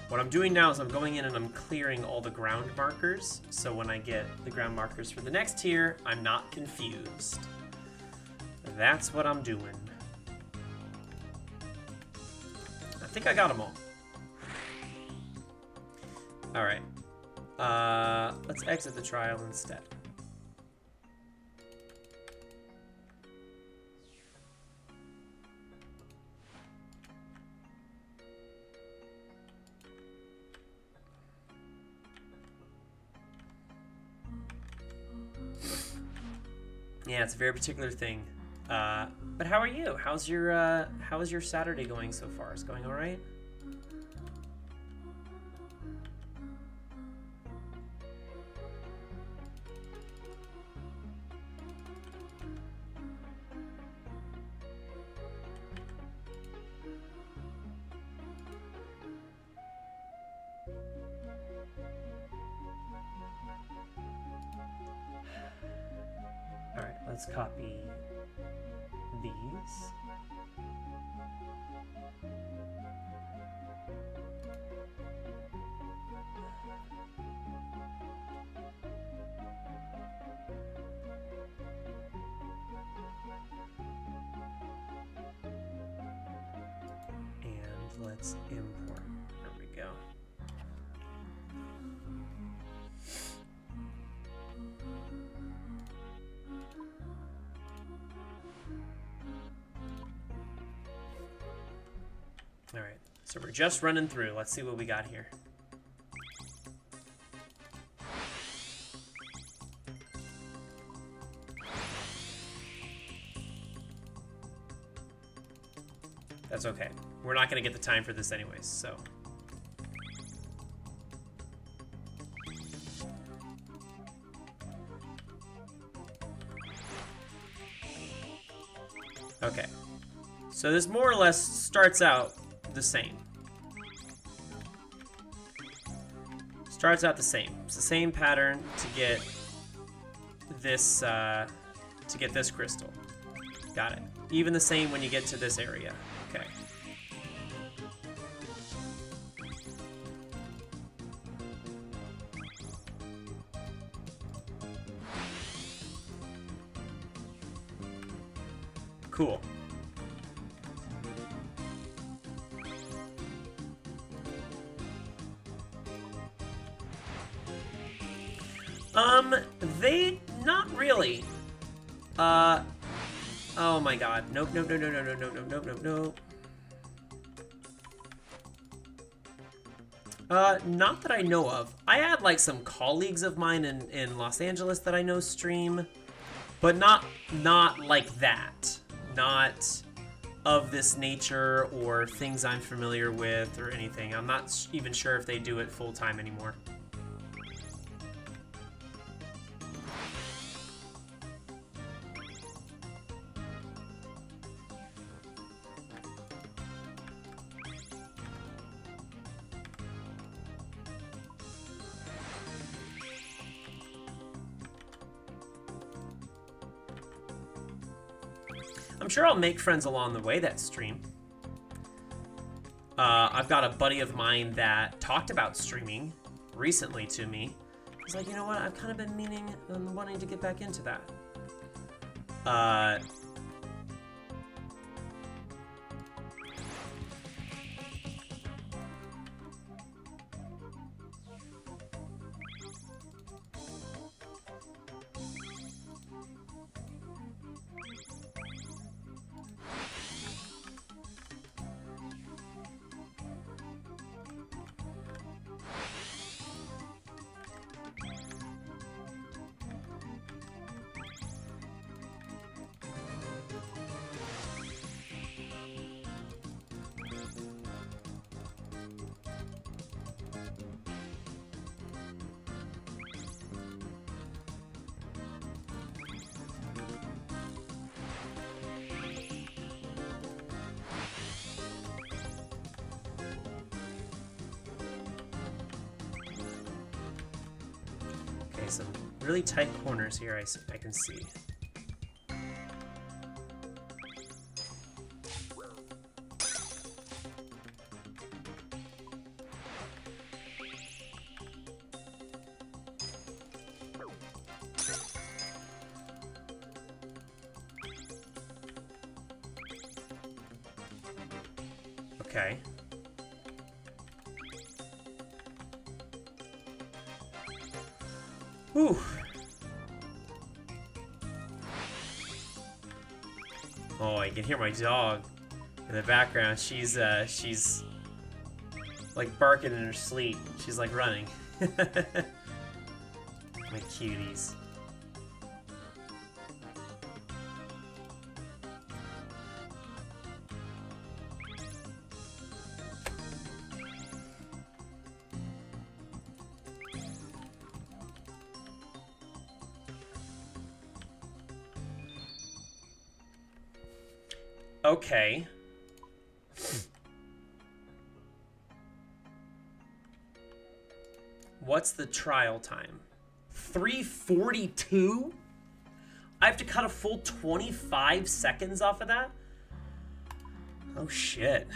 what I'm doing now is I'm going in and I'm clearing all the ground markers, so when I get the ground markers for the next tier, I'm not confused. That's what I'm doing. I think I got them all. Alright. Let's exit the trial instead. Yeah, it's a very particular thing. But how are you? How is your Saturday going so far? Is it going all right? Let's copy these. And let's import. There we go. All right, so we're just running through. Let's see what we got here. That's okay. We're not going to get the time for this anyways, so. Okay. So this more or less starts out the same. Starts out the same. It's the same pattern to get this crystal. Got it. Even the same when you get to this area. Okay. Cool. They not really. Oh my god. Nope, nope, no, no, no, no, no, no, no, no, no. Not that I know of. I had like some colleagues of mine in Los Angeles that I know stream, but not like that. Not of this nature or things I'm familiar with or anything. I'm not even sure if they do it full time anymore. I'm sure I'll make friends along the way that stream. I've got a buddy of mine that talked about streaming recently to me. He's like, you know what? I've kind of been meaning and wanting to get back into that. Some really tight corners here I can see. Okay. Whew. Oh, I can hear my dog in the background. She's like barking in her sleep. She's like running. My cuties. Okay. What's the trial time? 3:42? I have to cut a full 25 seconds off of that? Oh, shit.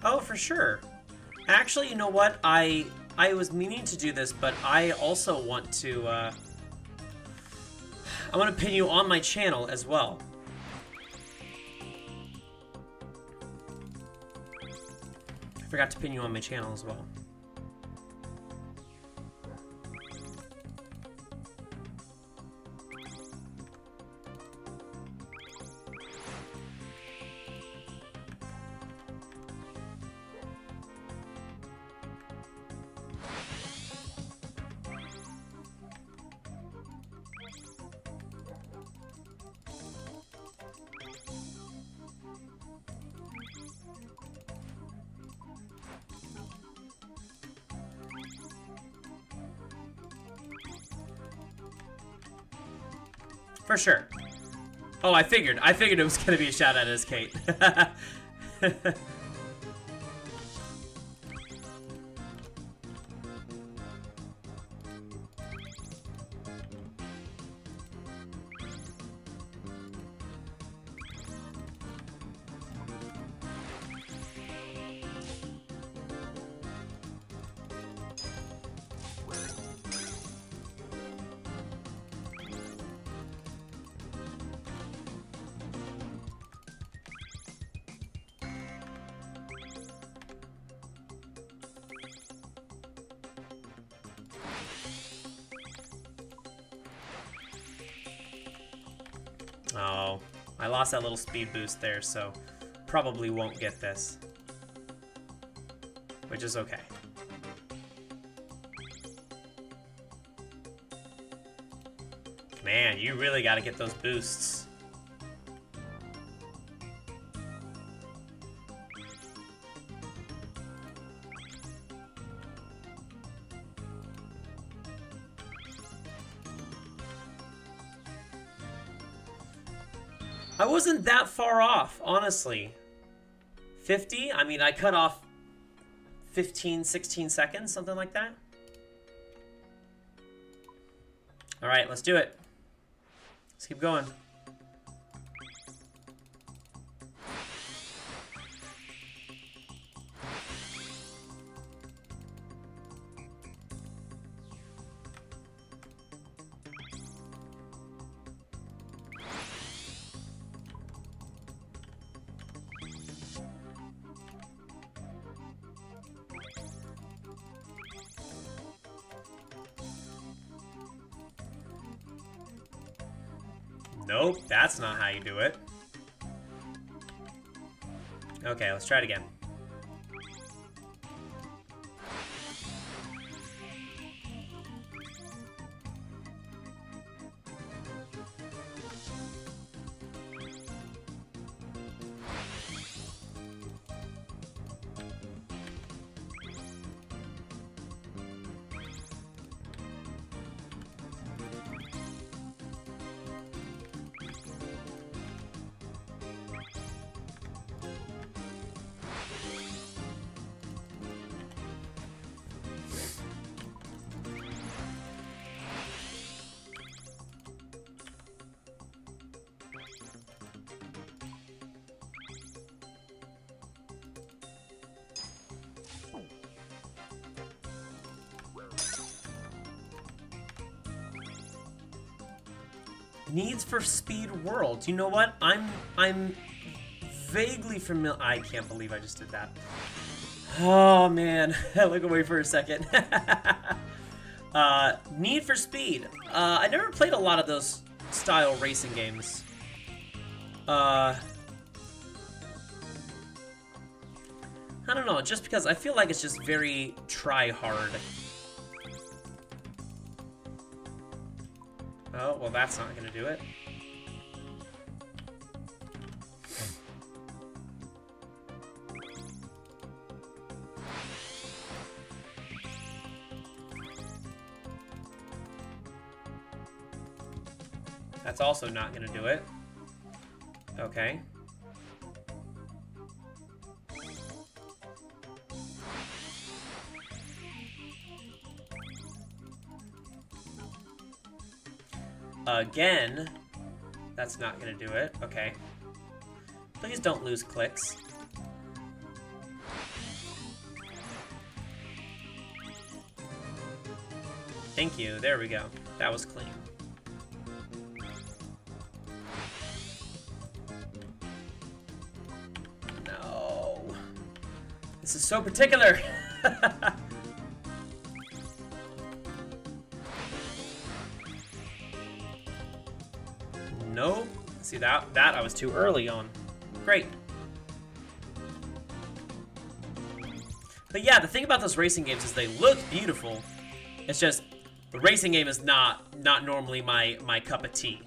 Oh, for sure. Actually, you know what? I was meaning to do this, but I also want to, I want to pin you on my channel as well. I forgot to pin you on my channel as well. For sure. Oh, I figured it was gonna be a shout out as Kate. Oh, I lost that little speed boost there, so probably won't get this. Which is okay. Man, you really gotta get those boosts. I wasn't that far off, honestly. 50? I mean, I cut off 15, 16 seconds, something like that. All right, let's do it. Let's keep going. Nope, that's not how you do it. Okay, let's try it again. Needs for Speed World. You know what? I'm vaguely familiar. I can't believe I just did that. Oh man, look away for a second. Need for Speed. I never played a lot of those style racing games. I don't know, just because I feel like it's just very try-hard. Oh, well that's not gonna do it. That's also not gonna do it. Okay. Again. That's not gonna do it. Okay. Please don't lose clicks. Thank you. There we go. That was clean. No. This is so particular. Nope. See, that I was too early on. Great. But yeah, the thing about those racing games is they look beautiful. It's just the racing game is not normally my cup of tea.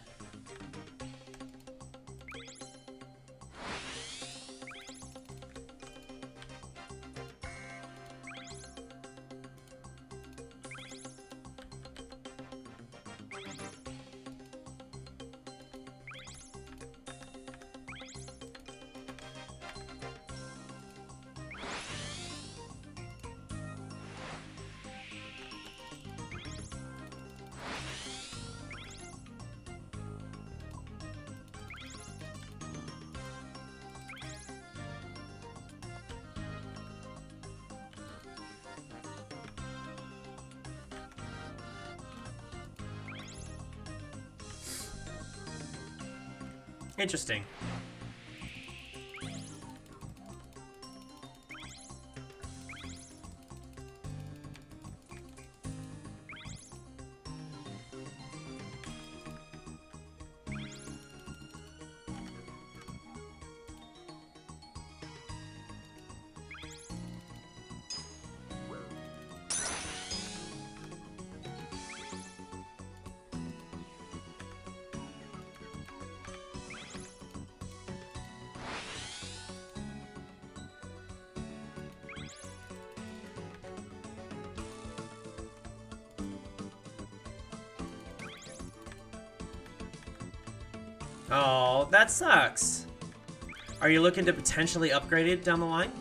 Interesting. Oh, that sucks. Are you looking to potentially upgrade it down the line?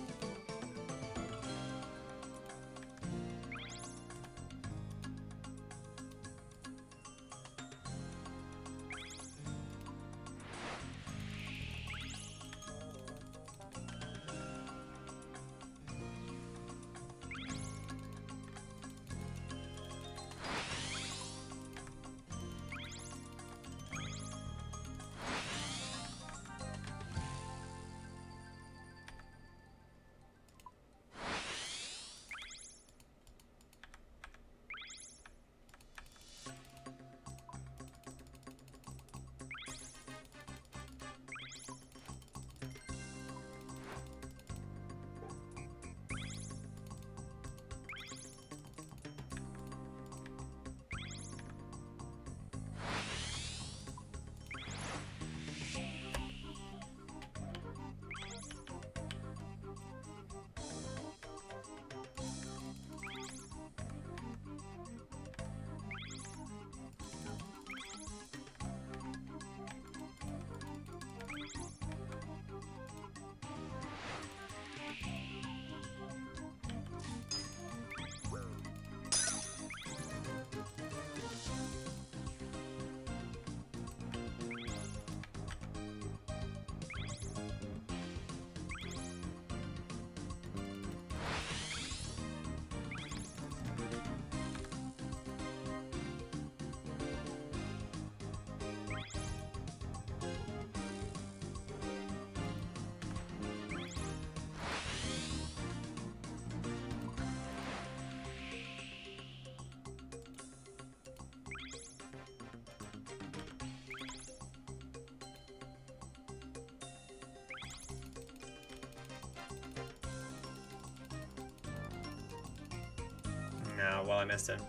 Oh, well, I missed it.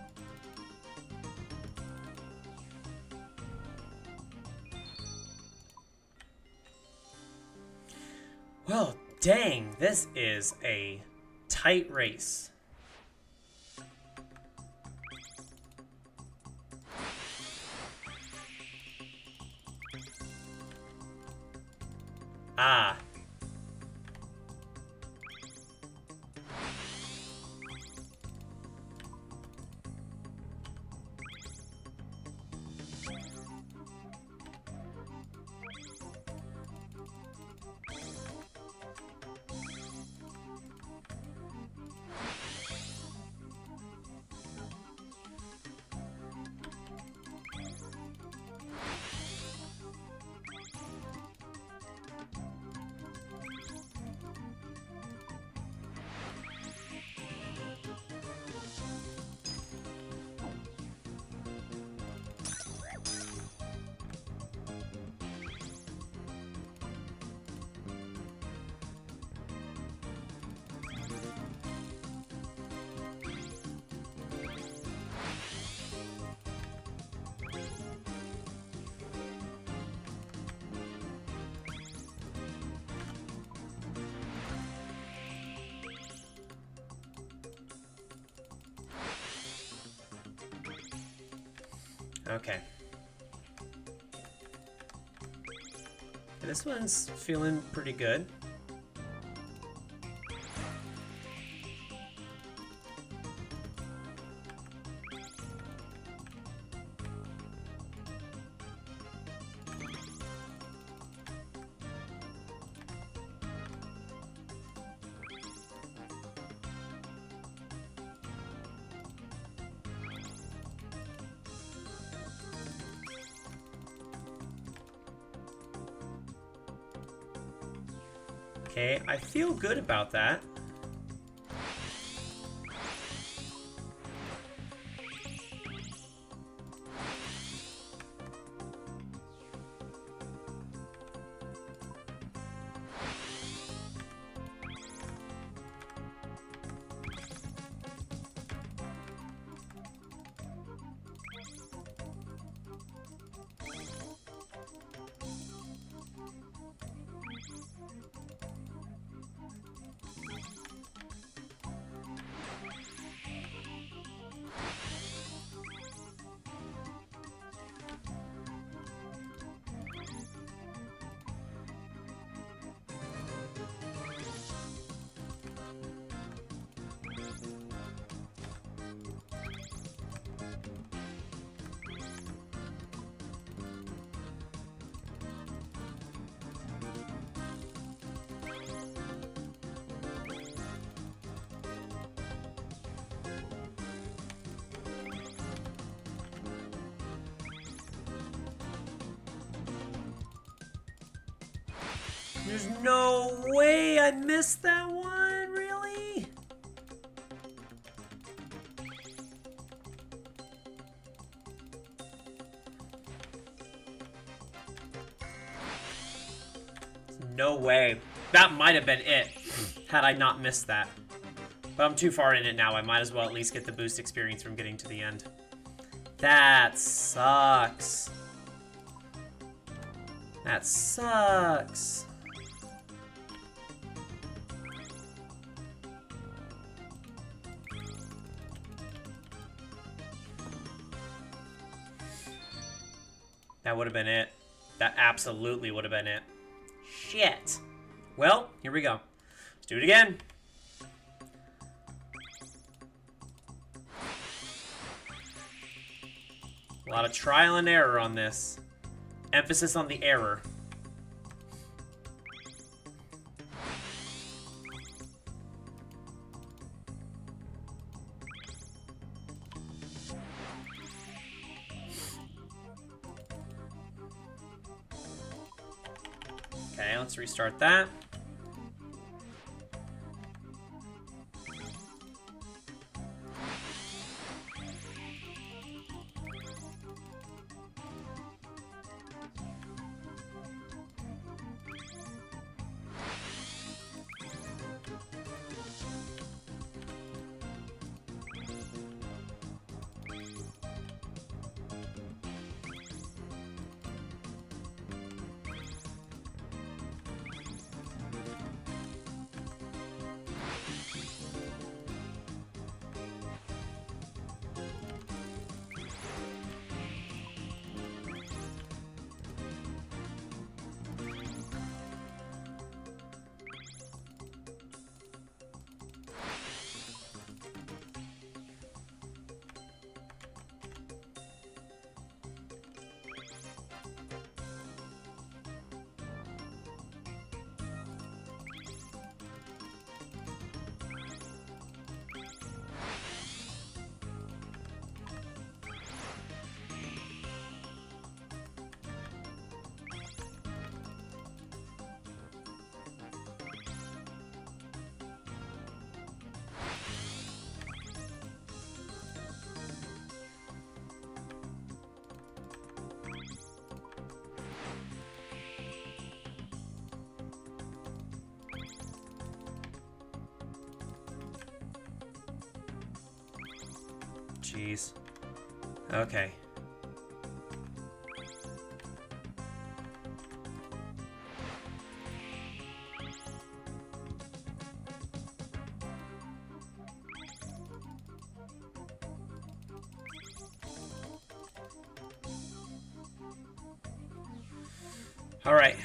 Well, dang, this is a tight race. Ah. Okay. This one's feeling pretty good. Okay, I feel good about that. There's no way I missed that one, really? No way. That might have been it, had I not missed that. But I'm too far in it now. I might as well at least get the boost experience from getting to the end. That sucks. That sucks. That would have been it. That absolutely would have been it. Shit. Well, here we go. Let's do it again. A lot of trial and error on this. Emphasis on the error. Okay, let's restart that. jeez. Okay. All right.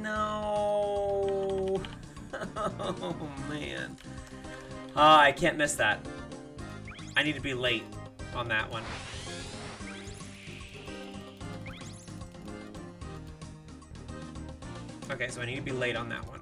No. Oh, man. I can't miss that. I need to be late on that one. Okay, so I need to be late on that one.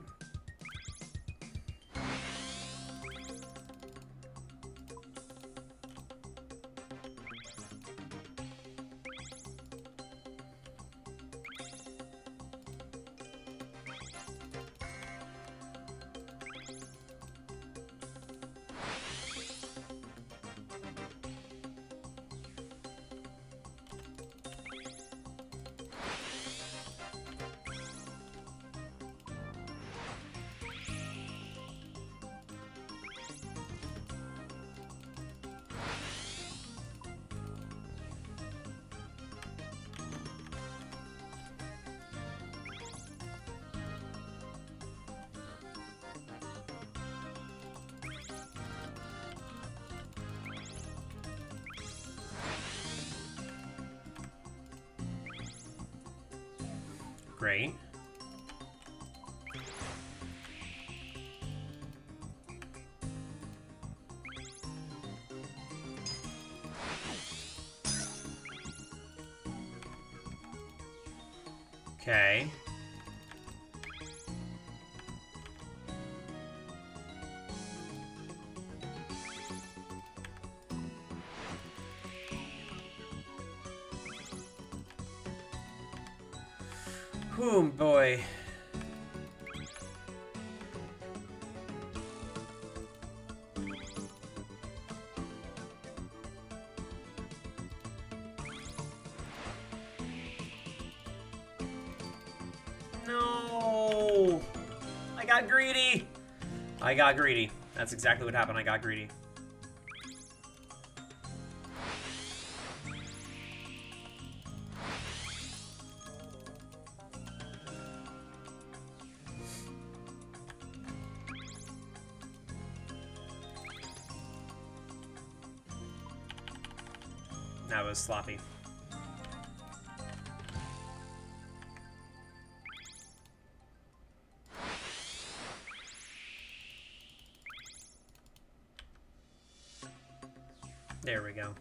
Great. Okay. Oh boy. No! I got greedy! I got greedy. That's exactly what happened. I got greedy. That was sloppy. There we go.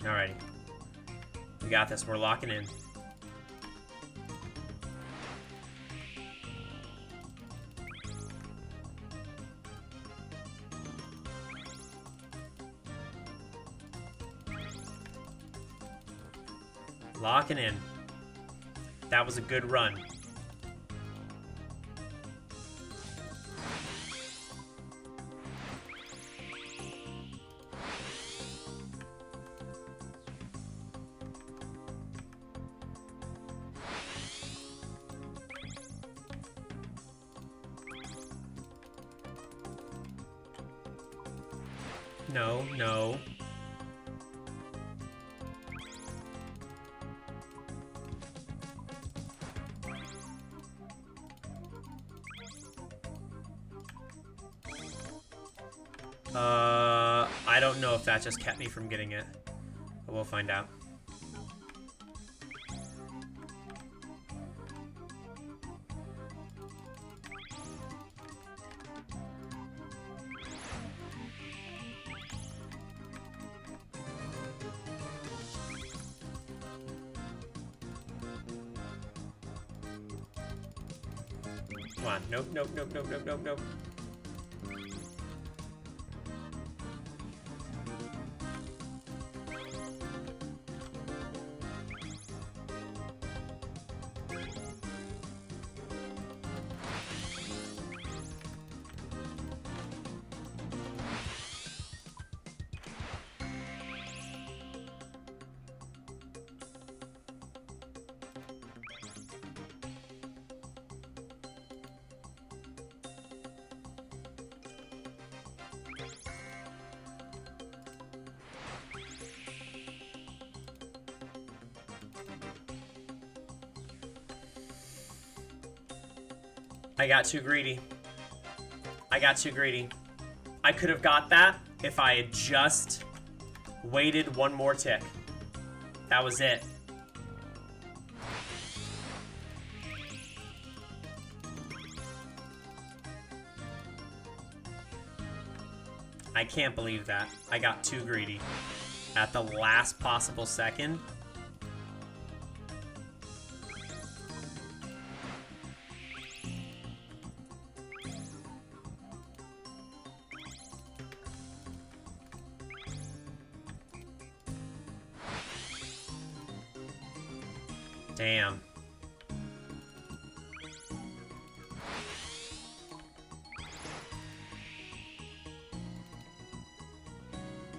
Alrighty. We got this. We're locking in. Locking in. That was a good run. No, no. I don't know if that just kept me from getting it. But we'll find out. Come on. Nope, nope, nope, nope, nope, nope, nope. I got too greedy. I got too greedy. I could have got that if I had just waited one more tick. That was it. I can't believe that. I got too greedy. At the last possible second. Damn.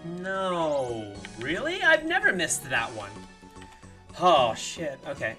No. Really? I've never missed that one. Oh, shit. Okay.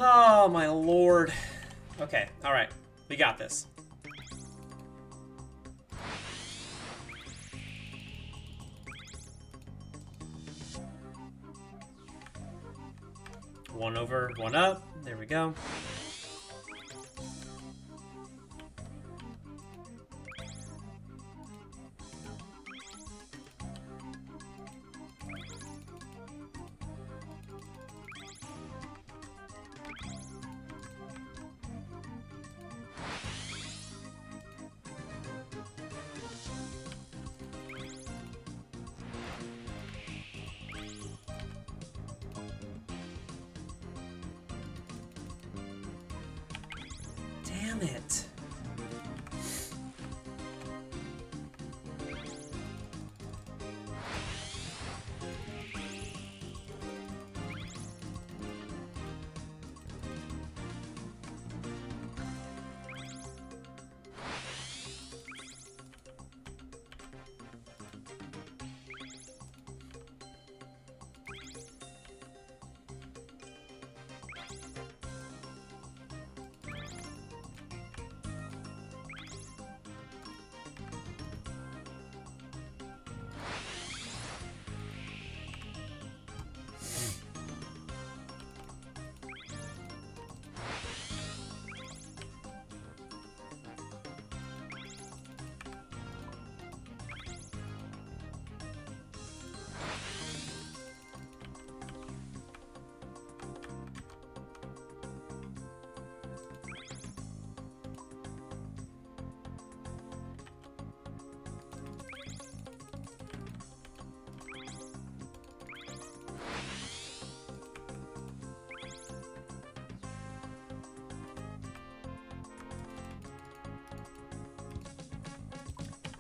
Oh, my lord. Okay, alright. We got this. One over, one up. There we go.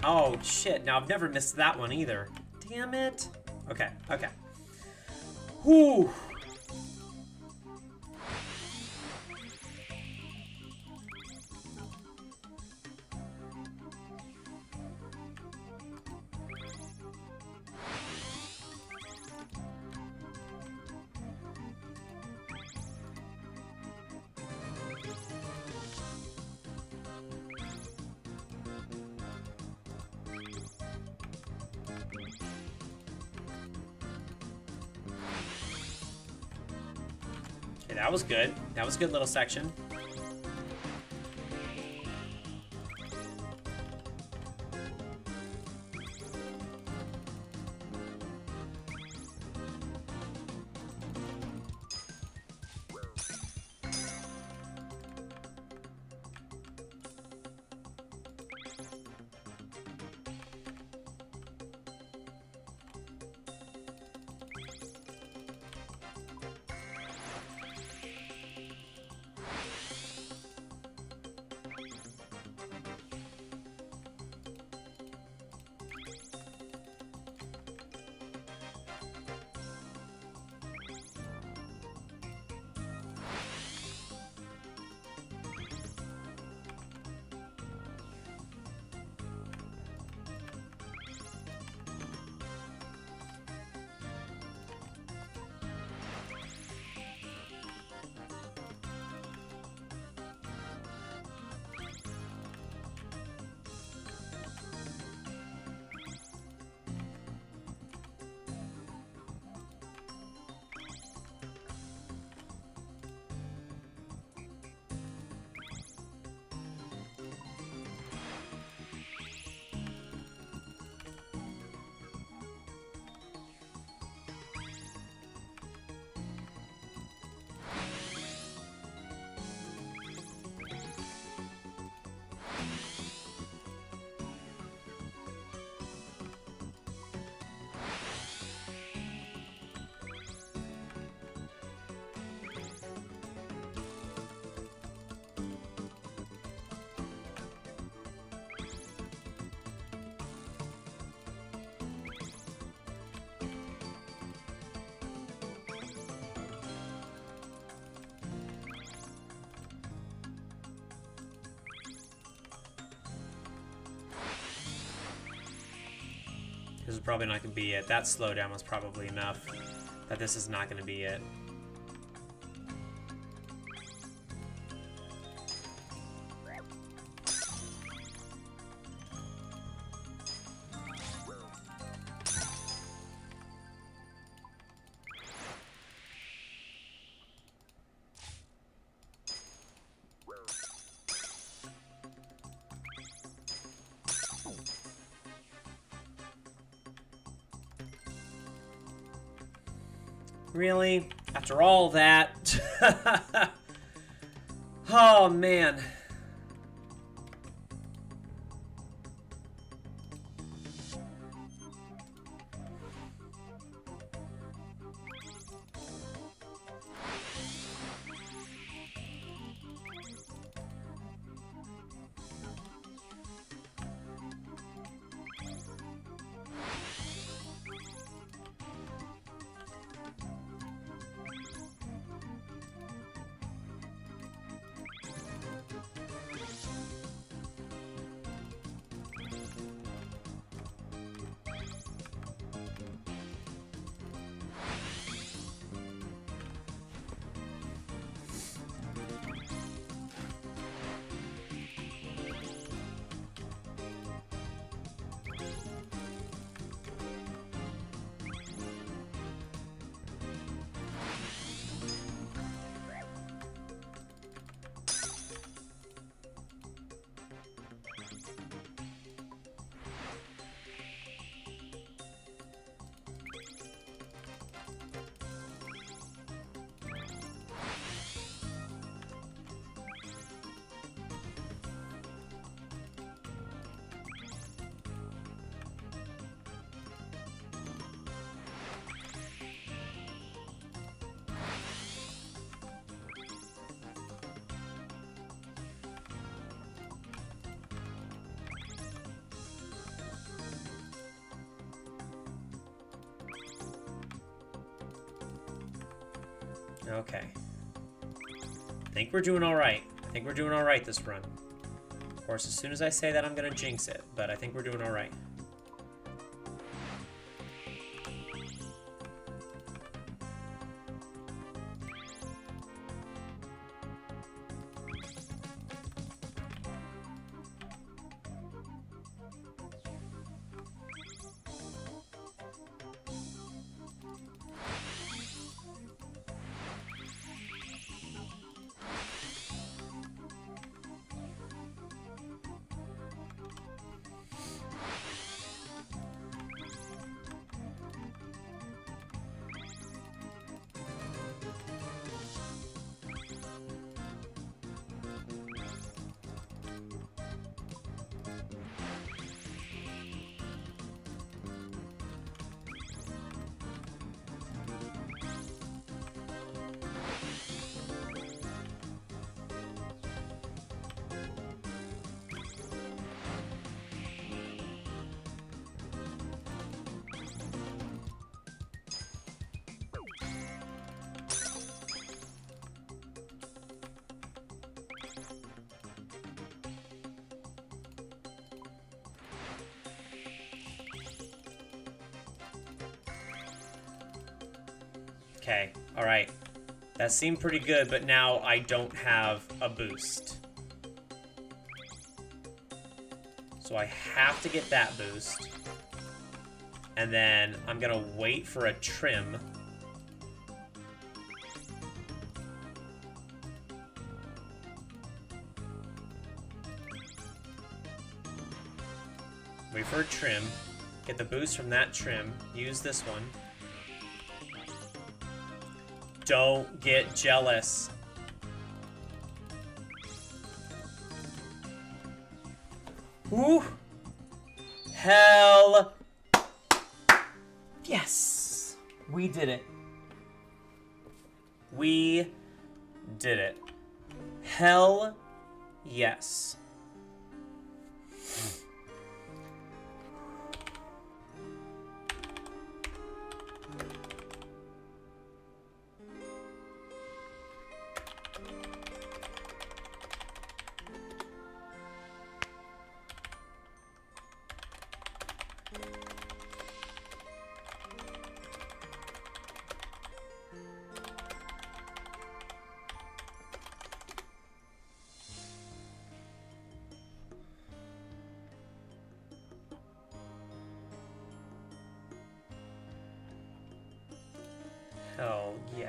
Oh, shit. Now, I've never missed that one either. Damn it. Okay, okay. Whew. Okay, that was good. That was a good little section. This is probably not going to be it. That slowdown was probably enough that this is not going to be it. Really? After all that? Oh, man. Okay. I think we're doing all right. I think we're doing all right this run. Of course, as soon as I say that, I'm going to jinx it, but I think we're doing all right. Okay, alright. That seemed pretty good, but now I don't have a boost. So I have to get that boost. And then I'm gonna wait for a trim. Wait for a trim. Get the boost from that trim. Use this one. Don't get jealous. Woo! Hell! Yes! We did it. We did it. Hell yes. Hell yeah.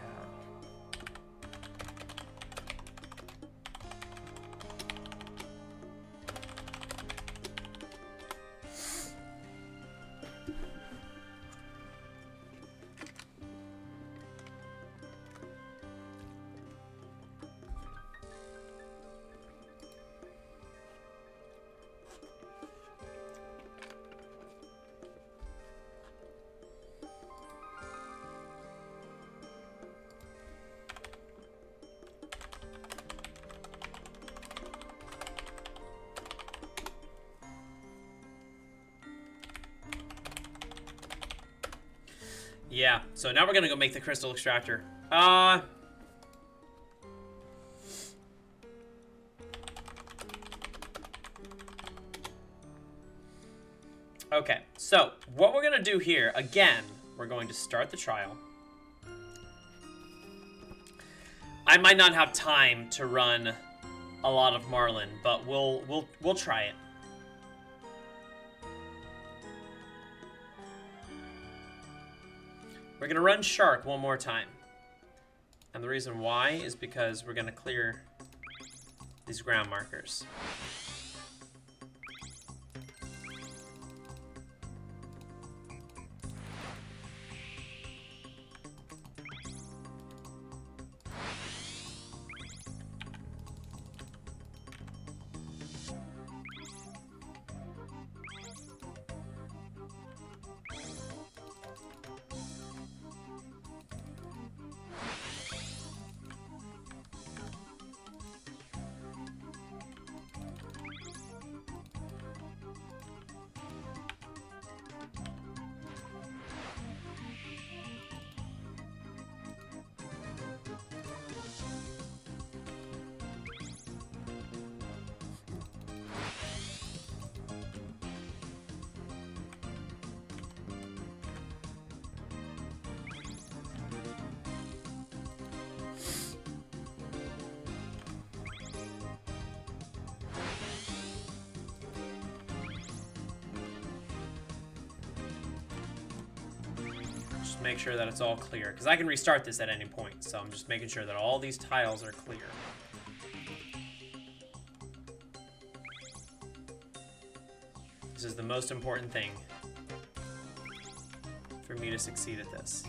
Yeah, so now we're gonna go make the crystal extractor. Okay, so what we're gonna do here, again, we're going to start the trial. I might not have time to run a lot of Marlin, but we'll try it. We're gonna run Shark one more time. And the reason why is because we're gonna clear these ground markers. make sure that it's all clear. Because I can restart this at any point. So I'm just making sure that all these tiles are clear. This is the most important thing for me to succeed at this.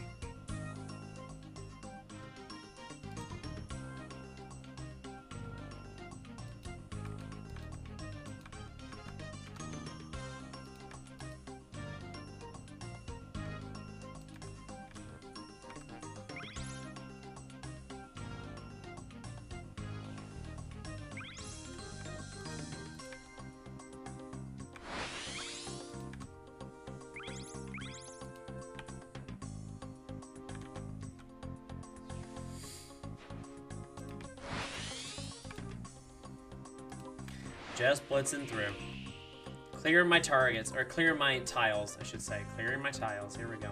Just blitzing through. Clearing my targets, or clearing my tiles, I should say. Clearing my tiles. Here we go.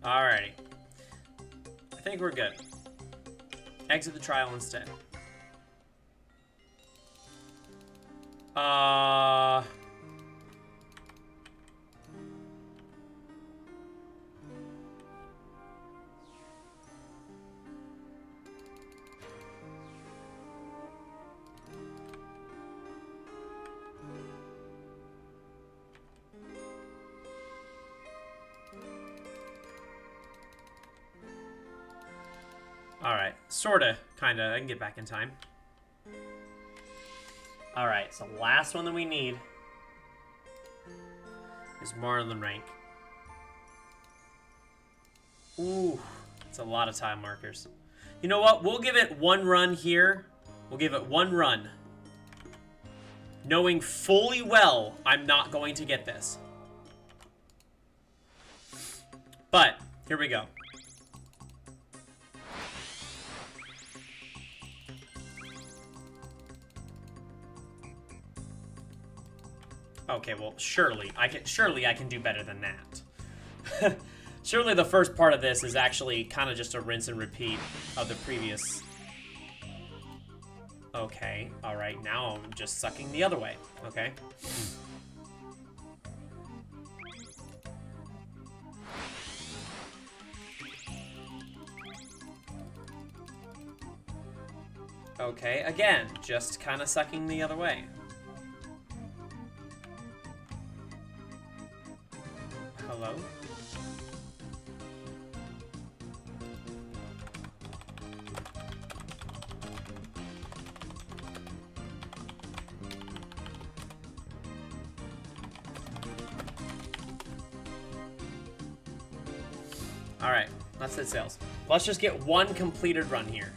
Alrighty. I think we're good. Exit the trial instead. Alright, sorta, kinda. I can get back in time. Alright, so the last one that we need is Marlin rank. Ooh, it's a lot of time markers. You know what? We'll give it one run here. We'll give it one run. Knowing fully well I'm not going to get this. But, here we go. Okay, well, surely I can do better than that. Surely the first part of this is actually kind of just a rinse and repeat of the previous. Okay, all right, now I'm just sucking the other way. Okay. Okay, again, just kind of sucking the other way. Hello? Alright, let's hit sales. Let's just get one completed run here.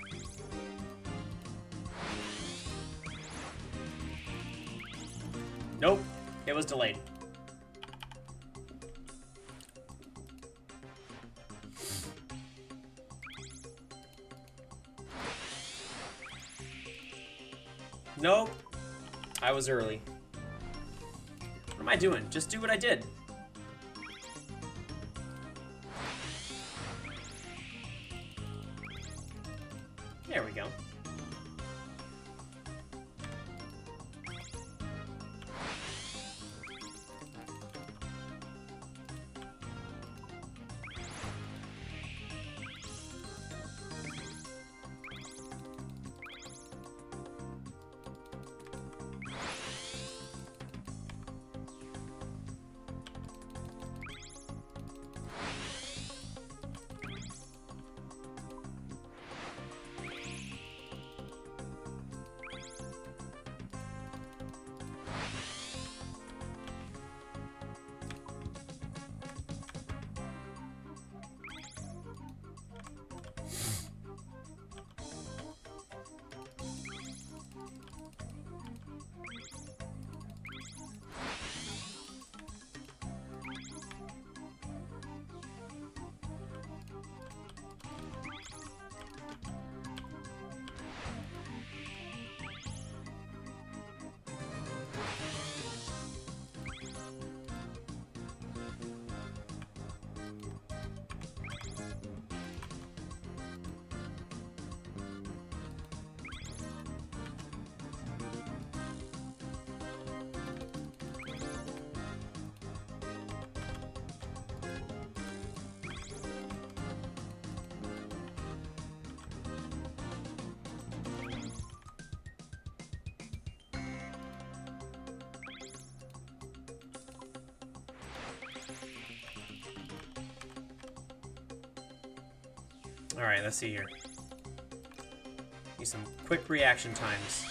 Nope, it was delayed. Nope, I was early. What am I doing? Just do what I did. There we go. Alright, let's see here. Need some quick reaction times.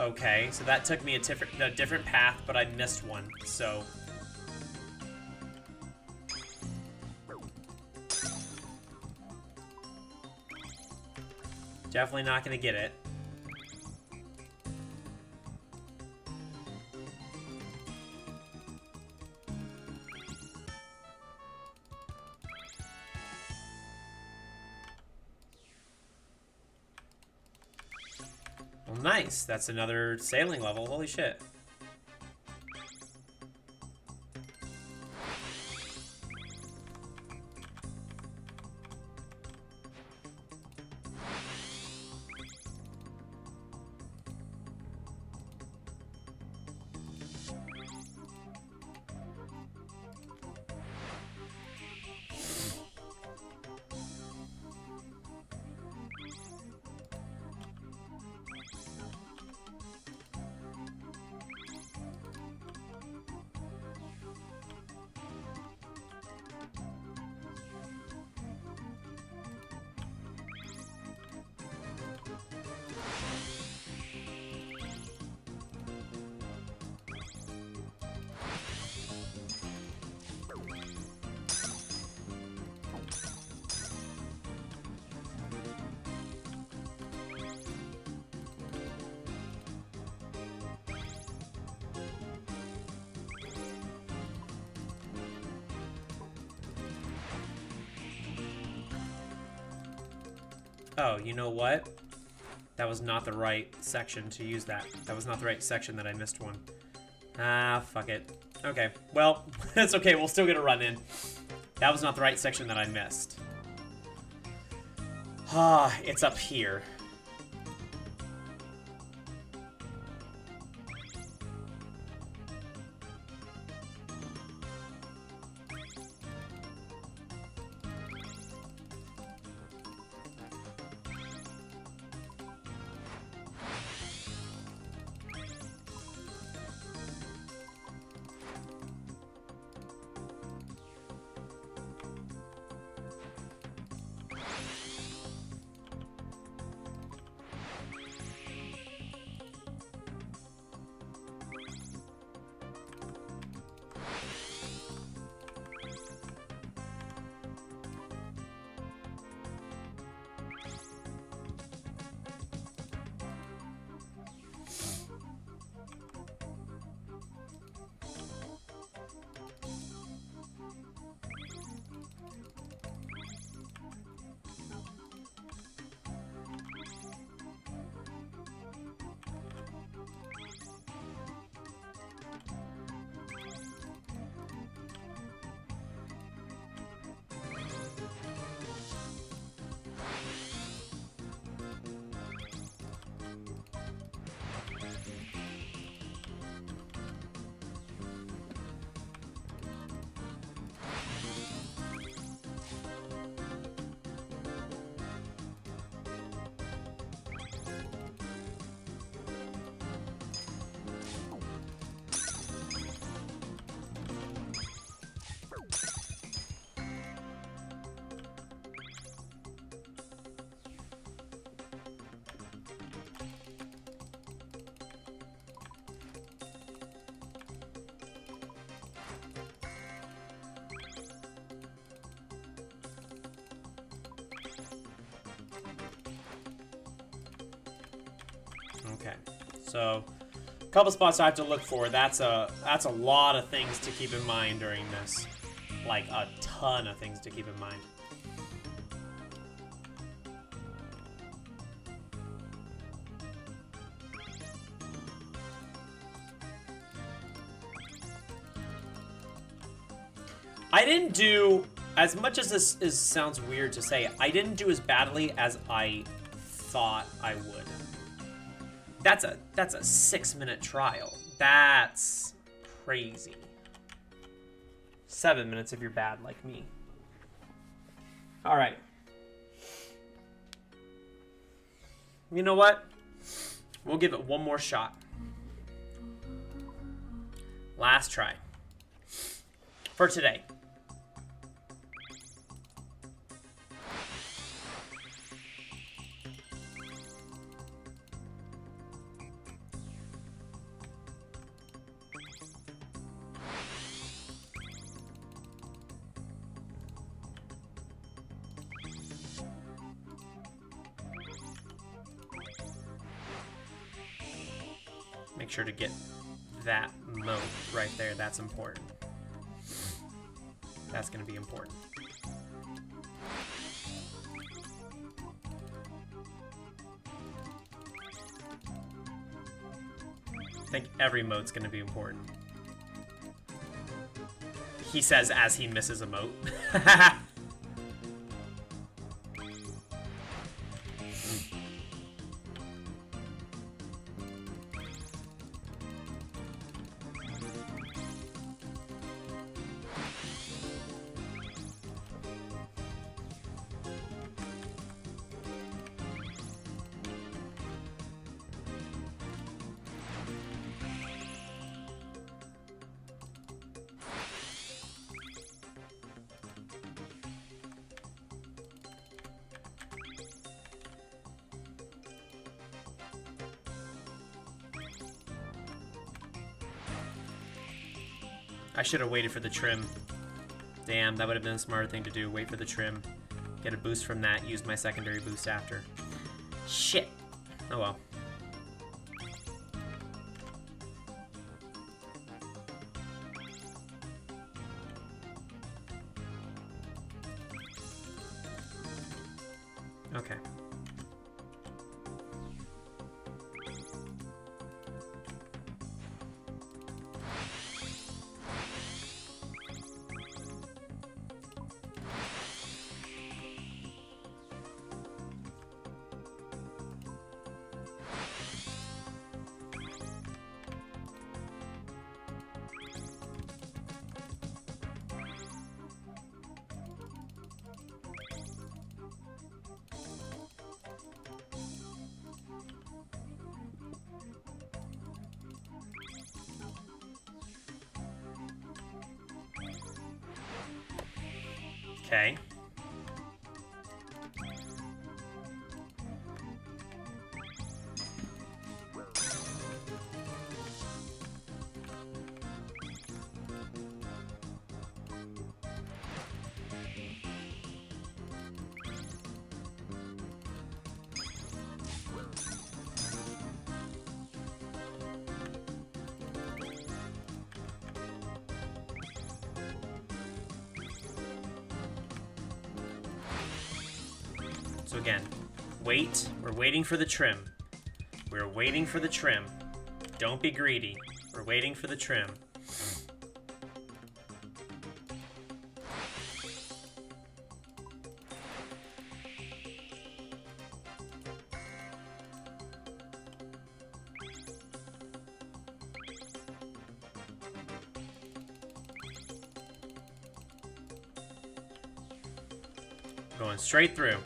Okay, so that took me a different path, but I missed one, so... Definitely not gonna get it. Well, nice. That's another sailing level. Holy shit. Oh, you know what? That was not the right section to use that. That was not the right section that I missed one. Ah, fuck it. Okay, well, it's okay. We'll still get a run in. That was not the right section that I missed. Ah, it's up here. Okay, so a couple spots I have to look for. That's a lot of things to keep in mind during this. Like a ton of things to keep in mind. I didn't do As much as this sounds weird to say, I didn't do as badly as I thought I would. That's a 6-minute trial. That's crazy. 7 minutes if you're bad like me. All right. You know what? We'll give it one more shot. Last try. For today. Make sure to get that moat right there. That's important. That's going to be important. I think every moat's going to be important. He says as he misses a moat. I should have waited for the trim. Damn, that would have been a smarter thing to do. Wait for the trim. Get a boost from that. Use my secondary boost after. Shit. Oh well. Okay. Okay. So again, wait. We're waiting for the trim. We're waiting for the trim. Don't be greedy. We're waiting for the trim. Going straight through.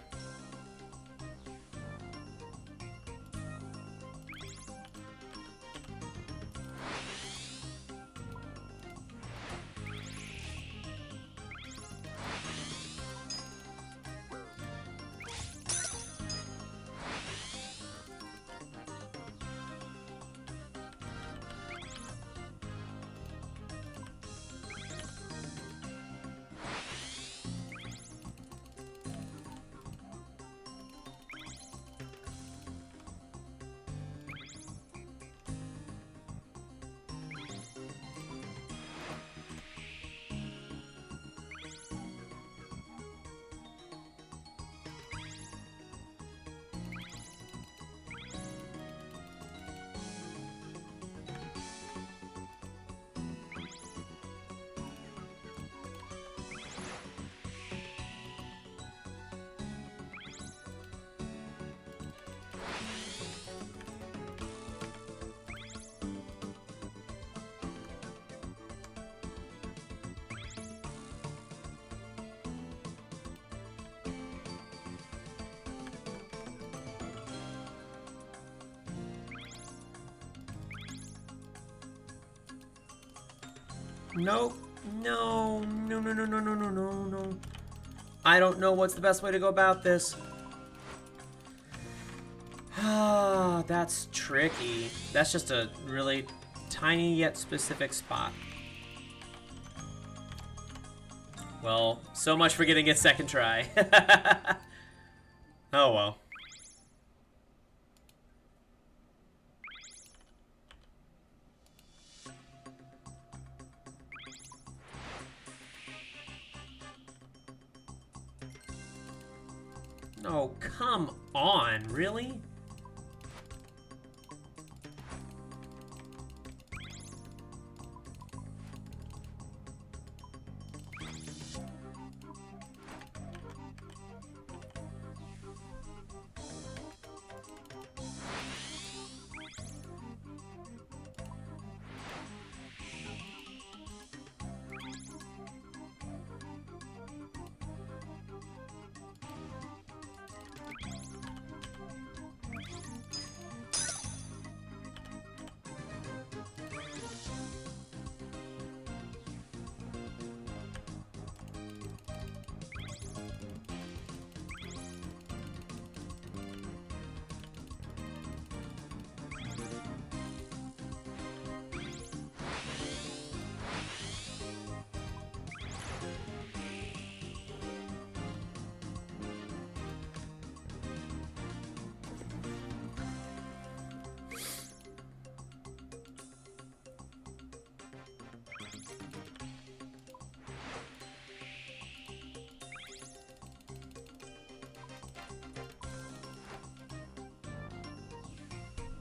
Nope. No. No, no, no, no, no, no, no, no. I don't know what's the best way to go about this. Ah, that's tricky. That's just a really tiny yet specific spot. Well, so much for getting a second try. Oh well. Oh, come on, really?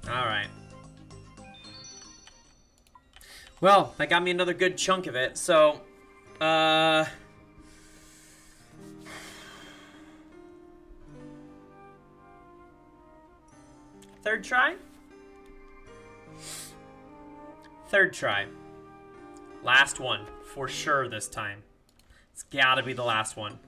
Alright. Well, that got me another good chunk of it, so... Third try? Third try. Last one. For sure this time. It's gotta be the last one.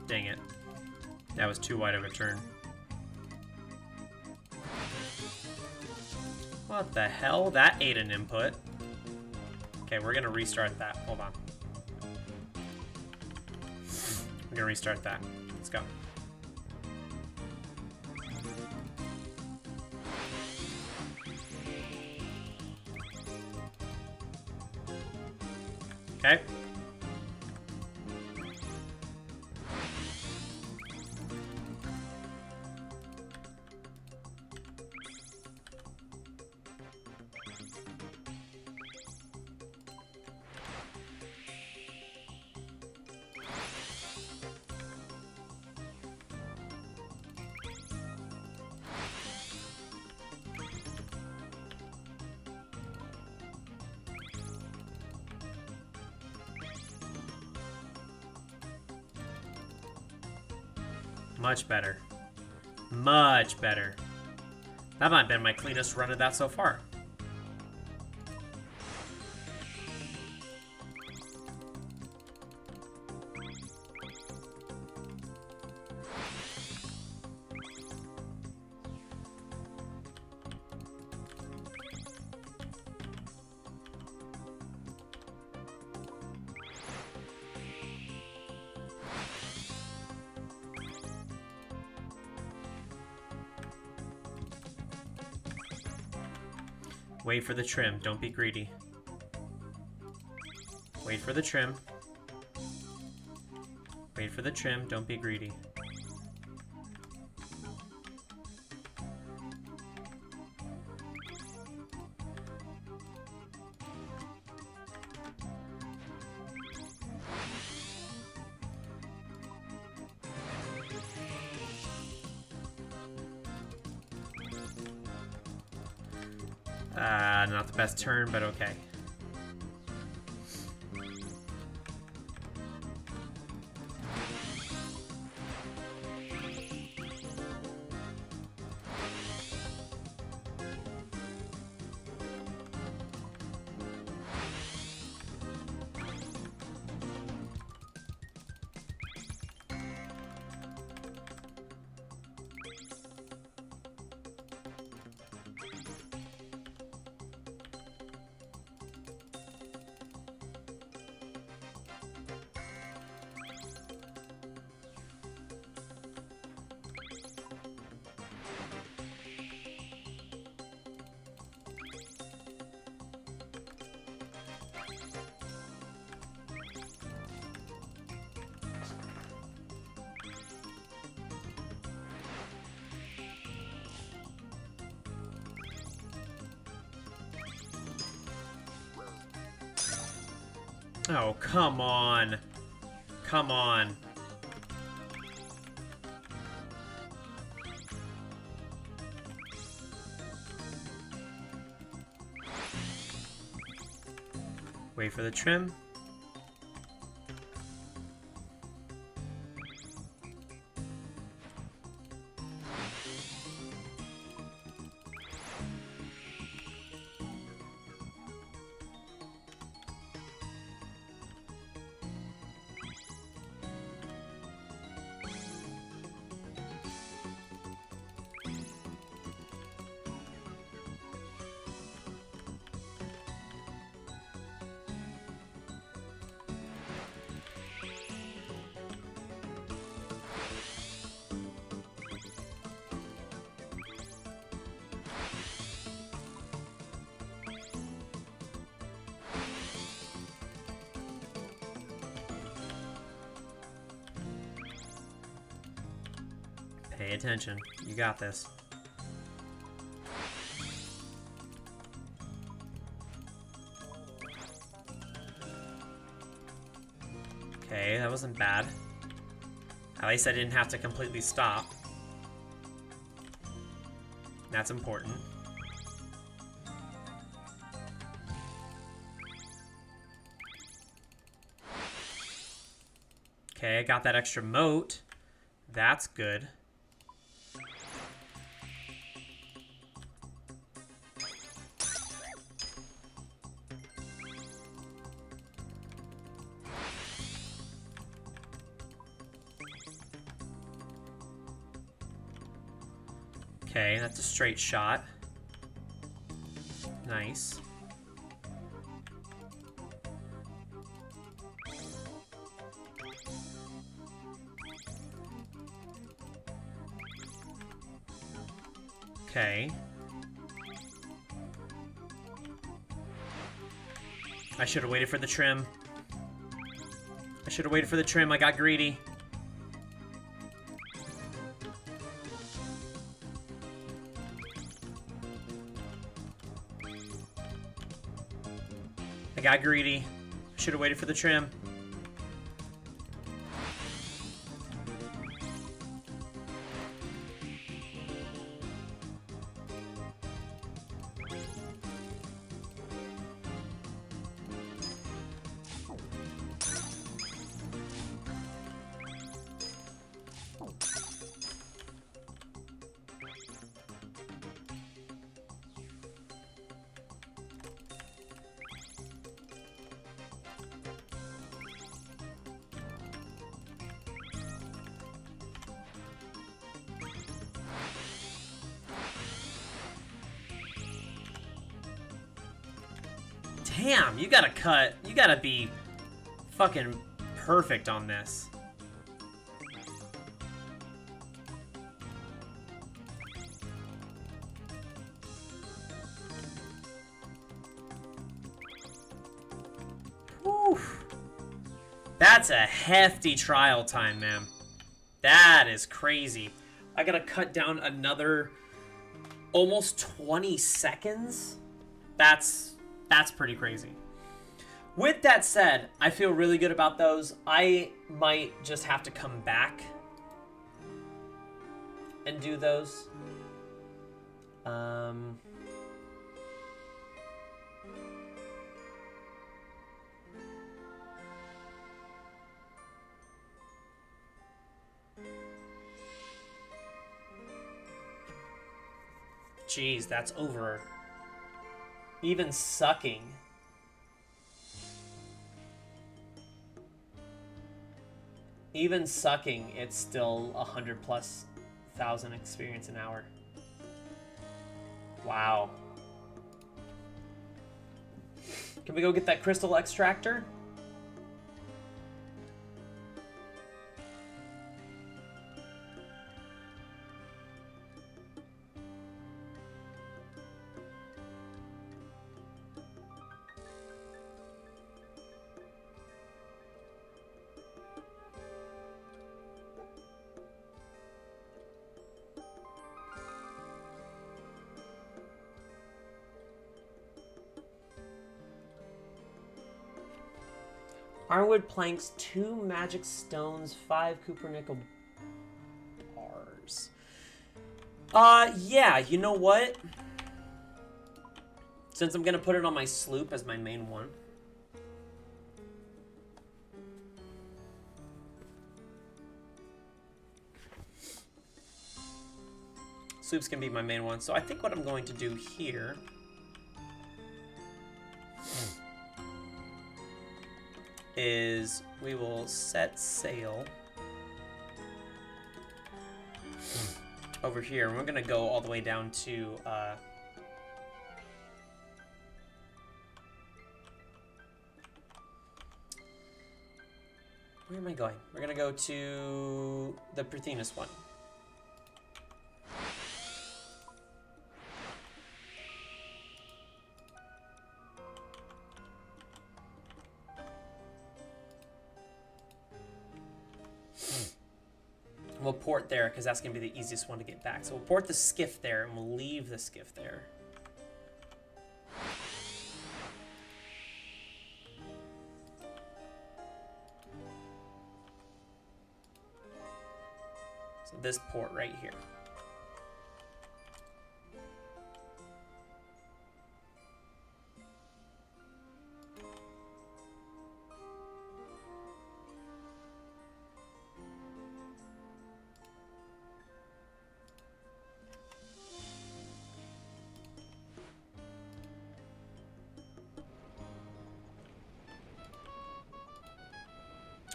Dang it. That was too wide of a turn. What the hell? That ate an input. Okay, we're gonna restart that. Hold on. We're gonna restart that. Let's go. Okay. Much better. Much better. That might have been my cleanest run of that so far. Wait for the trim. Don't be greedy. Wait for the trim. Wait for the trim. Don't be greedy. Not the best turn, but okay. Oh, come on. Come on. Wait for the trim. Pay attention. You got this. Okay, that wasn't bad. At least I didn't have to completely stop. That's important. Okay, I got that extra moat. That's good. Okay, that's a straight shot. Nice. Okay. I should have waited for the trim. I should have waited for the trim. I got greedy. I got greedy. Should have waited for the trim. Damn, you gotta cut. You gotta be fucking perfect on this. Whew. That's a hefty trial time, man. That is crazy. I gotta cut down another almost 20 seconds? That's pretty crazy. With that said, I feel really good about those. I might just have to come back and do those. Jeez, that's over. Even sucking. Even sucking, it's still 100,000+ experience an hour. Wow. Can we go get that crystal extractor? Ironwood planks, 2 magic stones, 5 copper nickel bars. Yeah, you know what? Since I'm gonna put it on my sloop as my main one. Sloop's gonna be my main one. So I think what I'm going to do here is we will set sail over here. We're gonna go all the way down to where am I going? We're gonna go to the Prithinus one. We'll port there because that's going to be the easiest one to get back. So we'll port the skiff there and we'll leave the skiff there. So this port right here.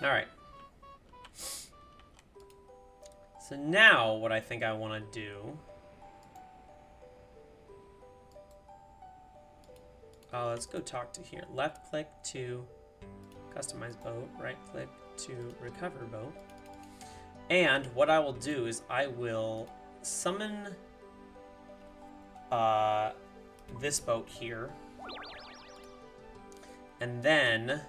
All right. So now what I think I want to do... let's go talk to here. Left click to customize boat. Right click to recover boat. And what I will do is I will summon this boat here. And then...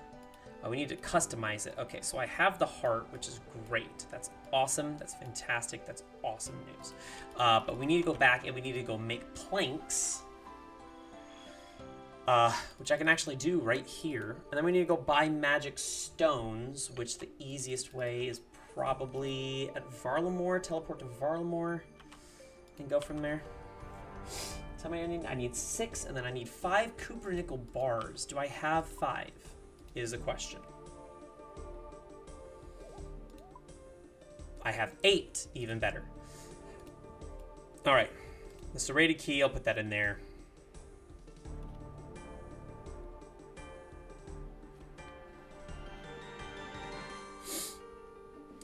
we need to customize it. Okay, so I have the heart, which is great. That's awesome. That's fantastic. That's awesome news. But we need to go back and we need to go make planks, which I can actually do right here. And then we need to go buy magic stones, which the easiest way is probably at Varlamore. Teleport to Varlamore and go from there. So how many I need? I need 6, and then I need 5 copper nickel bars. Do I have 5? Is a question. I have 8, even better. All right, the serrated key, I'll put that in there.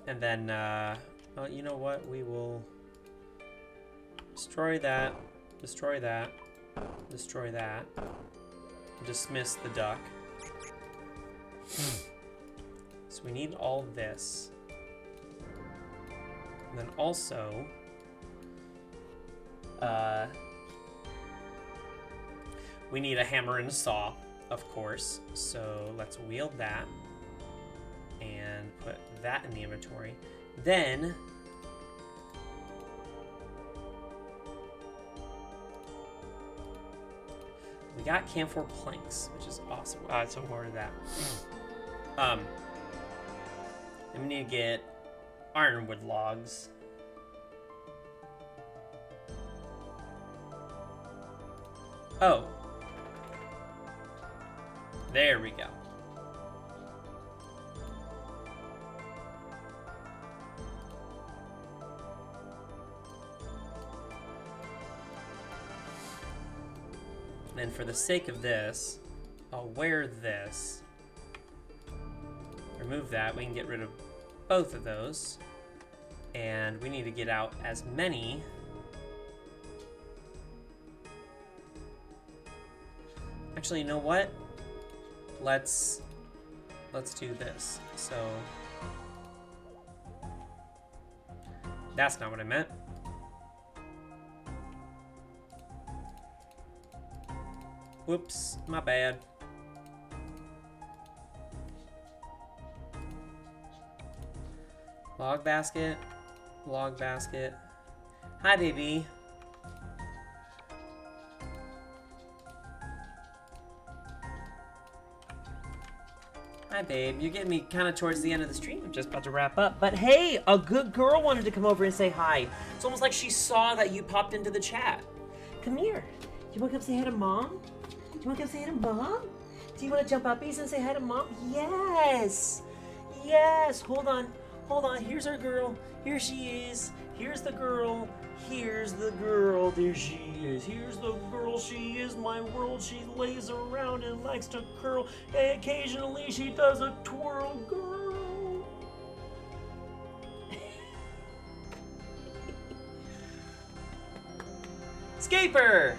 And then, well, you know what? We will destroy that, destroy that, destroy that, dismiss the duck. So we need all this. And then also, we need a hammer and a saw, of course. So let's wield that and put that in the inventory. Then we got camphor planks, which is awesome. So more of that. Then we need to get ironwood logs. Oh. There we go. And for the sake of this, I'll wear this. Remove that. We can get rid of both of those. And we need to get out as many. Actually, you know what? Let's do this. So that's not what I meant. Whoops, my bad. Log basket, log basket. Hi, baby. Hi, babe. You're getting me kind of towards the end of the stream. I'm just about to wrap up. But hey, a good girl wanted to come over and say hi. It's almost like she saw that you popped into the chat. Come here. You want to come say hi to Mom? Do you want to come say hi to Mom? Do you want to jump uppies and say hi to Mom? Yes. Yes. Hold on. Hold on. Here's our girl. Here she is. Here's the girl. Here's the girl. There she is. Here's the girl. She is my world. She lays around and likes to curl. And occasionally she does a twirl. Girl. Scaper.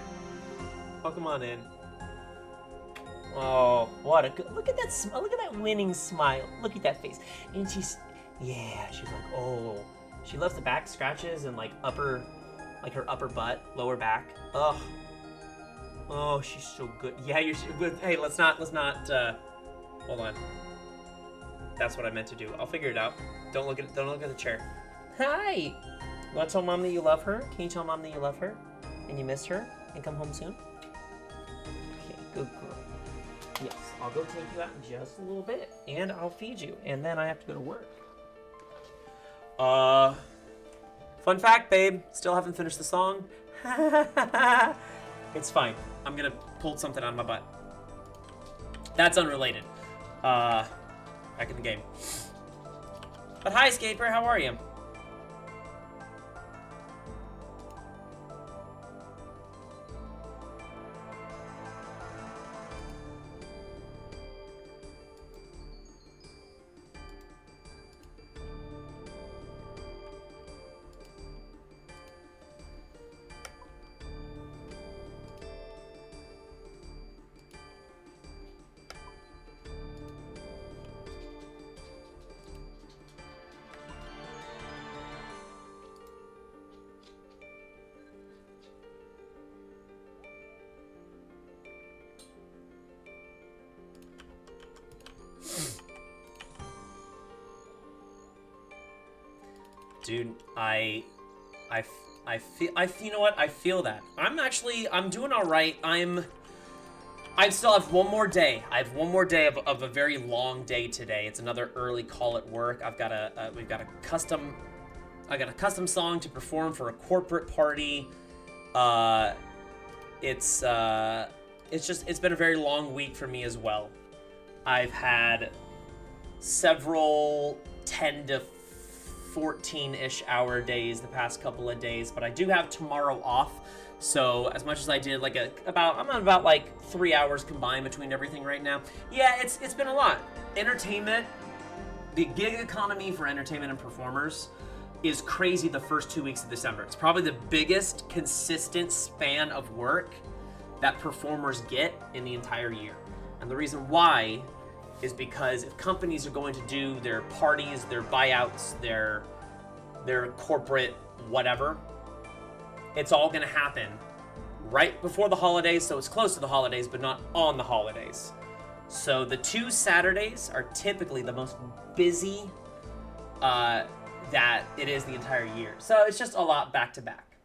Welcome on in. Oh, what a good, look at that smile. Look at that winning smile. Look at that face. And she's, yeah, she's like, oh. She loves the back scratches and like upper, like her upper butt, lower back. Ugh. Oh, she's so good. Yeah, you're, hey, let's not, hold on. That's what I meant to do. I'll figure it out. Don't look at the chair. Hi. You want to tell Mom that you love her? Can you tell Mom that you love her? And you miss her? And come home soon? Okay, good girl. Yes, I'll go take you out in just a little bit. And I'll feed you. And then I have to go to work. Fun fact, babe. Still haven't finished the song. It's fine. I'm gonna pull something out of my butt. That's unrelated. Back in the game. But hi, Scaper. How are you? Dude, I feel, you know what? I feel that. I'm doing all right. I still have one more day. I have one more day of a very long day today. It's another early call at work. I got a custom song to perform for a corporate party. It's been a very long week for me as well. I've had several 10 to 14-ish hour days the past couple of days, but I do have tomorrow off. So as much as I did I'm on about like 3 hours combined between everything right now. Yeah, it's been a lot. Entertainment, the gig economy for entertainment and performers is crazy the first 2 weeks of December. It's probably the biggest consistent span of work that performers get in the entire year. And the reason why is because if companies are going to do their parties, their buyouts, their corporate whatever, it's all going to happen right before the holidays, so it's close to the holidays, but not on the holidays. So the 2 Saturdays are typically the most busy that it is the entire year. So it's just a lot back to back.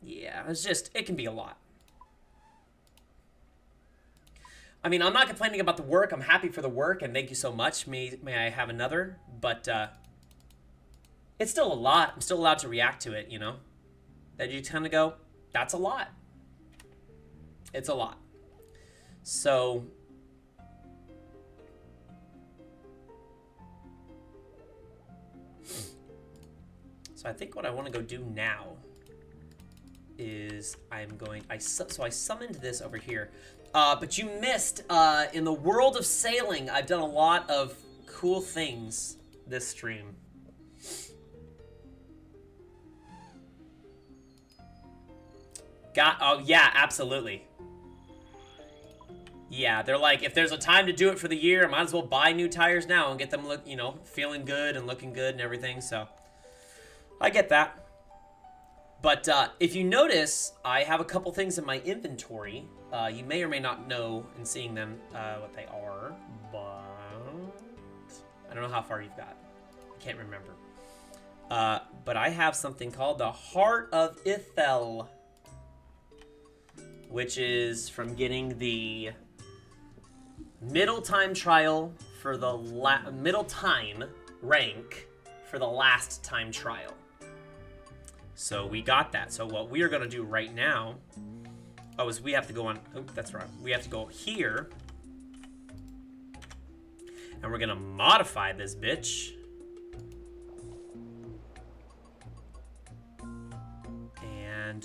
Yeah, it can be a lot. I mean, I'm not complaining about the work. I'm happy for the work, and thank you so much. May I have another? But it's still a lot. I'm still allowed to react to it, you know? That you kind of go, that's a lot. It's a lot. So I think what I want to go do now is so I summoned this over here. But you missed, in the world of sailing, I've done a lot of cool things this stream. Oh yeah, absolutely. Yeah, they're like, if there's a time to do it for the year, I might as well buy new tires now and get them look, feeling good and looking good and everything, so I get that. But if you notice, I have a couple things in my inventory. You may or may not know in seeing them what they are, but I don't know how far you've got. I can't remember. But I have something called the Heart of Ithell, which is from getting the middle time trial for the middle time rank for the last time trial. So we got that. So what we are going to do right now, is we have to go on, that's right. We have to go here, and we're going to modify this bitch. And,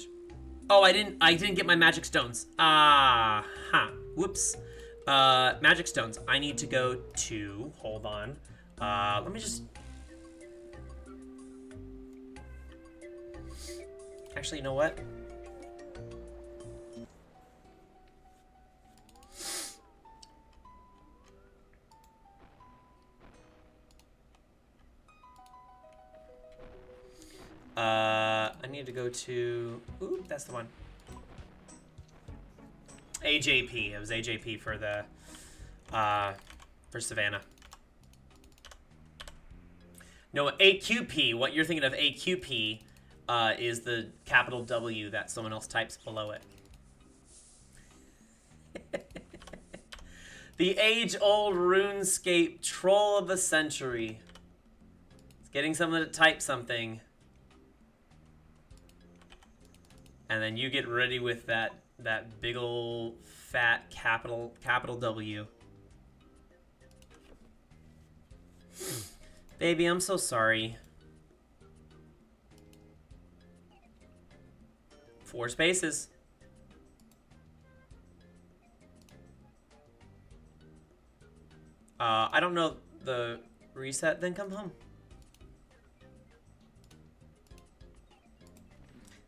I didn't get my magic stones. Whoops. Magic stones. I need to go to, hold on. Let me just, actually, you know what? I need to go to, oop, that's the one. AJP. It was AJP for the, for Savannah. No, AQP. What you're thinking of AQP is the capital W that someone else types below it. The age-old RuneScape troll of the century. It's getting someone to type something. And then you get ready with that big ol' fat capital W. Baby, I'm so sorry. 4 spaces. I don't know the reset, then come home.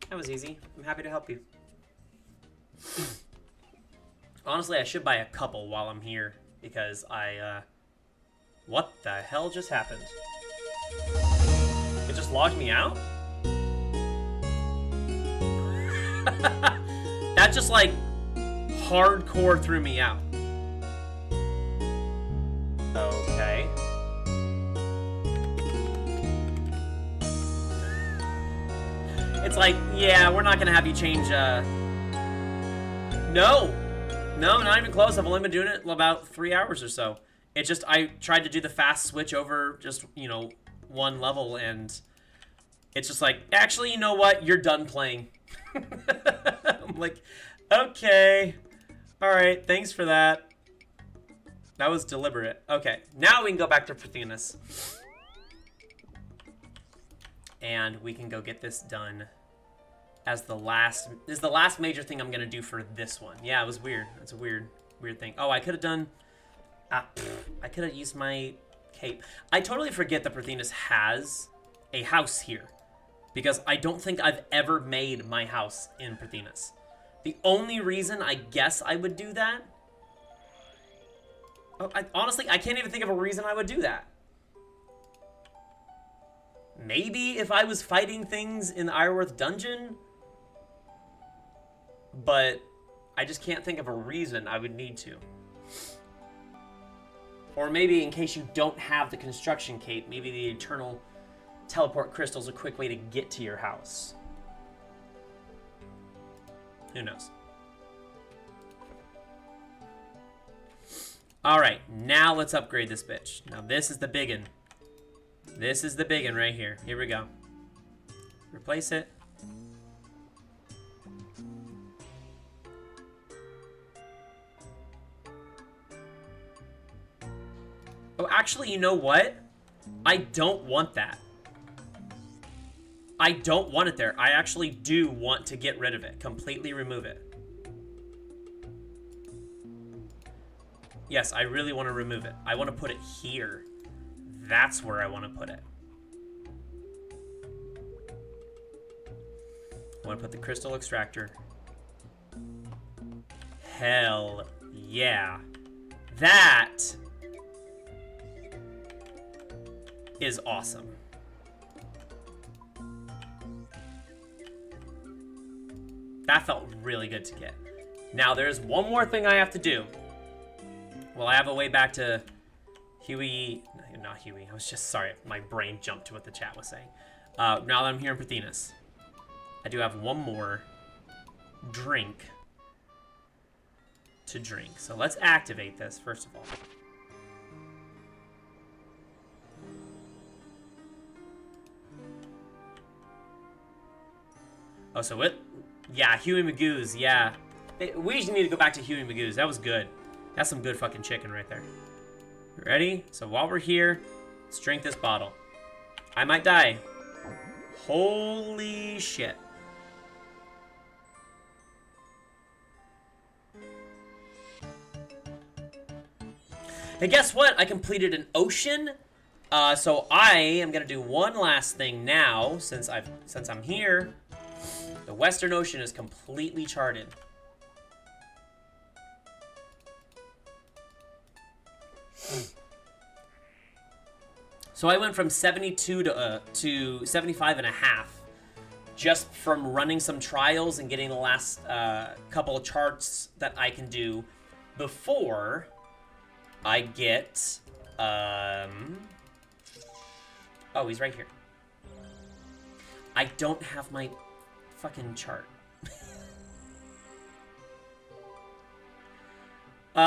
That was easy. I'm happy to help you. Honestly, I should buy a couple while I'm here, because what the hell just happened? It just logged me out? That just, like, hardcore threw me out. Okay. It's like, yeah, we're not gonna have you change, No, not even close. I've only been doing it about 3 hours or so. It just, I tried to do the fast switch over just, one level, and it's just like, actually, you know what? You're done playing. I'm like, okay. Alright, thanks for that. That was deliberate. Okay, now we can go back to Parthenis. And we can go get this done as the last, this is the last major thing I'm gonna do for this one. Yeah, it was weird. It's a weird thing. Oh, I could have done, I could have used my cape. I totally forget that Parthenis has a house here, because I don't think I've ever made my house in Parthenis. The only reason I guess I would do that, honestly, I can't even think of a reason I would do that. Maybe if I was fighting things in the Ironworth dungeon, but I just can't think of a reason I would need to. Or maybe in case you don't have the construction cape, maybe the eternal teleport crystal's a quick way to get to your house. Who knows? Alright, now let's upgrade this bitch. Now this is the biggin. This is the biggin right here. Here we go. Replace it. Oh, actually, you know what? I don't want that. I don't want it there. I actually do want to get rid of it. Completely remove it. Yes, I really want to remove it. I want to put it here. That's where I want to put it. I want to put the crystal extractor. Hell yeah. That is awesome. That felt really good to get. Now, there's one more thing I have to do. Well, I have a way back to Huey. Not Huey. I was just, sorry. My brain jumped to what the chat was saying. Now that I'm here in Parthenos, I do have one more drink to drink. So let's activate this, first of all. Oh, so it... Yeah, Huey Magoo's, yeah. We just need to go back to Huey Magoo's. That was good. That's some good fucking chicken right there. Ready? So while we're here, let's drink this bottle. I might die. Holy shit. And guess what? I completed an ocean. So I am gonna do one last thing now, since I'm here. The Western Ocean is completely charted. So I went from 72 to 75 and a half, just from running some trials and getting the last couple of charts that I can do before I get, oh, he's right here. I don't have my fucking chart. Poo.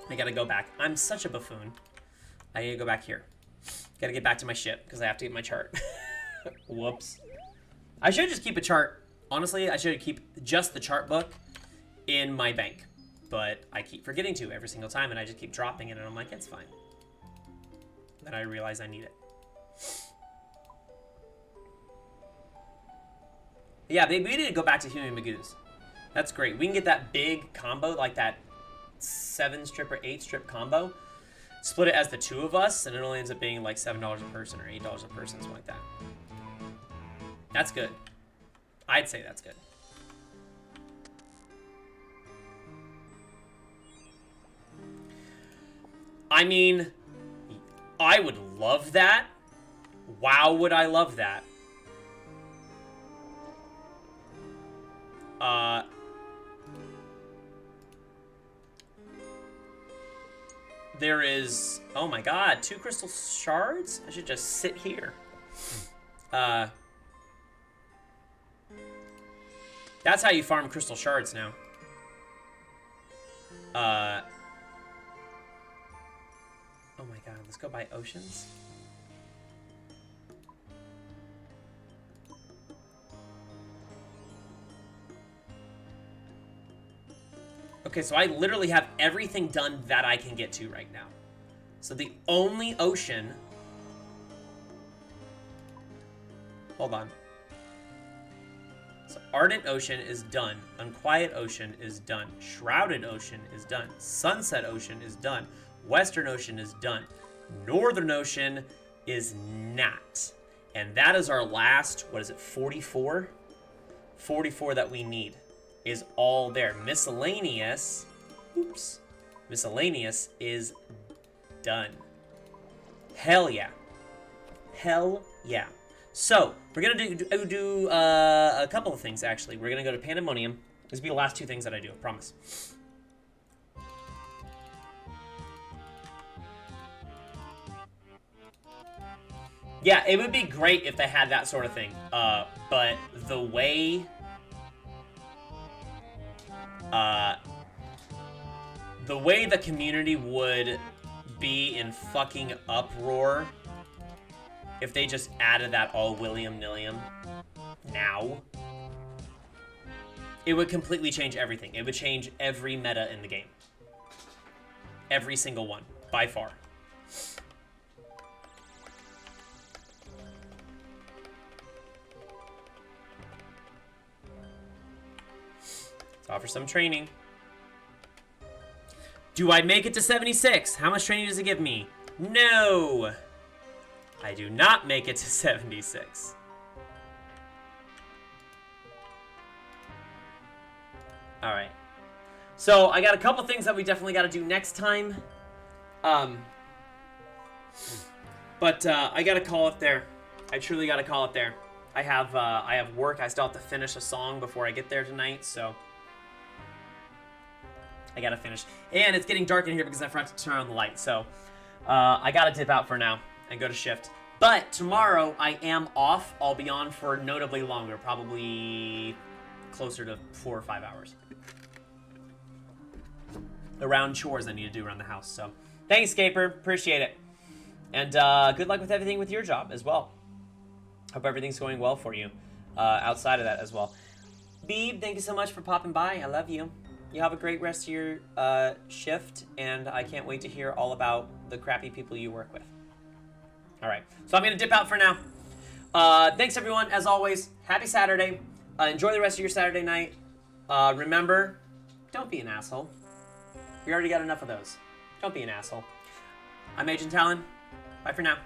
I gotta go back. I'm such a buffoon. I need to go back here. Gotta get back to my ship, because I have to get my chart. Whoops. I should just keep a chart. Honestly, I should keep just the chart book in my bank. But I keep forgetting to every single time, and I just keep dropping it, and I'm like, it's fine. Then I realize I need it. Yeah, we need to go back to Huey Magoo's. That's great. We can get that big combo, like that 7-strip or 8-strip combo. Split it as the two of us, and it only ends up being like $7 a person or $8 a person, something like that. That's good. I'd say that's good. I mean, I would love that. Wow, would I love that. There is, oh my god, 2 crystal shards? I should just sit here. That's how you farm crystal shards now. Oh my god, let's go by oceans. Okay, so I literally have everything done that I can get to right now. So the only ocean... Hold on. So Ardent Ocean is done. Unquiet Ocean is done. Shrouded Ocean is done. Sunset Ocean is done. Western Ocean is done. Northern Ocean is not. And that is our last, what is it, 44? 44 that we need is all there. Miscellaneous, oops. Miscellaneous is done. Hell yeah. Hell yeah. So, we're going to do a couple of things, actually. We're going to go to Pandemonium. These will be the last 2 things that I do, I promise. Yeah, it would be great if they had that sort of thing. But the way... the way the community would be in fucking uproar if they just added that all william-nillium now, it would completely change everything. It would change every meta in the game. Every single one. by far. Let's offer some training. Do I make it to 76? How much training does it give me? No! I do not make it to 76. Alright. So, I got a couple things that we definitely got to do next time. But I got to call it there. I truly got to call it there. I have work. I still have to finish a song before I get there tonight, so I got to finish. And it's getting dark in here because I forgot to turn on the light, so I got to dip out for now and go to shift. But tomorrow I am off. I'll be on for notably longer, probably closer to 4 or 5 hours. Around chores I need to do around the house. So thanks, Scaper. Appreciate it. And good luck with everything with your job as well. Hope everything's going well for you outside of that as well. Beeb, thank you so much for popping by. I love you. You have a great rest of your shift, and I can't wait to hear all about the crappy people you work with. All right, so I'm going to dip out for now. Thanks, everyone. As always, happy Saturday. Enjoy the rest of your Saturday night. Remember, don't be an asshole. We already got enough of those. Don't be an asshole. I'm Agent Talyn. Bye for now.